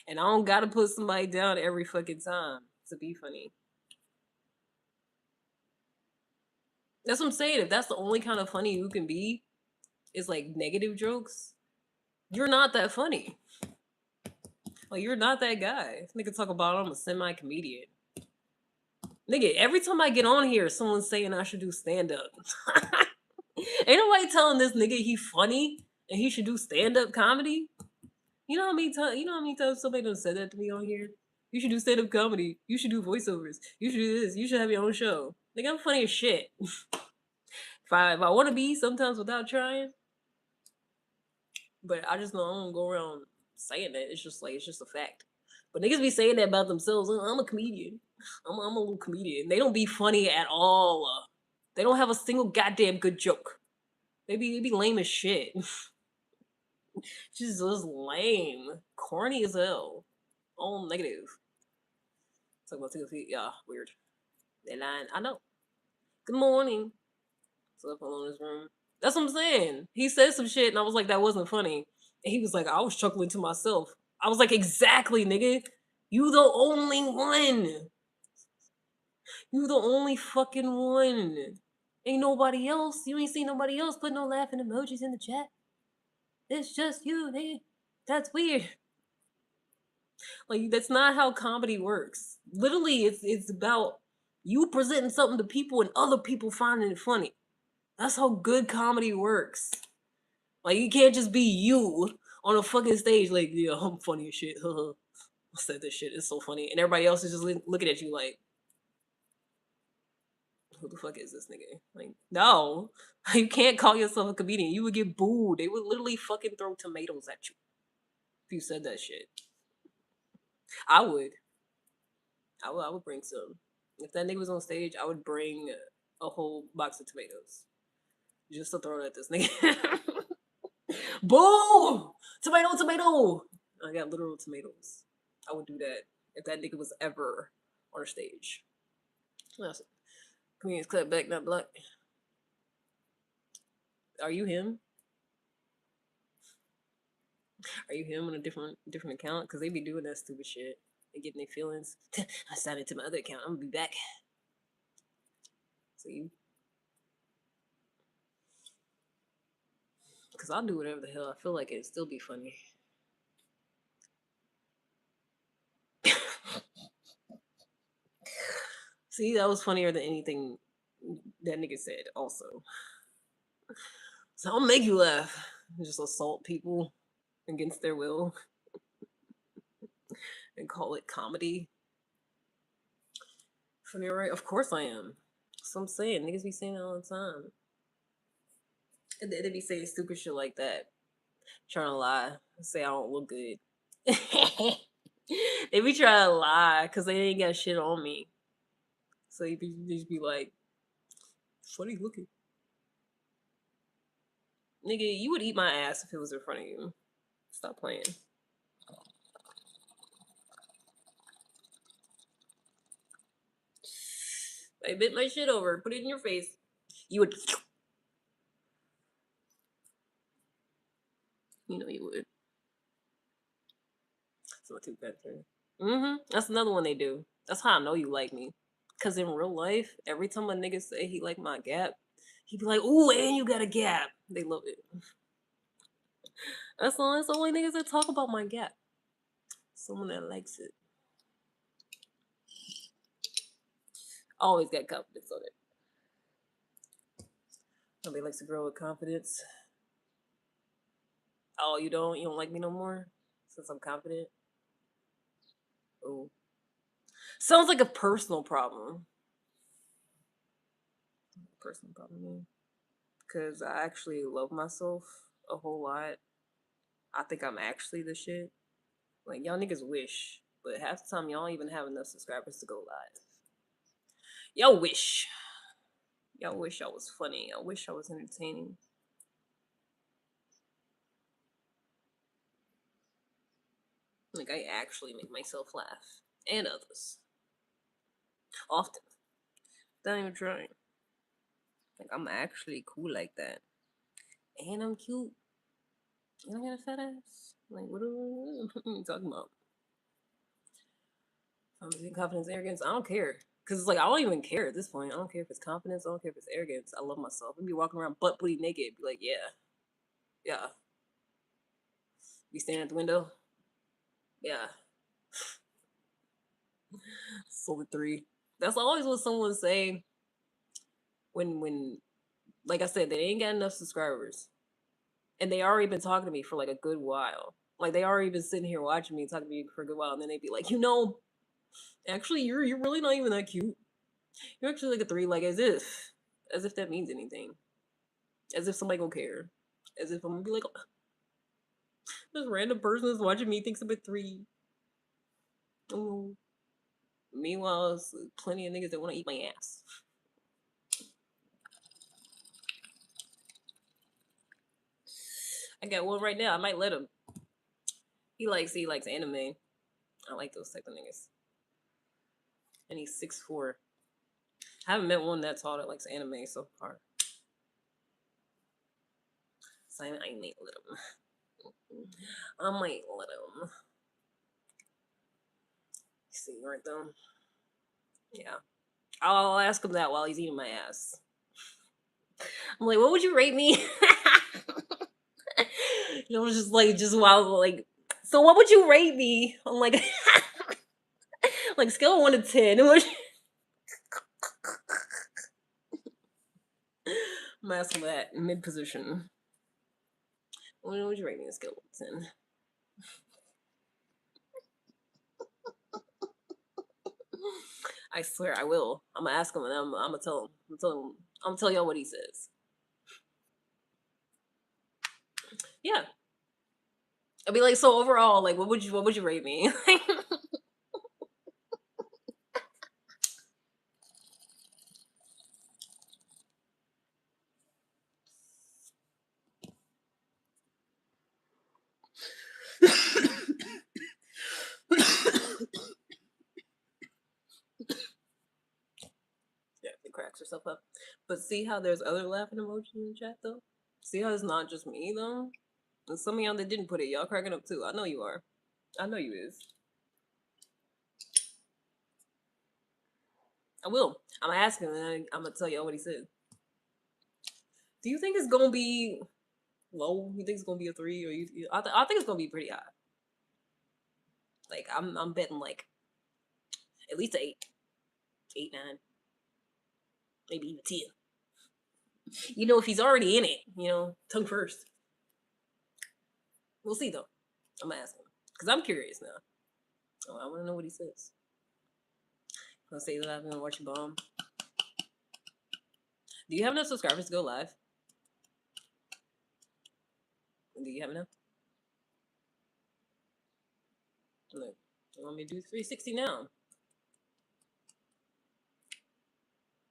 And I don't gotta put somebody down every fucking time to be funny. That's what I'm saying. If that's the only kind of funny you can be, is like negative jokes, you're not that funny. Like you're not that guy. This nigga talk about I'm a semi comedian. Nigga, every time I get on here, someone's saying I should do stand up. Ain't nobody telling this nigga he funny and he should do stand up comedy. You know how many times? You know how many times somebody done said that to me on here? You should do stand up comedy. You should do voiceovers. You should do this. You should have your own show. Nigga, I'm funny as shit. If I want to be sometimes without trying, but I just know I don't go around saying that. It's just like it's just a fact. But niggas be saying that about themselves. "Oh, I'm a comedian. I'm a little comedian." They don't be funny at all. They don't have a single goddamn good joke. They be lame as shit. Just lame, corny as hell. All negative. Talk about 2 feet. Yeah, weird. They lying. I know. Good morning. So up alone in his room. That's what I'm saying. He said some shit, and I was like, that wasn't funny. And he was like, I was chuckling to myself. I was like, exactly, nigga. You the only one. You the only fucking one. Ain't nobody else. You ain't seen nobody else put no laughing emojis in the chat. It's just you, nigga. That's weird. Like that's not how comedy works. Literally, it's about you presenting something to people and other people finding it funny. That's how good comedy works. Like you can't just be you on a fucking stage like, yeah, I'm funny as shit. I said this shit. It's so funny, and everybody else is just looking at you like, who the fuck is this nigga? Like, no, you can't call yourself a comedian. You would get booed. They would literally fucking throw tomatoes at you if you said that shit. I would. I would bring some. If that nigga was on stage, I would bring a whole box of tomatoes just to throw it at this nigga. Boom! Tomato, tomato! I got literal tomatoes. I would do that if that nigga was ever on a stage. Listen, comedians cut back, not black. Are you him? Are you him on a different account? Because they be doing that stupid shit. They getting their feelings. I signed into my other account. I'm gonna be back. See? Because I'll do whatever the hell I feel like it'd still be funny. See, that was funnier than anything that nigga said, also. So I'll make you laugh. Just assault people against their will and call it comedy. Funny, right? Of course I am. So I'm saying, niggas be saying it all the time. And they be saying stupid shit like that. Trying to lie. Say I don't look good. They be trying to lie because they ain't got shit on me. So they just be like, funny looking. Nigga, you would eat my ass if it was in front of you. Stop playing. I bit my shit over. Put it in your face. You would. You know you would. It's not too bad for you. That's another one they do. That's how I know you like me. Cause in real life, every time a nigga say he like my gap, he be like, "Ooh, and you got a gap." They love it. That's the only niggas that talk about my gap. Someone that likes it. I always got confidence on it. Nobody likes a girl with confidence. Oh, you don't? You don't like me no more? Since I'm confident? Oh. Sounds like a personal problem. Personal problem. Because I actually love myself a whole lot. I think I'm actually the shit. Like, y'all niggas wish. But half the time, y'all don't even have enough subscribers to go live. Y'all wish. Y'all wish I was funny. I wish I was entertaining. Like, I actually make myself laugh. And others. Often. Not even trying. Like, I'm actually cool like that. And I'm cute. And I got a fat ass. Like, what are you talking about? I'm using confidence, arrogance. I don't care. Because it's like, I don't even care at this point. I don't care if it's confidence. I don't care if it's arrogance. I love myself. I'd be walking around butt booty naked. Be like, yeah. Yeah. Be standing at the window. Yeah. Solid 3. That's always what someone say when like I said, they ain't got enough subscribers. And they already been talking to me for like a good while. Like they already been sitting here watching me talking to me for a good while, and then they'd be like, actually you're really not even that cute. You're actually like a 3, like as if that means anything. As if somebody gonna care. As if I'm gonna be like, "Oh, this random person is watching me thinks I'm a 3. Oh. Meanwhile, there's plenty of niggas that want to eat my ass. I got one right now. I might let him. He likes anime. I like those type of niggas. And he's 6'4". I haven't met one that's tall that likes anime so far. So I might let him. I might let him. See right though. Yeah. I'll ask him that while he's eating my ass. I'm like, what would you rate me? Just while like, so what would you rate me? I'm like, like scale of 1 to 10. I'm asking that mid position. What would you rate me on a scale of 10? I swear I will. I'm gonna ask him and I'm gonna tell him. I'm gonna tell y'all what he says. Yeah. I'll be like, so overall, like, what would you rate me? Yeah, it cracks herself up. But see how there's other laughing emojis in the chat though? See how it's not just me though? And some of y'all that didn't put it, y'all cracking up too. I know you are. I know you is. I will. I'm gonna ask him and I'm gonna tell y'all what he said. Do you think it's gonna be low? You think it's gonna be a 3 or I think it's gonna be pretty high. Like I'm betting like at least an 8. 8, 9. Maybe even 10. If he's already in it, tongue first. We'll see though. I'm gonna ask him. Because I'm curious now. Oh, I wanna know what he says. I'll say that I've been watching Bomb. Do you have enough subscribers to go live? Do you have enough? Look, you want me to do 360 now?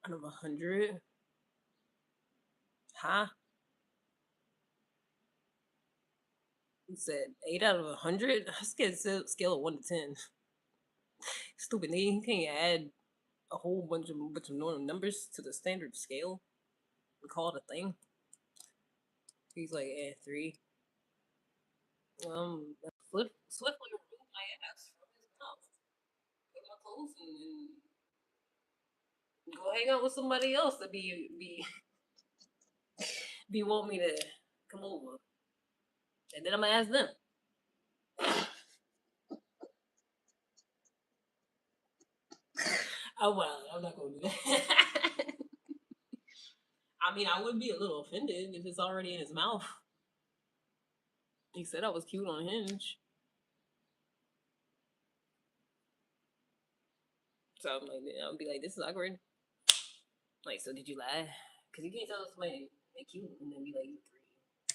Out of 100? Huh? He said 8 out of 100? I scared scale of 1 to 10. Stupid nigga, you can't add a whole bunch of normal numbers to the standard scale and call it a thing. He's like, 3. Swiftly removed my ass from his mouth. Put my clothes and go hang out with somebody else that be want me to come over. And then I'm gonna ask them. Oh well, I'm not gonna do that. I mean, I would be a little offended if it's already in his mouth. He said I was cute on Hinge. So I'm like, I'll be like, this is awkward. Like, so did you lie? Because you can't tell somebody they cute and then be like, you 3.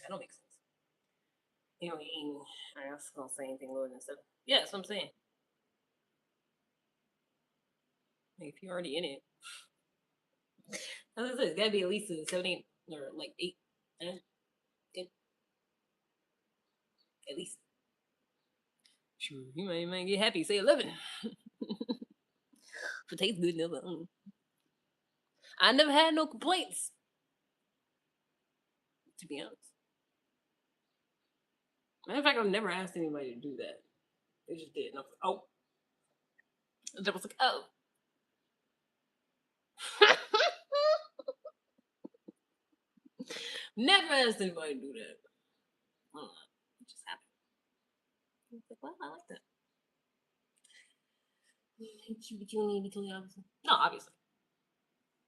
That don't make sense. Anyway, I was gonna say anything lower than 7. Yeah, that's what I'm saying. Like, if you're already in it, as I said, it's gotta be at least a 7, 8, or like 8, 9, 10. At least. Sure, you might get happy. Say 11. If it tastes good enough. I never had no complaints. To be honest. Matter of fact, I've never asked anybody to do that. They just did. And I was like, oh. And I was like, oh. Never asked anybody to do that. I don't know. It just happened. I was like, well, I like that. No, obviously.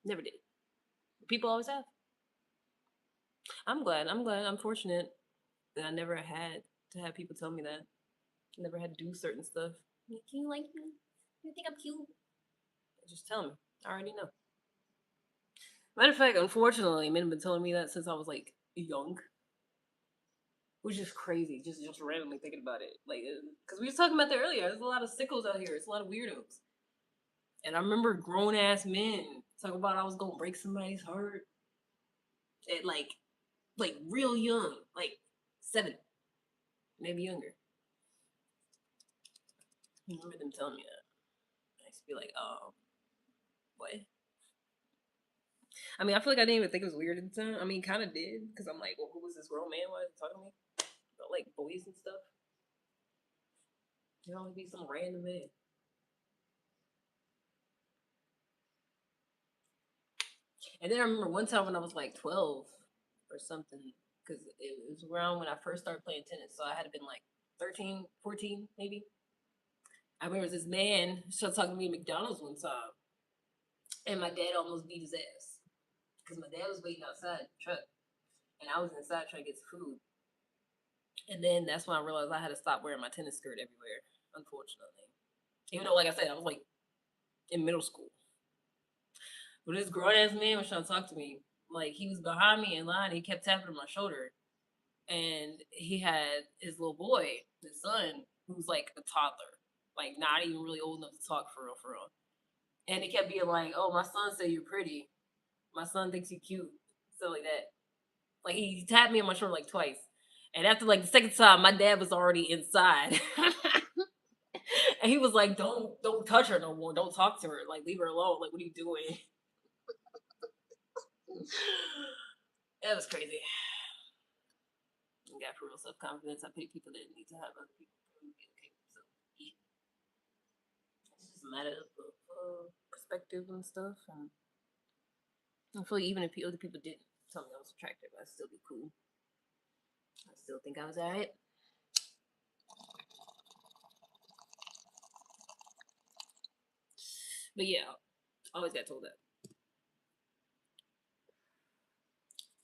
Never did. People always have. I'm glad. I'm glad. I'm fortunate that I never had to have people tell me that. I never had to do certain stuff. Like, can you like me? You think I'm cute? Just tell me. I already know. Matter of fact, unfortunately, men have been telling me that since I was like young, which is crazy. Just randomly thinking about it, like, because we were talking about that earlier. There's a lot of sickos out here. It's a lot of weirdos. And I remember grown ass men talking about I was gonna break somebody's heart at like real young, like 7, maybe younger. I remember them telling me that. I used to be like, oh, what? I mean, I feel like I didn't even think it was weird at the time. I mean, kind of did because I'm like, well, who was this grown man? Why is he talking to me about like boys and stuff? You know, be some random man. And then I remember one time when I was like 12 or something, because it was around when I first started playing tennis. So I had been like 13, 14, maybe. I remember this man started talking to me at McDonald's one time, and my dad almost beat his ass because my dad was waiting outside the truck, and I was inside trying to get some food. And then that's when I realized I had to stop wearing my tennis skirt everywhere, unfortunately. Even though, like I said, I was like in middle school. But this grown ass man was trying to talk to me. Like, he was behind me in line, he kept tapping on my shoulder. And he had his little boy, his son, who's like a toddler, like not even really old enough to talk for real, for real. And he kept being like, "Oh, my son said you're pretty. My son thinks you're cute." So like that. Like, he tapped me on my shoulder like twice. And after like the second time, my dad was already inside. And he was like, don't touch her no more. Don't talk to her. Like, leave her alone. Like, what are you doing? That was crazy. I got for real self confidence. I pity people that need to have other people prove be okay with themselves. Yeah. It's just a matter of perspective and stuff. And I feel like even if other people didn't tell me I was attractive, I'd still be cool. I still think I was alright. But yeah, I always got told that.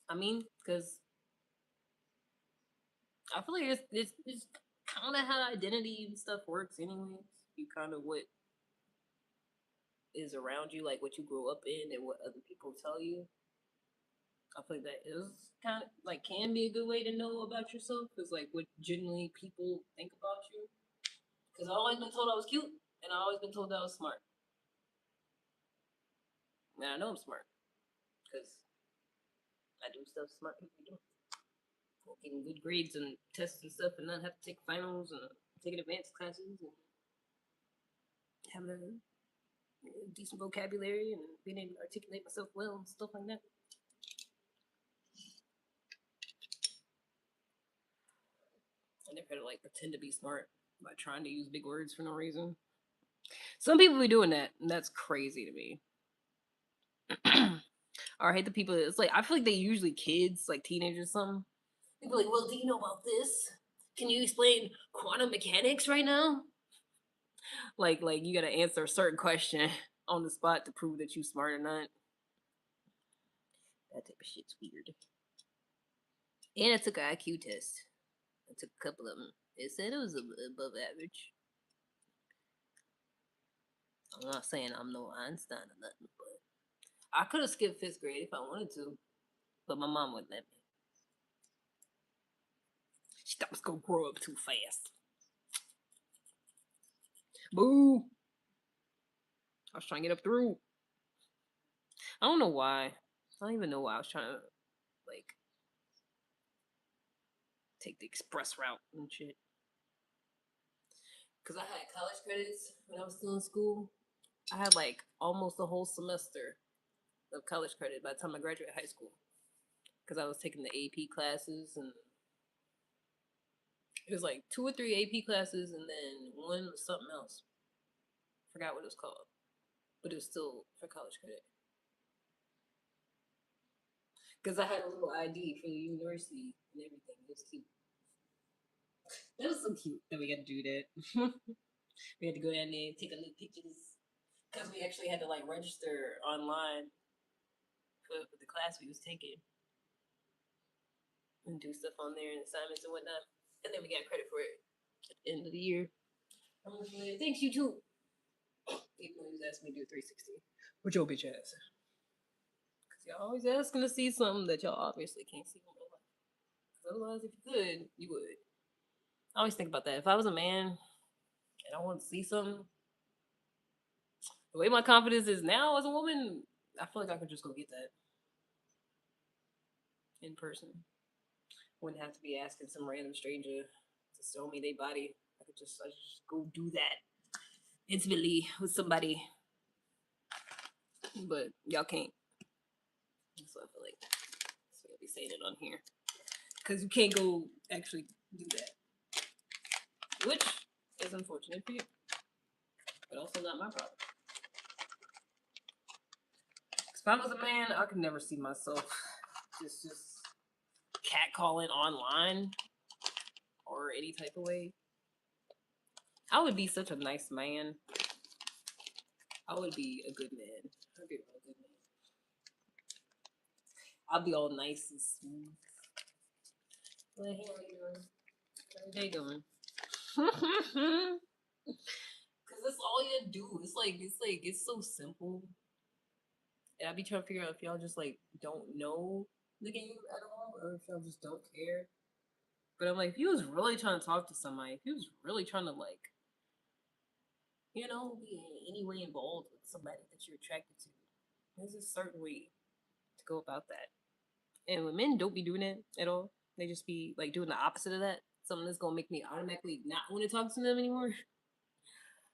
I mean, because I feel like it's kind of how identity and stuff works, anyways. You kind of what is around you, like what you grow up in and what other people tell you. I feel like that is kind of like can be a good way to know about yourself, because like what generally people think about you. Because I always been told I was cute, and I always been told that I was smart. And I know I'm smart because I do stuff smart people do. Like getting good grades and tests and stuff, and not have to take finals and taking advanced classes and having a decent vocabulary and being able to articulate myself well and stuff like that. I never had to like pretend to be smart by trying to use big words for no reason. Some people be doing that, and that's crazy to me. Or I hate the people. It's like I feel like they usually kids, like teenagers, or something. People like, well, do you know about this? Can you explain quantum mechanics right now? Like you gotta answer a certain question on the spot to prove that you smart or not. That type of shit's weird. And I took an IQ test. I took a couple of them. It said it was above average. I'm not saying I'm no Einstein or nothing, but I could have skipped 5th grade if I wanted to, but my mom wouldn't let me. She thought I was gonna grow up too fast. Boo! I was trying to get up through. I don't know why. I don't even know why I was trying to like take the express route and shit. Cause I had college credits when I was still in school. I had like almost a whole semester of college credit by the time I graduated high school. Cause I was taking the AP classes, and it was like 2 or 3 AP classes and then one was something else. Forgot what it was called, but it was still for college credit. Cause I had a little ID for the university and everything. It was cute. That was so cute that we got to do that. We had to go down there and take a little pictures because we actually had to like register online for the class we was taking and do stuff on there and assignments and whatnot. And then we got credit for it at the end of the year. I'm like, thanks, you too. Even though he was asking me to do 360. With your bitch ass. Because y'all always asking to see something that y'all obviously can't see in real life. Because otherwise, if you could, you would. I always think about that. If I was a man and I wanted to see something, the way my confidence is now as a woman, I feel like I could just go get that in person. Wouldn't have to be asking some random stranger to show me their body. I just go do that intimately with somebody. But y'all can't. So I feel like that's what I'll be saying it on here. Because you can't go actually do that. Which is unfortunate for you. But also not my problem. If I was a man, I could never see myself just catcalling online or any type of way. I would be such a nice man. I would be a good man. I'd be a real good man. I'll be all nice and smooth. Well, hey, how you doing? How's your day going? Cause that's all you do. It's so simple. And I be trying to figure out if y'all just like don't know the game at all, or if y'all just don't care. But I'm like, if you was really trying to talk to somebody, if you was really trying to like, be in any way involved with somebody that you're attracted to, there's a certain way to go about that. And when men don't be doing it at all, they just be like doing the opposite of that. Something that's gonna make me automatically not want to talk to them anymore.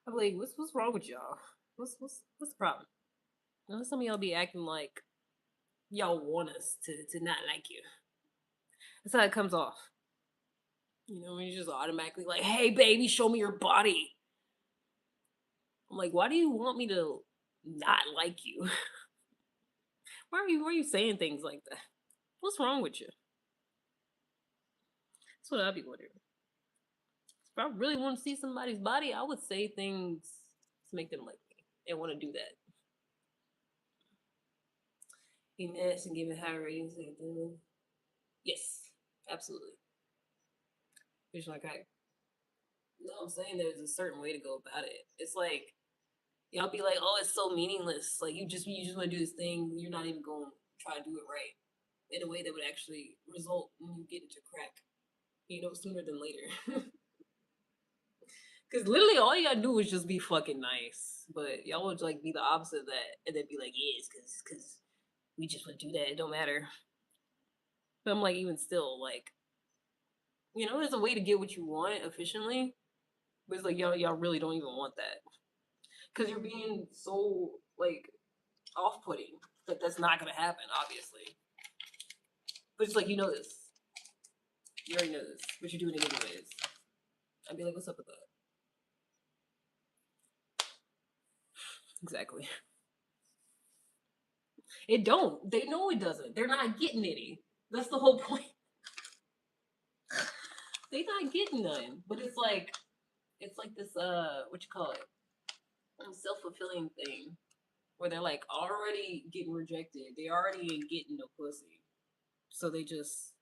I'm like, what's wrong with y'all? What's the problem? Now, some of y'all be acting like y'all want us to not like you. That's how it comes off. When you just automatically like, hey baby, show me your body. I'm like, why do you want me to not like you? Why are you saying things like that? What's wrong with you? That's what I'd be wondering. If I really want to see somebody's body, I would say things to make them like me and want to do that. Eating ass and giving high ratings. Yes, absolutely. It's like no, I'm saying there's a certain way to go about it. It's like y'all be like, oh, it's so meaningless. Like you just want to do this thing. You're not even going to try to do it right in a way that would actually result when you get into crack. Sooner than later. Because literally all you gotta do is just be fucking nice. But y'all would like be the opposite of that and then be like, yeah, it's because we just would do that. It don't matter. But I'm like, even still, like, there's a way to get what you want efficiently. But it's like y'all really don't even want that. Because you're being so like off putting that that's not gonna happen, obviously. But it's like you know this. You already know this. But you're doing it anyways. I'd be like, what's up with that? Exactly. It don't. They know it doesn't. They're not getting any. That's the whole point. They not getting none. But it's like this what you call it? Self-fulfilling thing. Where they're like already getting rejected. They already ain't getting no pussy. So they just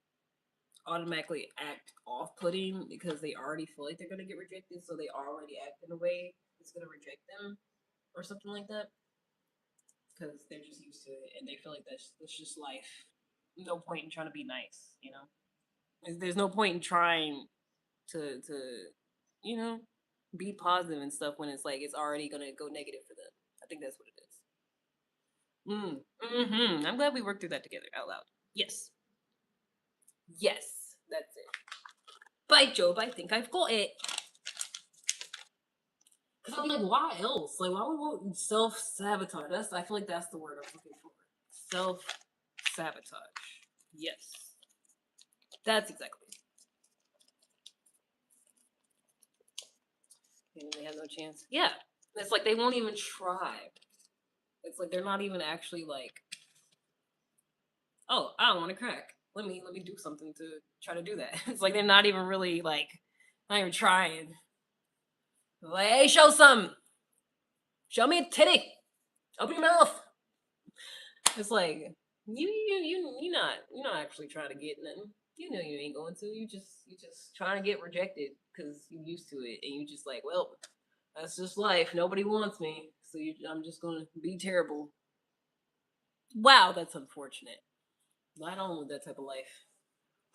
automatically act off-putting because they already feel like they're gonna get rejected, so they already act in a way that's gonna reject them or something like that. Because they're just used to it and they feel like that's just life. No point in trying to be nice. There's no point in trying to you know be positive and stuff when it's like it's already gonna go negative for them. I think that's what it is. I'm glad we worked through that together out loud. Yes. Yes. That's it. By Job, I think I've got it. Cause I'm like, why else? Like, why would we self sabotage? I feel like that's the word I'm looking for. Self sabotage. Yes, that's exactly. And they have no chance. Yeah, it's like they won't even try. It's like they're not even actually like, oh, I don't want to crack. Let me do something to try to do that. It's like they're not even really like I ain't even trying. Like, hey, show some. Show me a titty. Open your mouth. It's like you're not actually trying to get nothing. You know you ain't going to. You just trying to get rejected because you used to it, and you just like, well, that's just life. Nobody wants me, so I'm just gonna be terrible. Wow, that's unfortunate. I don't want that type of life.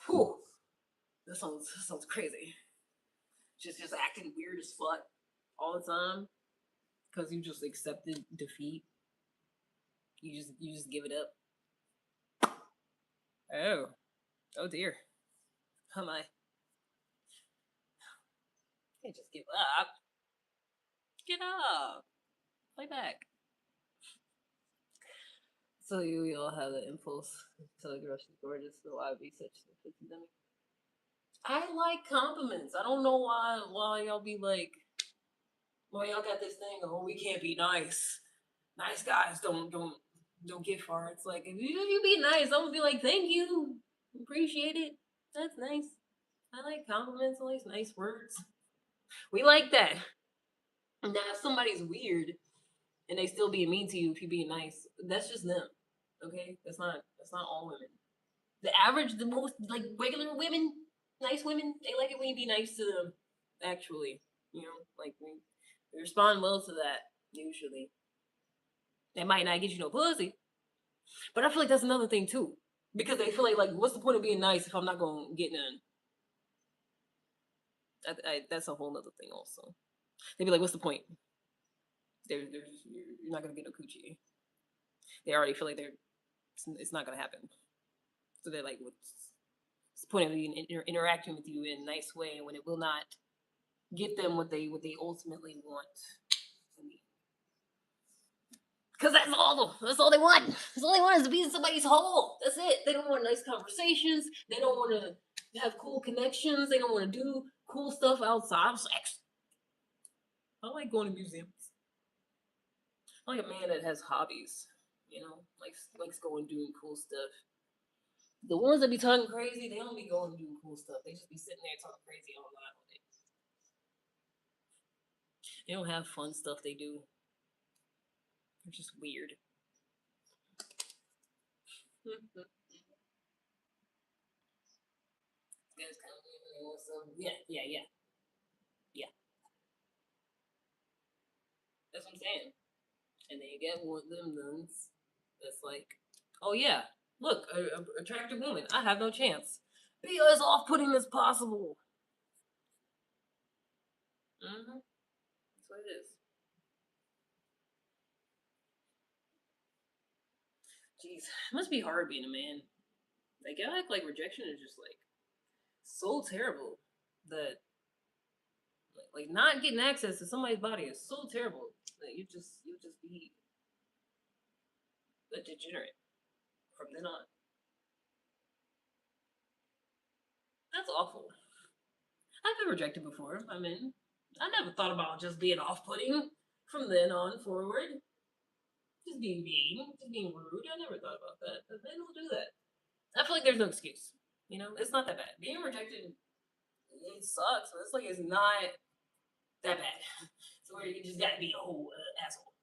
Whew, that sounds crazy. Just acting weird as fuck all the time because you just accepted defeat. You just give it up. Oh, oh dear. How am I? Can't just give up. Get up. Play back. So you all have the impulse to tell a girl she's gorgeous, so why be such a pussy dummy? I like compliments. I don't know why y'all be like, well, y'all got this thing. Oh, we can't be nice. Nice guys don't get far. It's like if you be nice, I'm gonna be like, thank you, appreciate it. That's nice. I like compliments. I like nice words. We like that. Now, if somebody's weird and they still being mean to you if you being nice, that's just them. Okay, that's not all women. The average, the most like regular women, nice women, they like it when you be nice to them. Actually, you know, like they respond well to that usually. They might not get you no pussy, but I feel like that's another thing too, because they feel like what's the point of being nice if I'm not gonna get none? That's a whole other thing also. They'd be like, what's the point? You're not gonna get no coochie. They already feel like it's not gonna happen. So they're like, what's the point of interacting with you in a nice way when it will not get them what they ultimately want? Because that's all they want. That's all they want is to be in somebody's hole. That's it. They don't want nice conversations. They don't want to have cool connections. They don't want to do cool stuff outside of sex. I like going to museums. I like a man that has hobbies. You know, likes going and doing cool stuff. The ones that be talking crazy, they don't be going and doing cool stuff. They just be sitting there talking crazy all night. They don't have fun stuff they do. They're just weird. Yeah, yeah, yeah, yeah. That's what I'm saying. And then you get one of them nuns that's like, oh yeah, look, a attractive woman. I have no chance. Be as off-putting as possible. Mm-hmm. That's what it is. Jeez, it must be hard being a man. Like I act like rejection is just like so terrible that like not getting access to somebody's body is so terrible that you just be a degenerate from then on. That's awful. I've been rejected before. I mean, I never thought about just being off-putting from then on forward. Just being mean, just being rude. I never thought about that. But men will do that. I feel like there's no excuse. You know, it's not that bad. Being rejected, it sucks, but it's like it's not that bad. So where you just gotta be a whole asshole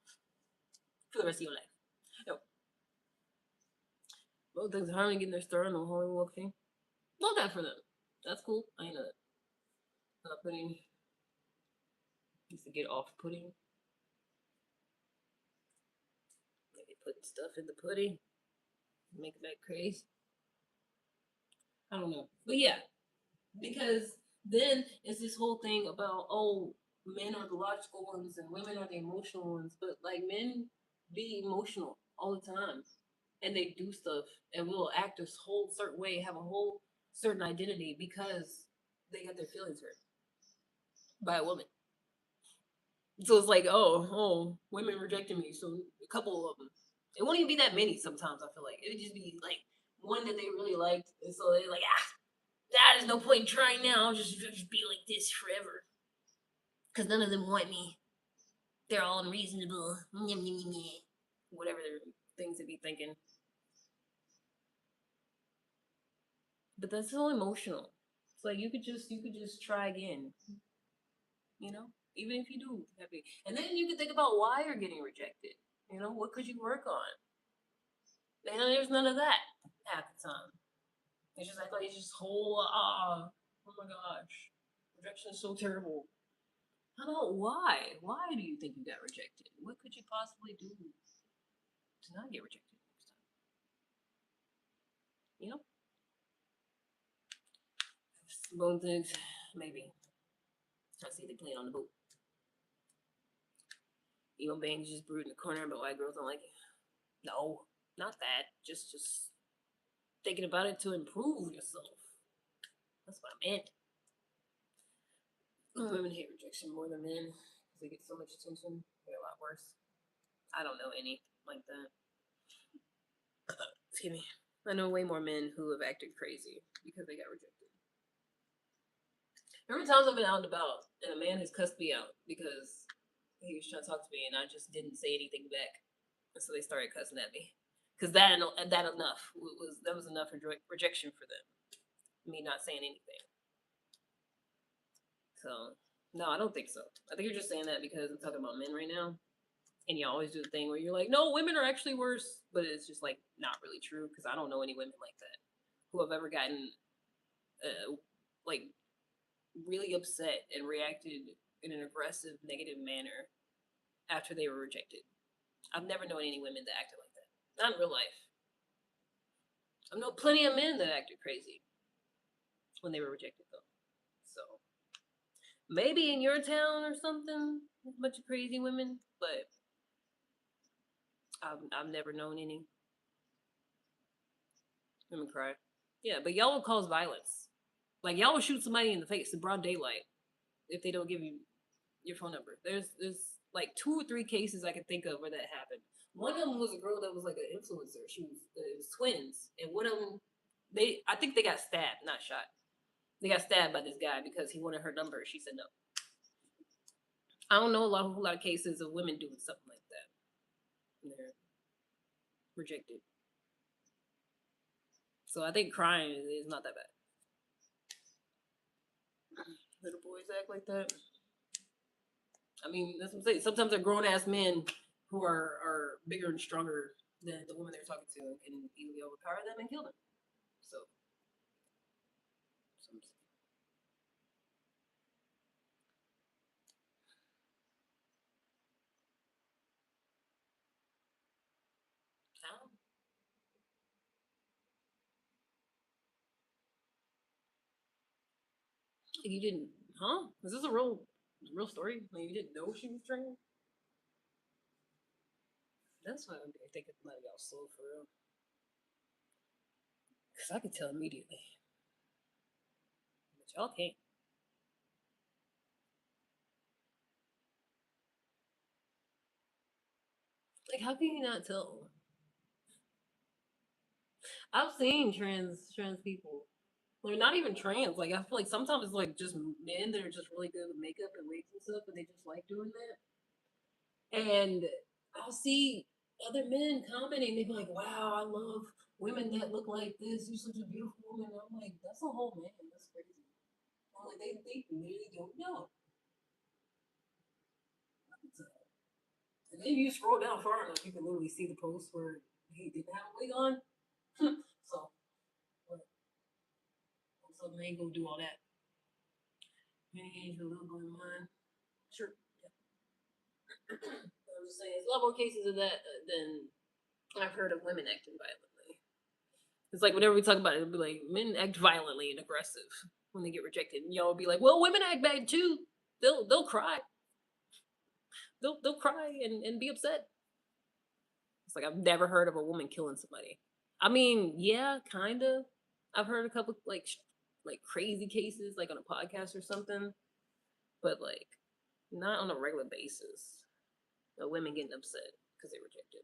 for the rest of your life. No, both things Harmony getting their start on the Holy Walk thing. Love that for them. That's cool. I know that. Not putting used to get off putting. Maybe put stuff in the pudding, make that crazy. I don't know, but yeah, because then it's this whole thing about oh men are the logical ones and women are the emotional ones, but like men be emotional all the time and they do stuff and will act a whole certain way, have a whole certain identity because they got their feelings hurt by a woman. So it's like women rejected me, so a couple of them. It won't even be that many sometimes. I feel like it would just be like one that they really liked, and so they're like there's no point in trying now. I'll just be like this forever. Because none of them want me. They're all unreasonable. Whatever their things to be thinking. But that's so emotional. It's like you could just try again, you know, even if you do have it. And then you can think about why you're getting rejected. You know, what could you work on? And there's none of that half the time. It's just like it's just whole oh my gosh, rejection is so terrible. How about why? Why do you think you got rejected? What could you possibly do to not get rejected next time? You know, bone things maybe. I see they playing on the boat. Emo bangs just brewed in the corner, but white girls don't like it. No, not that. Just thinking about it to improve yourself. That's what I meant. Women hate rejection more than men because they get so much attention. They're a lot worse. I don't know any like that. Excuse me. I know way more men who have acted crazy because they got rejected. Remember times I've been out and about and a man has cussed me out because he was trying to talk to me and I just didn't say anything back, and so they started cussing at me. Because that enough was enough rejection for them. Me not saying anything. So no, I don't think so. I think you're just saying that because I'm talking about men right now, and you always do the thing where you're like, no, women are actually worse, but it's just like not really true because I don't know any women like that who have ever gotten like really upset and reacted in an aggressive, negative manner after they were rejected. I've never known any women that acted like that. Not in real life. I've known plenty of men that acted crazy when they were rejected, though. So maybe in your town or something, a bunch of crazy women, but I've never known any women cry. Yeah, but y'all will cause violence. Like y'all will shoot somebody in the face in broad daylight if they don't give you your phone number. There's like 2 or 3 cases I can think of where that happened. One of them was a girl that was like an influencer. It was twins, and one of them I think they got stabbed, not shot. They got stabbed by this guy because he wanted her number. She said no. I don't know a whole lot of cases of women doing something like that. And they're rejected. So I think crying is not that bad. Little boys act like that. I mean, that's what I'm saying. Sometimes they're grown ass men who are bigger and stronger than the woman they're talking to and can easily overpower them and kill them. So, some, you didn't, huh? Is this a real story? Like you didn't know she was trans? That's why I'm thinking none of y'all slow for real. Because I could tell immediately. But y'all can't. Like, how can you not tell? I've seen trans people. They're not even trans. Like I feel like sometimes it's like just men that are just really good with makeup and wigs and stuff, and they just like doing that. And I'll see other men commenting. They be like, "Wow, I love women that look like this. You're such a beautiful woman." And I'm like, "That's a whole man. That's crazy." I'm like, they really don't know. And then you scroll down far enough, you can literally see the post where he didn't have a wig on. So, but, so they ain't gonna do all that. Change a little bit of mine. Sure. Yeah. I'm just saying, there's a lot more cases of that than I've heard of women acting violently. It's like whenever we talk about it, it'll be like men act violently and aggressive when they get rejected, and y'all will be like, "Well, women act bad too. They'll cry. They'll cry and be upset." It's like I've never heard of a woman killing somebody. I mean, yeah, kind of. I've heard a couple like crazy cases, like on a podcast or something, but like not on a regular basis. Women getting upset because they rejected.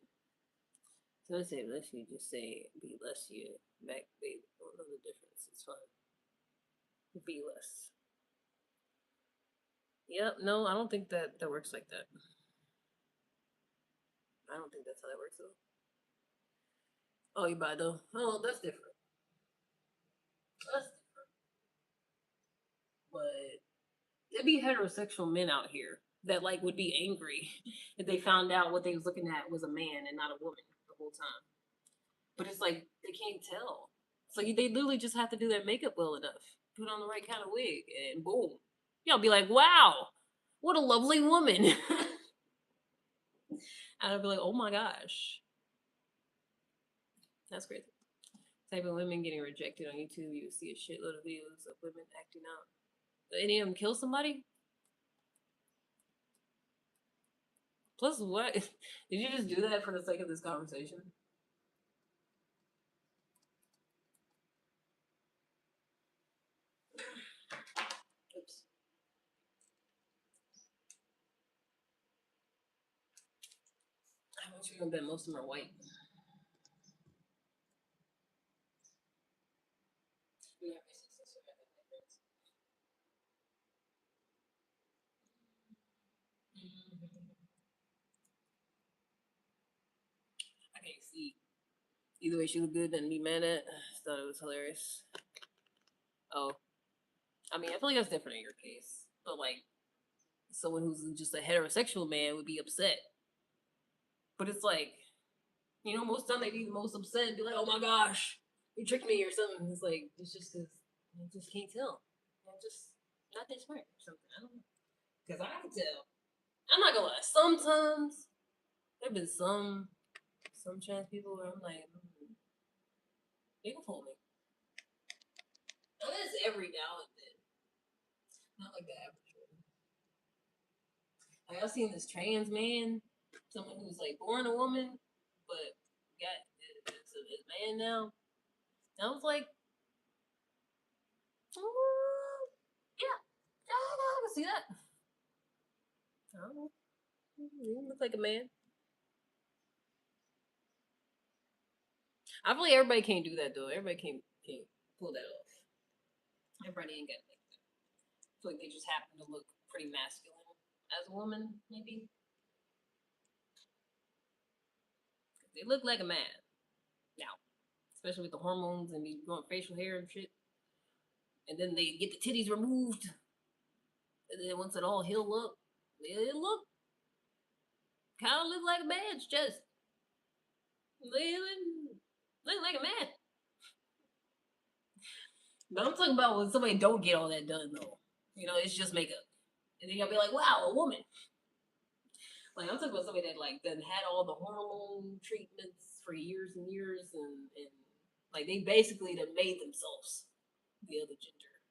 So I say less you, just say be less you. Back they don't know the difference. It's fine. Be less. Yep. No, I don't think that works like that. I don't think that's how that works though. Oh, you buy though. Oh, that's different. That's different. There'd be heterosexual men out here that like would be angry if they found out what they was looking at was a man and not a woman the whole time. But it's like they can't tell. It's like they literally just have to do their makeup well enough, put on the right kind of wig, and boom, y'all be like, "Wow, what a lovely woman." And I'd be like, "Oh my gosh, that's crazy." Type of women getting rejected on YouTube, you see a shitload of videos of women acting out. Did any of them kill somebody? Plus, what? Did you just do that for the sake of this conversation? Oops. I want you to know that most of them are white. Yeah, I can't see. Either way, she looked good, didn't be mad at. Thought it was hilarious. Oh, I mean, I feel like that's different in your case. But like, someone who's just a heterosexual man would be upset. But it's like, most of the time they be the most upset and be like, "Oh my gosh, you tricked me" or something. It's like it's just because I just can't tell. I'm just not that smart or something. I don't know. Because I can tell. I'm not gonna lie. Sometimes there've been some trans people where I'm like, they can fool me. Not that's every now and then. Not like the average one. Like I've seen this trans man, someone who's like born a woman, but got it's a man now. And I was like, oh, yeah, I can see that. I don't know. He looks like a man. I feel like everybody can't do that though. Everybody can't pull that off. Everybody ain't got like that. I feel like they just happen to look pretty masculine as a woman, maybe. They look like a man now, especially with the hormones and be growing facial hair and shit. And then they get the titties removed, and then once it all heal up, they look like a man's chest. They look like a man. But I'm talking about when somebody don't get all that done though. It's just makeup, and then you'll be like, "Wow, a woman." Like I'm talking about somebody that like done had all the hormone treatments for years and years, and like they basically done made themselves the other gender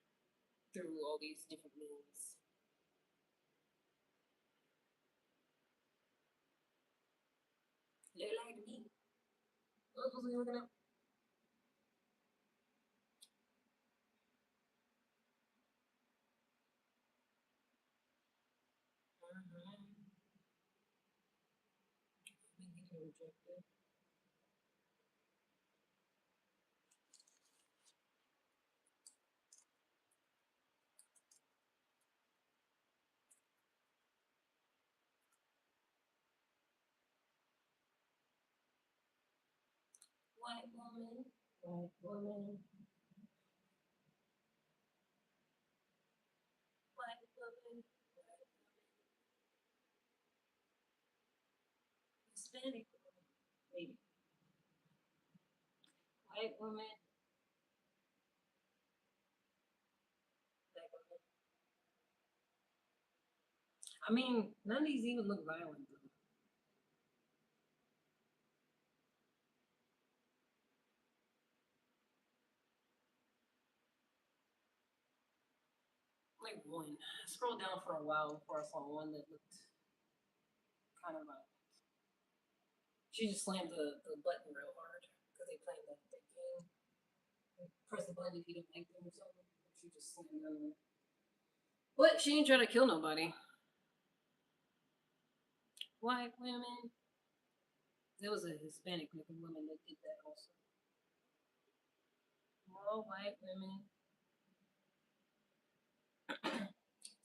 through all these different means. They like me. What was we looking at? Mm-hmm. Been getting rejected. White woman. White woman. White woman. Hispanic woman. Maybe. White woman. Black woman. I mean, none of these even look violent though. Like one. I scrolled down for a while before I saw one that looked kind of she just slammed the button real hard because they playing the game. Like, press the button if you don't like them or something. She just slammed it on. But she ain't trying to kill nobody. White women. There was a Hispanic looking woman that did that also. All white women.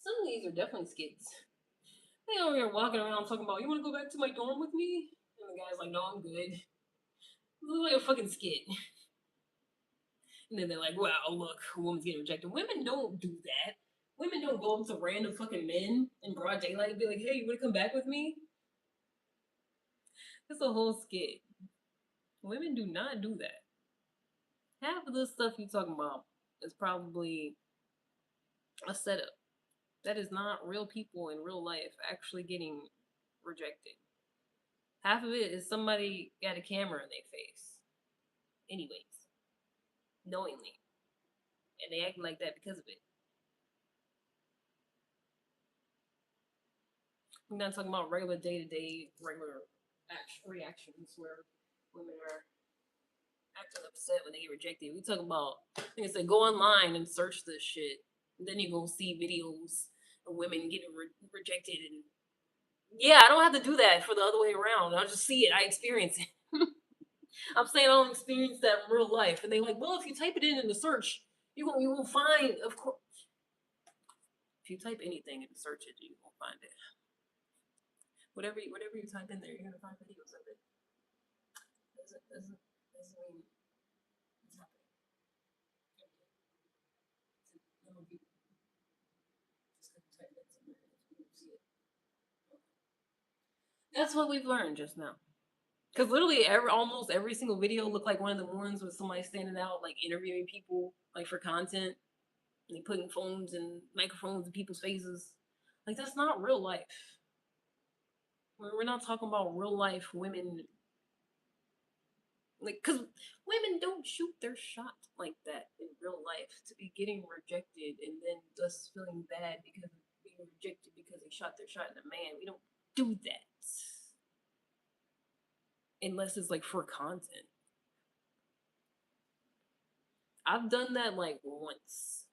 Some of these are definitely skits. They over here walking around talking about, you want to go back to my dorm with me? And the guy's like, no, I'm good. It looks like a fucking skit. And then they're like, wow, look, a woman's getting rejected. Women don't do that. Women don't go up to random fucking men in broad daylight and be like, "Hey, you want to come back with me?" It's a whole skit. Women do not do that. Half of the stuff you talking about is probably a setup. That is not real people in real life actually getting rejected. Half of it is somebody got a camera in their face, anyways, knowingly, and they acting like that because of it. We're not talking about regular day to day, regular reactions where women are acting upset when they get rejected. We talking about, like I said, go online and search this shit. And then you go see videos of women getting rejected. And yeah, I don't have to do that for the other way around. I just see it. I experience it. I'm saying I don't experience that in real life. And they like, well, if you type it in the search, you will find, of course. If you type anything in the search engine, you will find it. Whatever you type in there, you're gonna find videos of it. Doesn't mean it's happening. That's what we've learned just now. Because literally, almost every single video looked like one of the ones with somebody standing out, like interviewing people, like for content, and they putting phones and microphones in people's faces. Like that's not real life. We're not talking about real life women. Like, because women don't shoot their shot like that in real life to be getting rejected and then just feeling bad because of being rejected because they shot their shot in a man. We don't do that unless it's like for content. I've done that like once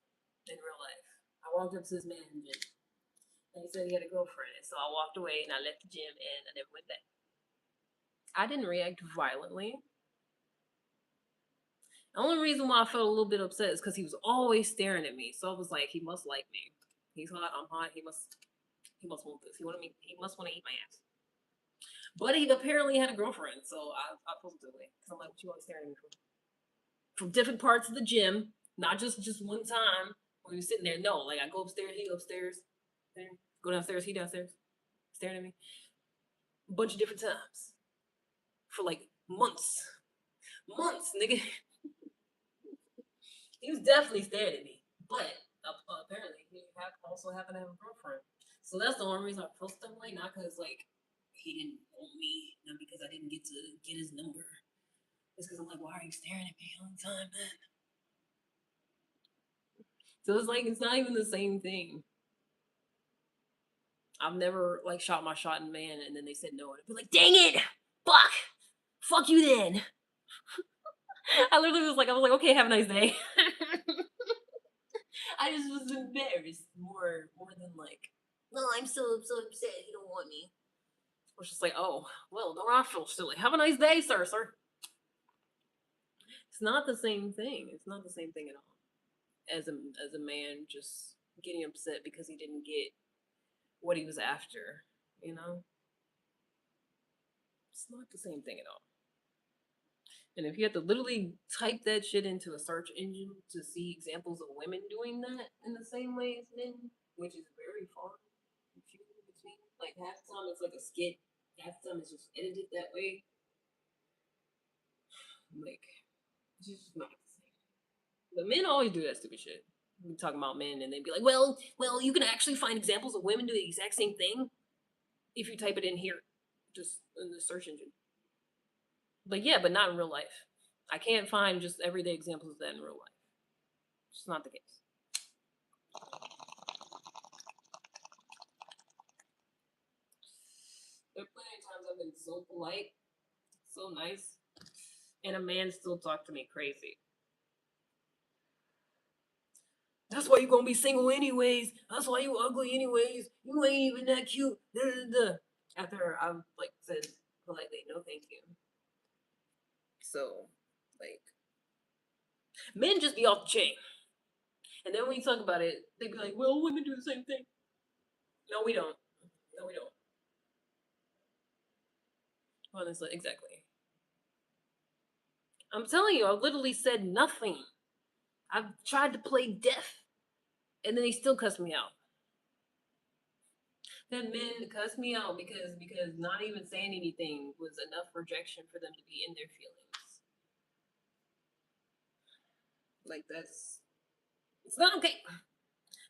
in real life. I walked up to this man in the gym and he said he had a girlfriend, and so I walked away and I left the gym and I never went back. I didn't react violently. The only reason why I felt a little bit upset is because he was always staring at me. So I was like, he must like me. He's hot, I'm hot. He must want this. He must want to eat my ass. But he apparently had a girlfriend, so I pulled it away because I'm like, what you always staring at me for? From different parts of the gym, not just one time when he was sitting there. No, like I go upstairs, he upstairs, go downstairs, he downstairs, staring at me a bunch of different times for like months, nigga. He was definitely staring at me, but apparently he also happened to have a girlfriend. So that's the only reason I felt that way, not because like he didn't want me, not because I didn't get to get his number. It's because I'm like, why are you staring at me all the time, man? So it's like it's not even the same thing. I've never like shot my shot in man and then they said no, and I'd be like, dang it, fuck you then. I literally I was like, okay, have a nice day. I just was embarrassed more than like, no, I'm so upset. He don't want me. I was just like, oh, well, don't I feel silly? Have a nice day, sir. It's not the same thing. It's not the same thing at all. As a man just getting upset because he didn't get what he was after, you know? It's not the same thing at all. And if you have to literally type that shit into a search engine to see examples of women doing that in the same way as men, which is very far and few between, like half the time it's like a skit, half the time it's just edited that way. Like, it's just not the same. But men always do that stupid shit. We talking about men, and they'd be like, "Well, you can actually find examples of women do the exact same thing if you type it in here, just in the search engine." But yeah, but not in real life. I can't find just everyday examples of that in real life. It's not the case. There are plenty of times I've been so polite, so nice, and a man still talked to me crazy. That's why you gonna be single anyways. That's why you ugly anyways. You ain't even that cute. Duh, duh, duh. After I've like said politely, no thank you. So, like, men just be off the chain. And then when you talk about it, they be like, well, women do the same thing. No, we don't. No, we don't. Honestly, exactly. I'm telling you, I literally said nothing. I've tried to play deaf. and then they still cuss me out. That men cuss me out because not even saying anything was enough rejection for them to be in their feelings. Like that's it's not okay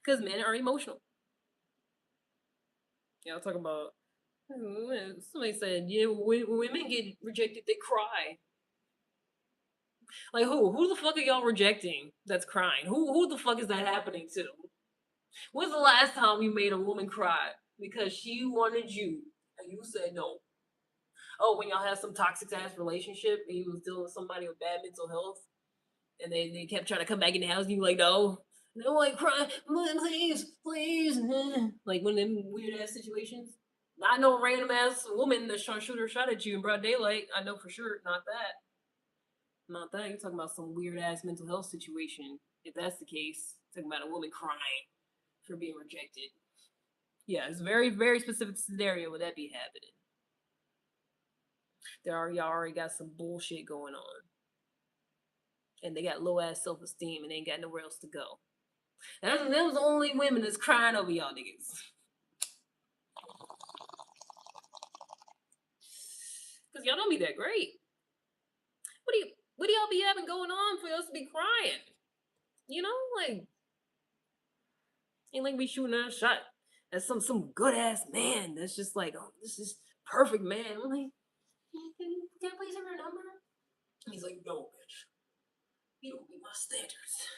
because men are emotional. Yeah, I'll talk about. Somebody said, yeah, when women get rejected, they cry. Like who? Who the fuck are y'all rejecting? That's crying. Who the fuck is that happening to? When's the last time you made a woman cry because she wanted you and you said no? Oh, when y'all had some toxic ass relationship and you was dealing with somebody with bad mental health and they kept trying to come back in the house and you like no. And they're like cry, please, please. Like one of them weird ass situations. Not no random ass woman that's trying to shoot her shot at you in broad daylight. I know for sure, not that. Not that. You're talking about some weird ass mental health situation. If that's the case, talking about a woman crying for being rejected. Yeah, it's a very, very specific scenario where that be happening. Y'all already got some bullshit going on. And they got low ass self esteem and they ain't got nowhere else to go. And them was the only women that's crying over y'all niggas. Cause y'all don't be that great. What do y'all be having going on for us to be crying? You know, like ain't like we shooting a shot at some good ass man that's just like, oh, this is perfect man. I'm like, can I please have your number? And he's like, no, bitch. You don't meet my standards.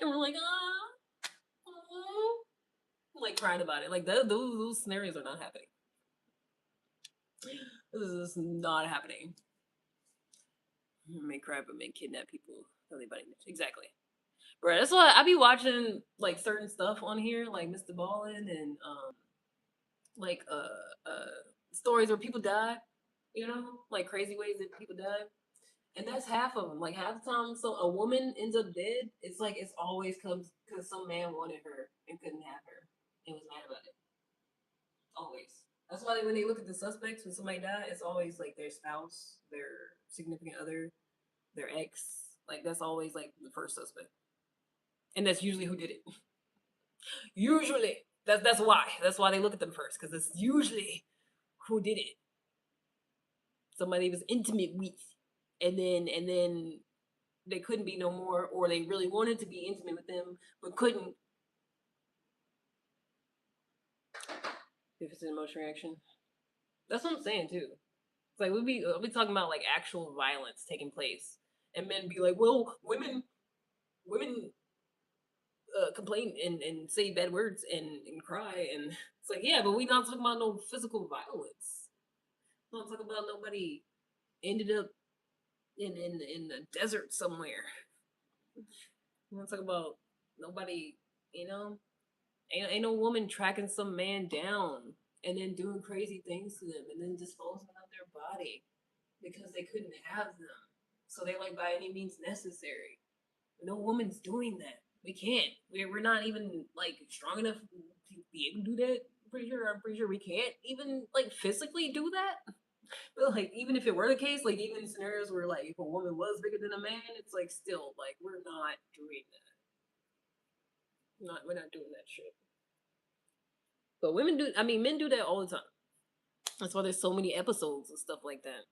And we're like, I'm like crying about it. Like those scenarios are not happening. This is not happening. Men cry, but men kidnap people. Everybody exactly. Bro, that's why I be watching like certain stuff on here, like Mr. Ballin and like stories where people die. You know, like crazy ways that people die. And that's half of them. Like half the time, so a woman ends up dead. It's like it's always comes because some man wanted her and couldn't have her and was mad about it. Always. That's why when they look at the suspects when somebody died, it's always like their spouse, their significant other, their ex. Like that's always like the first suspect, and that's usually who did it. Usually, that's why. That's why they look at them first because it's usually who did it. Somebody was intimate with, and then they couldn't be no more, or they really wanted to be intimate with them but couldn't. If it's an emotional reaction, that's what I'm saying too. It's like we talking about like actual violence taking place, and men be like, well, women complain and say bad words and cry, and it's like yeah, but we not talking about no physical violence. We're not talking about nobody ended up in the desert somewhere. We're not talking about nobody, you know, ain't no woman tracking some man down and then doing crazy things to them and then disposing of their body because they couldn't have them. So they like by any means necessary. No woman's doing that. We can't. We're not even like strong enough to be able to do that. I'm pretty sure we can't even like physically do that. But like even if it were the case, like even in scenarios where like if a woman was bigger than a man, it's like still like we're not doing that. We're not doing that shit. But women do. I mean, men do that all the time. That's why there's so many episodes and stuff like that.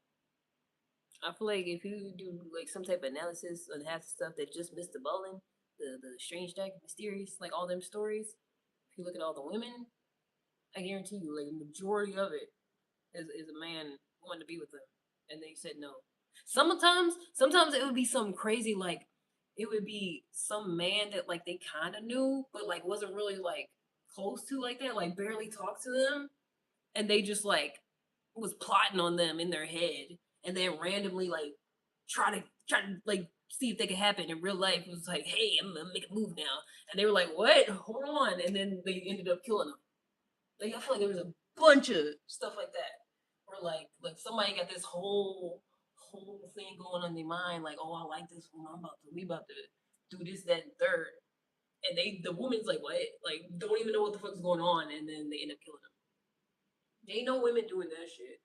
I feel like if you do like some type of analysis on half the stuff that just Mr. Bowling, the Strange Deck, Mysterious, like all them stories, if you look at all the women, I guarantee you, like the majority of it is a man wanting to be with them, and they said no. Sometimes it would be something crazy, like it would be some man that like they kind of knew, but like wasn't really like close to like that, like barely talked to them, and they just like was plotting on them in their head, and then randomly like try to like see if they could happen in real life. It was like, hey, I'm gonna make a move now, and they were like, what? Hold on, and then they ended up killing them. Like I feel like there was a bunch of stuff like that, where like somebody got this whole thing going on in their mind, like, oh, I like this one. We about to do this, that, and third, and the woman's like, what? Like, don't even know what the fuck's going on, and then they end up killing them. Ain't no women doing that shit.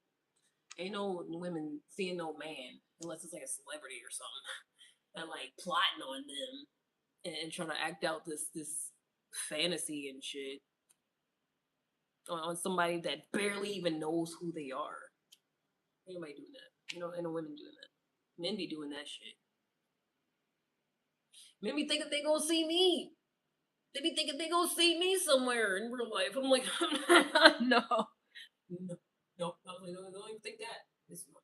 Ain't no women seeing no man unless it's like a celebrity or something, and like plotting on them and trying to act out this fantasy and shit on somebody that barely even knows who they are. Anybody doing that? You know, and the women doing that. Men be doing that shit. Men be thinking they gonna see me. They be thinking they gonna see me somewhere in real life. I'm like, no, no, no. I was like, don't even think that. This one,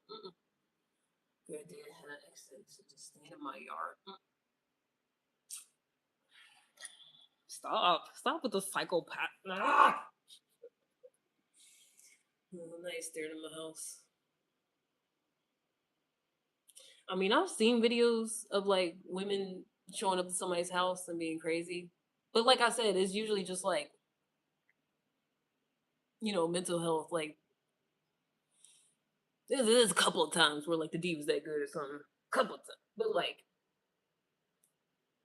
good dad had an accident, so just stand in my yard. Stop with the psychopath. Ah! Nice staring in my house. I mean, I've seen videos of like women showing up to somebody's house and being crazy, but like I said, it's usually just like mental health. Like there's a couple of times where like the diva's that good or something. Couple of times, but like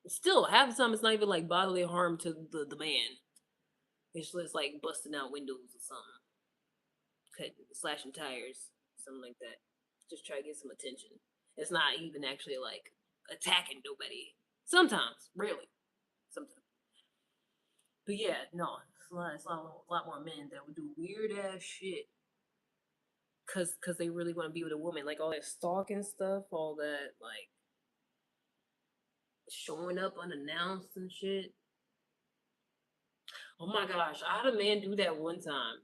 still half the time it's not even like bodily harm to the man. It's just like busting out windows or something, slashing tires, something like that. Just try to get some attention. It's not even actually like attacking nobody. Sometimes, rarely, sometimes. But yeah, no, it's a lot more men that would do weird ass shit cause they really want to be with a woman, like all that stalking stuff, all that like showing up unannounced and shit. Oh my gosh, I had a man do that one time,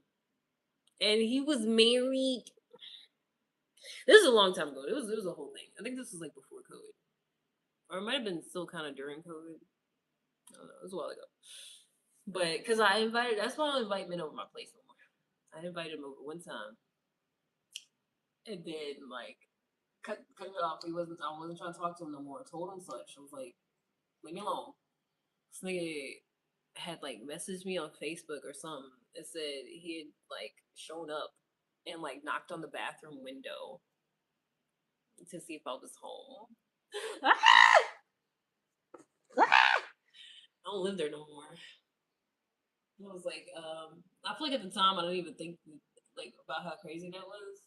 and he was married. This is a long time ago. It was a whole thing. I think this was like before COVID, or it might have been still kind of during COVID. I don't know. It was a while ago. But because that's why I don't invite men over my place no more. I invited him over one time, and then like cut it off. I wasn't trying to talk to him no more. I told him such. I was like, leave me alone. This nigga had like messaged me on Facebook or something. It said he had like shown up and like knocked on the bathroom window to see if I was home. I don't live there no more. I was like, I feel like at the time I didn't even think like about how crazy that was,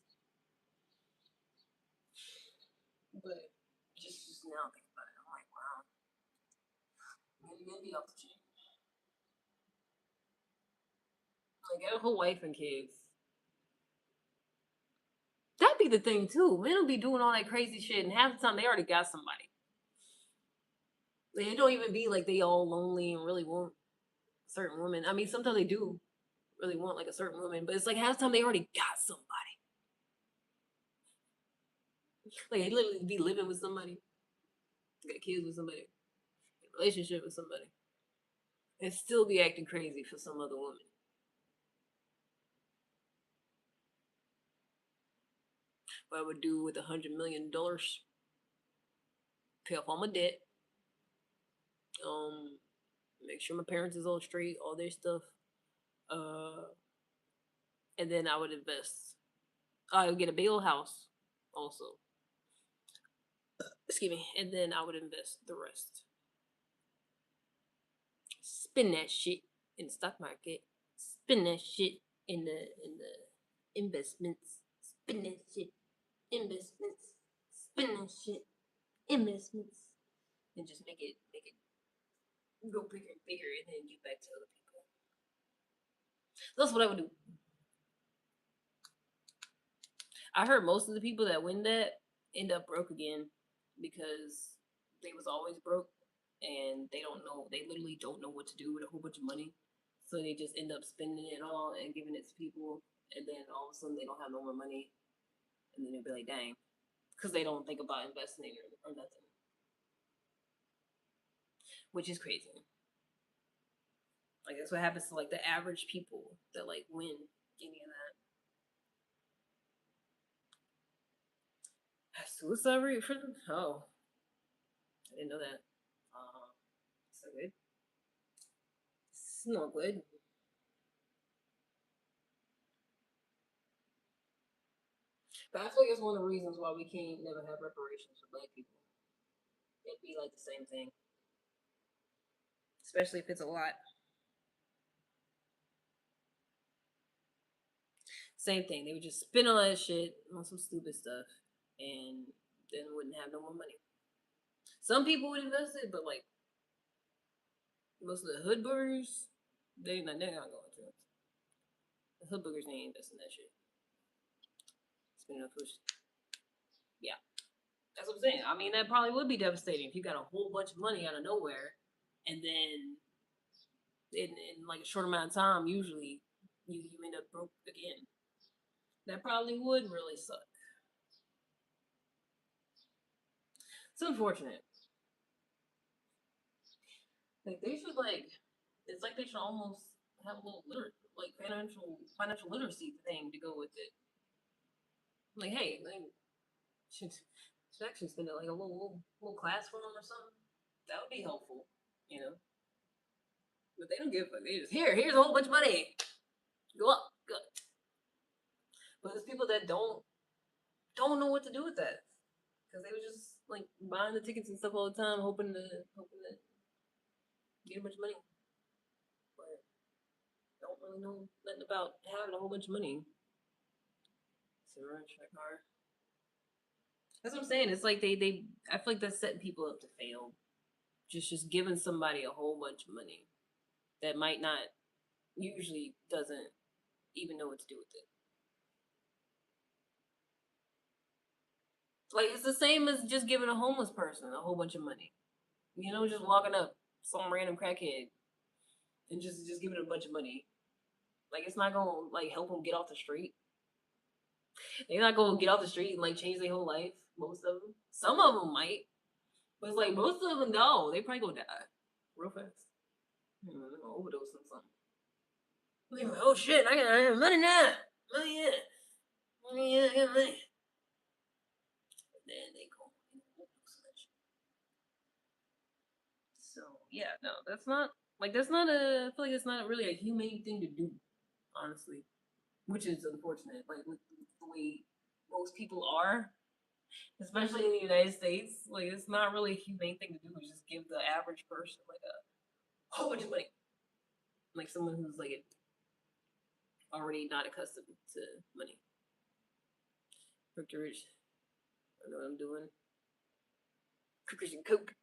but just now think about it, I'm like, wow, maybe off the chain. Like, got a whole wife and kids. That'd be the thing too. Men will be doing all that crazy shit, and half the time they already got somebody. Like, it don't even be like they all lonely and really want certain women. I mean, sometimes they do really want like a certain woman, but it's like half the time they already got somebody. Like they literally be living with somebody, got kids with somebody, relationship with somebody, and still be acting crazy for some other woman. What I would do with $100 million, pay off all my debt, um, make sure my parents is all straight, all their stuff, uh, and then I would invest. I would get a big old house, also. Excuse me, and then I would invest the rest. Spend that shit in the stock market. Spend that shit in the investments. Spend that shit investments. Spend that shit investments, and just make it go bigger and bigger, and then give back to other people. That's what I would do. I heard most of the people that win that end up broke again because they was always broke and they don't know. They literally don't know what to do with a whole bunch of money, so they just end up spending it all and giving it to people, and then all of a sudden they don't have no more money, and then they'll be like, "Dang," because they don't think about investing or nothing, which is crazy. Like that's what happens to like the average people that like win any of that. Suicide rate for them? Oh, I didn't know that. So good. It's not good. But I feel like it's one of the reasons why we can't never have reparations for black people. It'd be like the same thing, especially if it's a lot. Same thing. They would just spend all that shit on some stupid stuff, and then wouldn't have no more money. Some people would invest it, but like Most of the hood boogers, they're not going to. The hood boogers ain't investing that shit. Spending a push. Yeah, that's what I'm saying. I mean, that probably would be devastating if you got a whole bunch of money out of nowhere, and then in like a short amount of time, usually you end up broke again. That probably would really suck. It's unfortunate. Like they should like, it's like they should almost have a little like financial literacy thing to go with it. Like, hey, like, should actually spend it like a little class for them or something. That would be helpful, you know. But they don't give a fuck. They just here's a whole bunch of money. Go up, go. But there's people that don't know what to do with that because they were just like buying the tickets and stuff all the time, hoping to get a bunch of money, but don't really know nothing about having a whole bunch of money. So check car. That's what I'm saying. It's like they I feel like that's setting people up to fail. Just giving somebody a whole bunch of money that might not usually doesn't even know what to do with it. Like it's the same as just giving a homeless person a whole bunch of money. You know, just walking up some random crackhead and just giving a bunch of money. Like it's not gonna like help them get off the street. They're not gonna get off the street and like change their whole life. Most of them. Some of them might, but it's like most of them no. They probably gonna die real fast. They're gonna overdose on something. Like, oh shit! I have money now. Money yeah. Money yeah. I got money. And then they go overdose on that shit. So yeah, no, that's not like that's not a. I feel like it's not really a humane thing to do, honestly, which is unfortunate. Like with the way most people are, especially in the United States, like it's not really a humane thing to do. Is just give the average person like a whole bunch of money, like someone who's like already not accustomed to money. Victor Rich, I know what I'm doing. Cookers and coke,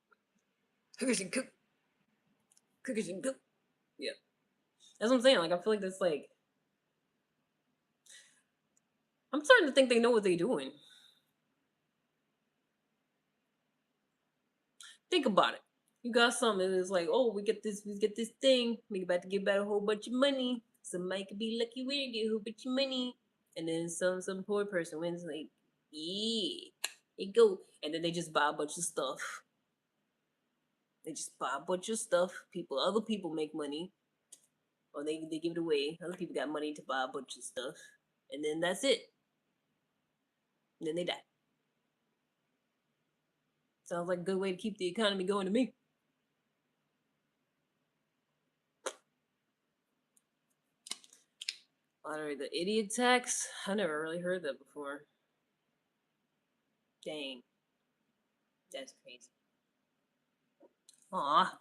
cookers and coke, cookers and coke. Yeah, that's what I'm saying. Like I feel like that's like I'm starting to think they know what they're doing. Think about it. You got something that's like, oh, we get this thing. We about to give out a whole bunch of money. Somebody could be lucky winner, get a whole bunch of money, and then some poor person wins. Like, yeah, they go, and then they just buy a bunch of stuff. They just buy a bunch of stuff. Other people make money, or they give it away. Other people got money to buy a bunch of stuff, and then that's it. And then they die. Sounds like a good way to keep the economy going to me. Alright, the idiot tax. I never really heard that before. Dang, that's crazy. Aw,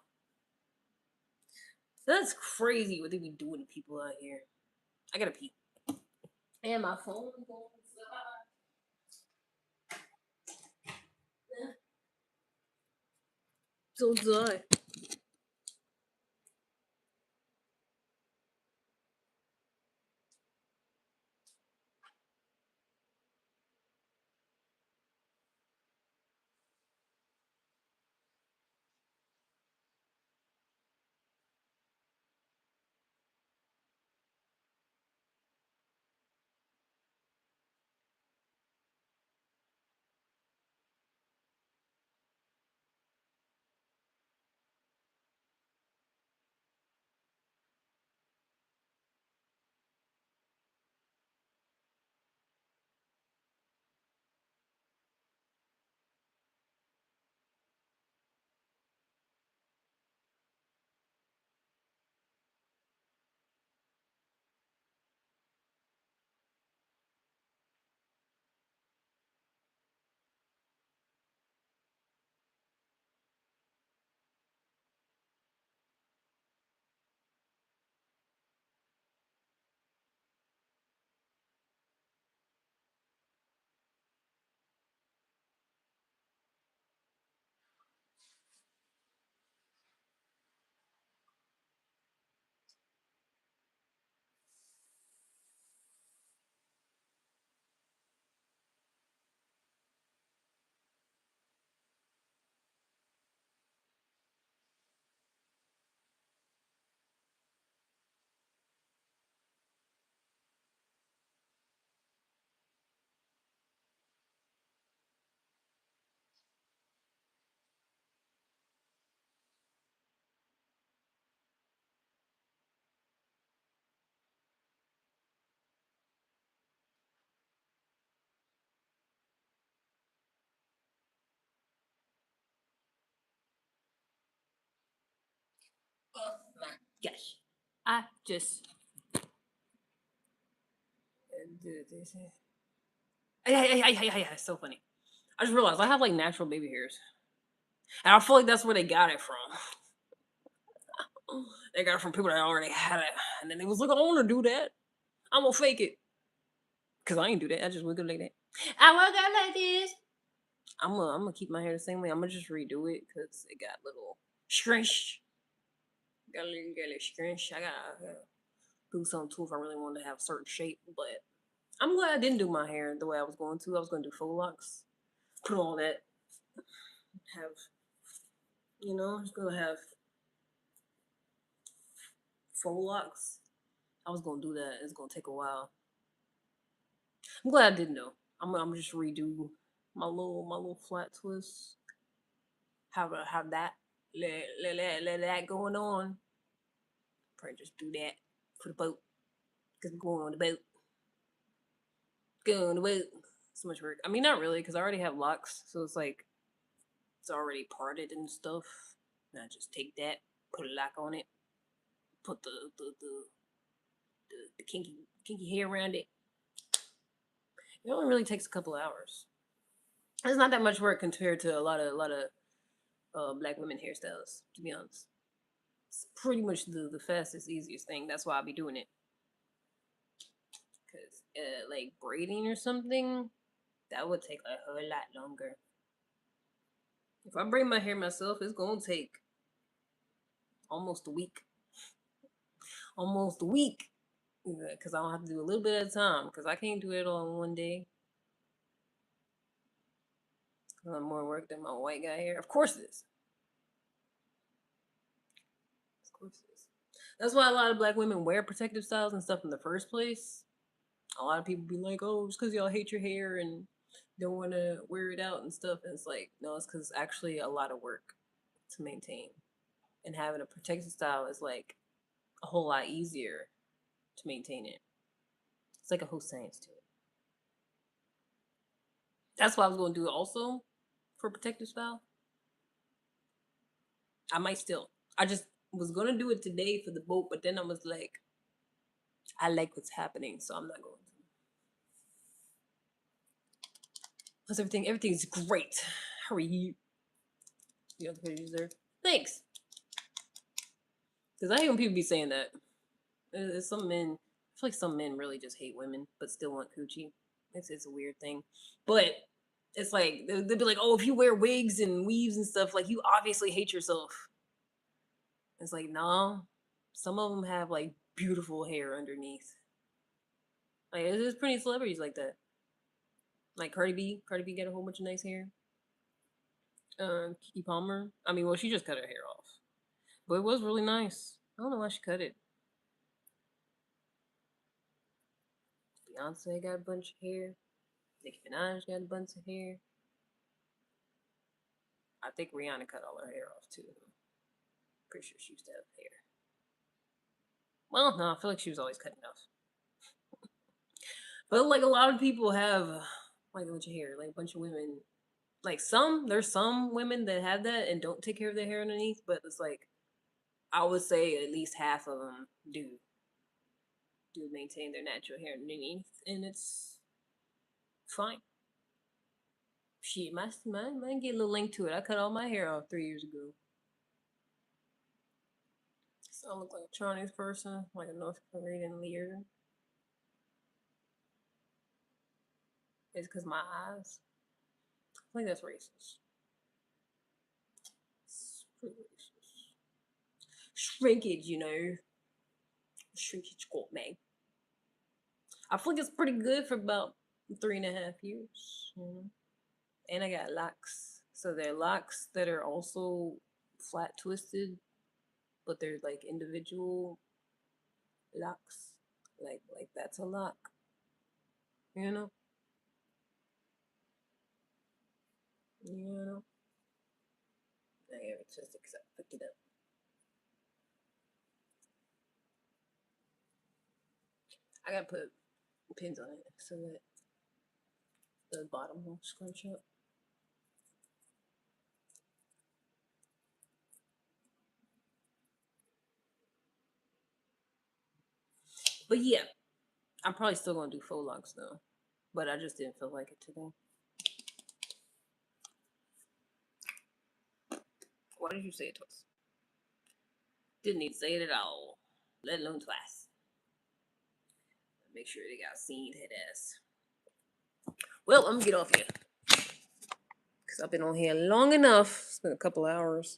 that's crazy what they be doing to people out here. I gotta pee. And my phone going so die. Oh my gosh. I just did this. It's so funny. I just realized I have like natural baby hairs. And I feel like that's where they got it from. They got it from people that already had it. And then they was like, I want to do that. I'm gonna fake it. Cause I ain't do that. I just woke up like that. I woke up like this. I'm gonna keep my hair the same way. I'm gonna just redo it because it got little scrunch. Got a little scrunch. I gotta do something too if I really wanted to have a certain shape. But I'm glad I didn't do my hair the way I was going to. I was gonna do faux locks. Put all that. Have I was gonna have faux locks. I was gonna do that. It's gonna take a while. I'm glad I didn't know. I'm just redo my little flat twist. Have that let that going on. Probably just do that for the boat. Cause I'm going on the boat. Going on the boat. So much work. I mean, not really, because I already have locks, so it's like it's already parted and stuff. And I just take that, put a lock on it, put the kinky hair around it. It only really takes a couple of hours. It's not that much work compared to a lot of black women hairstyles. To be honest, it's pretty much the fastest, easiest thing. That's why I'll be doing it. Cause like braiding or something, that would take a whole lot longer. If I braid my hair myself, it's gonna take almost a week. Almost a week. Because I don't have to do a little bit at a time. Because I can't do it all in one day. I'm more work than my white guy hair. Of course it is. Of course it is. That's why a lot of black women wear protective styles and stuff in the first place. A lot of people be like, oh, it's because y'all hate your hair and don't want to wear it out and stuff. And it's like, no, it's because it's actually a lot of work to maintain. And having a protective style is like a whole lot easier to maintain it. It's like a whole science to it. That's what I was going to do also for protective style. I might still. I just was going to do it today for the boat, but then I was like, I like what's happening, so I'm not going to. How's everything? Everything's great. How are you? You have the pictures there? Thanks. Because I hate when people be saying that. Some men, I feel like some men really just hate women, but still want coochie. It's a weird thing. But it's like, they'll be like, oh, if you wear wigs and weaves and stuff, like, you obviously hate yourself. It's like, nah. Some of them have, like, beautiful hair underneath. Like, there's pretty celebrities like that. Like Cardi B. Cardi B got a whole bunch of nice hair. Kiki Palmer. I mean, well, she just cut her hair off. But it was really nice. I don't know why she cut it. Beyonce got a bunch of hair. Nicki Minaj got a bunch of hair. I think Rihanna cut all her hair off too. Pretty sure she used to have hair. Well, no, I feel like she was always cutting off. But like a lot of people have like a bunch of hair, like a bunch of women. Like there's some women that have that and don't take care of their hair underneath, but it's like I would say at least half of them do maintain their natural hair underneath, and it's fine. Shit, might get a little link to it. I cut all my hair off 3 years ago. So I look like a Chinese person, like a North Korean leader. It's because my eyes. I think that's racist. It's pretty racist. Shrinkage, Shrinkage got me. I feel like it's pretty good for about 3.5 years. And I got locks. So they're locks that are also flat twisted, but they're like individual locks. Like that's a lock. You know? You know? I gave it just except pick it up. I gotta put pins on it so that the bottom won't scrunch up. But yeah, I'm probably still gonna do faux locks though. But I just didn't feel like it today. Why did you say it twice? Didn't need to say it at all, let alone twice. Make sure they got seen head ass. Well, I'm gonna get off here because I've been on here long enough. It's been a couple hours.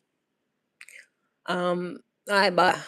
All right, bye.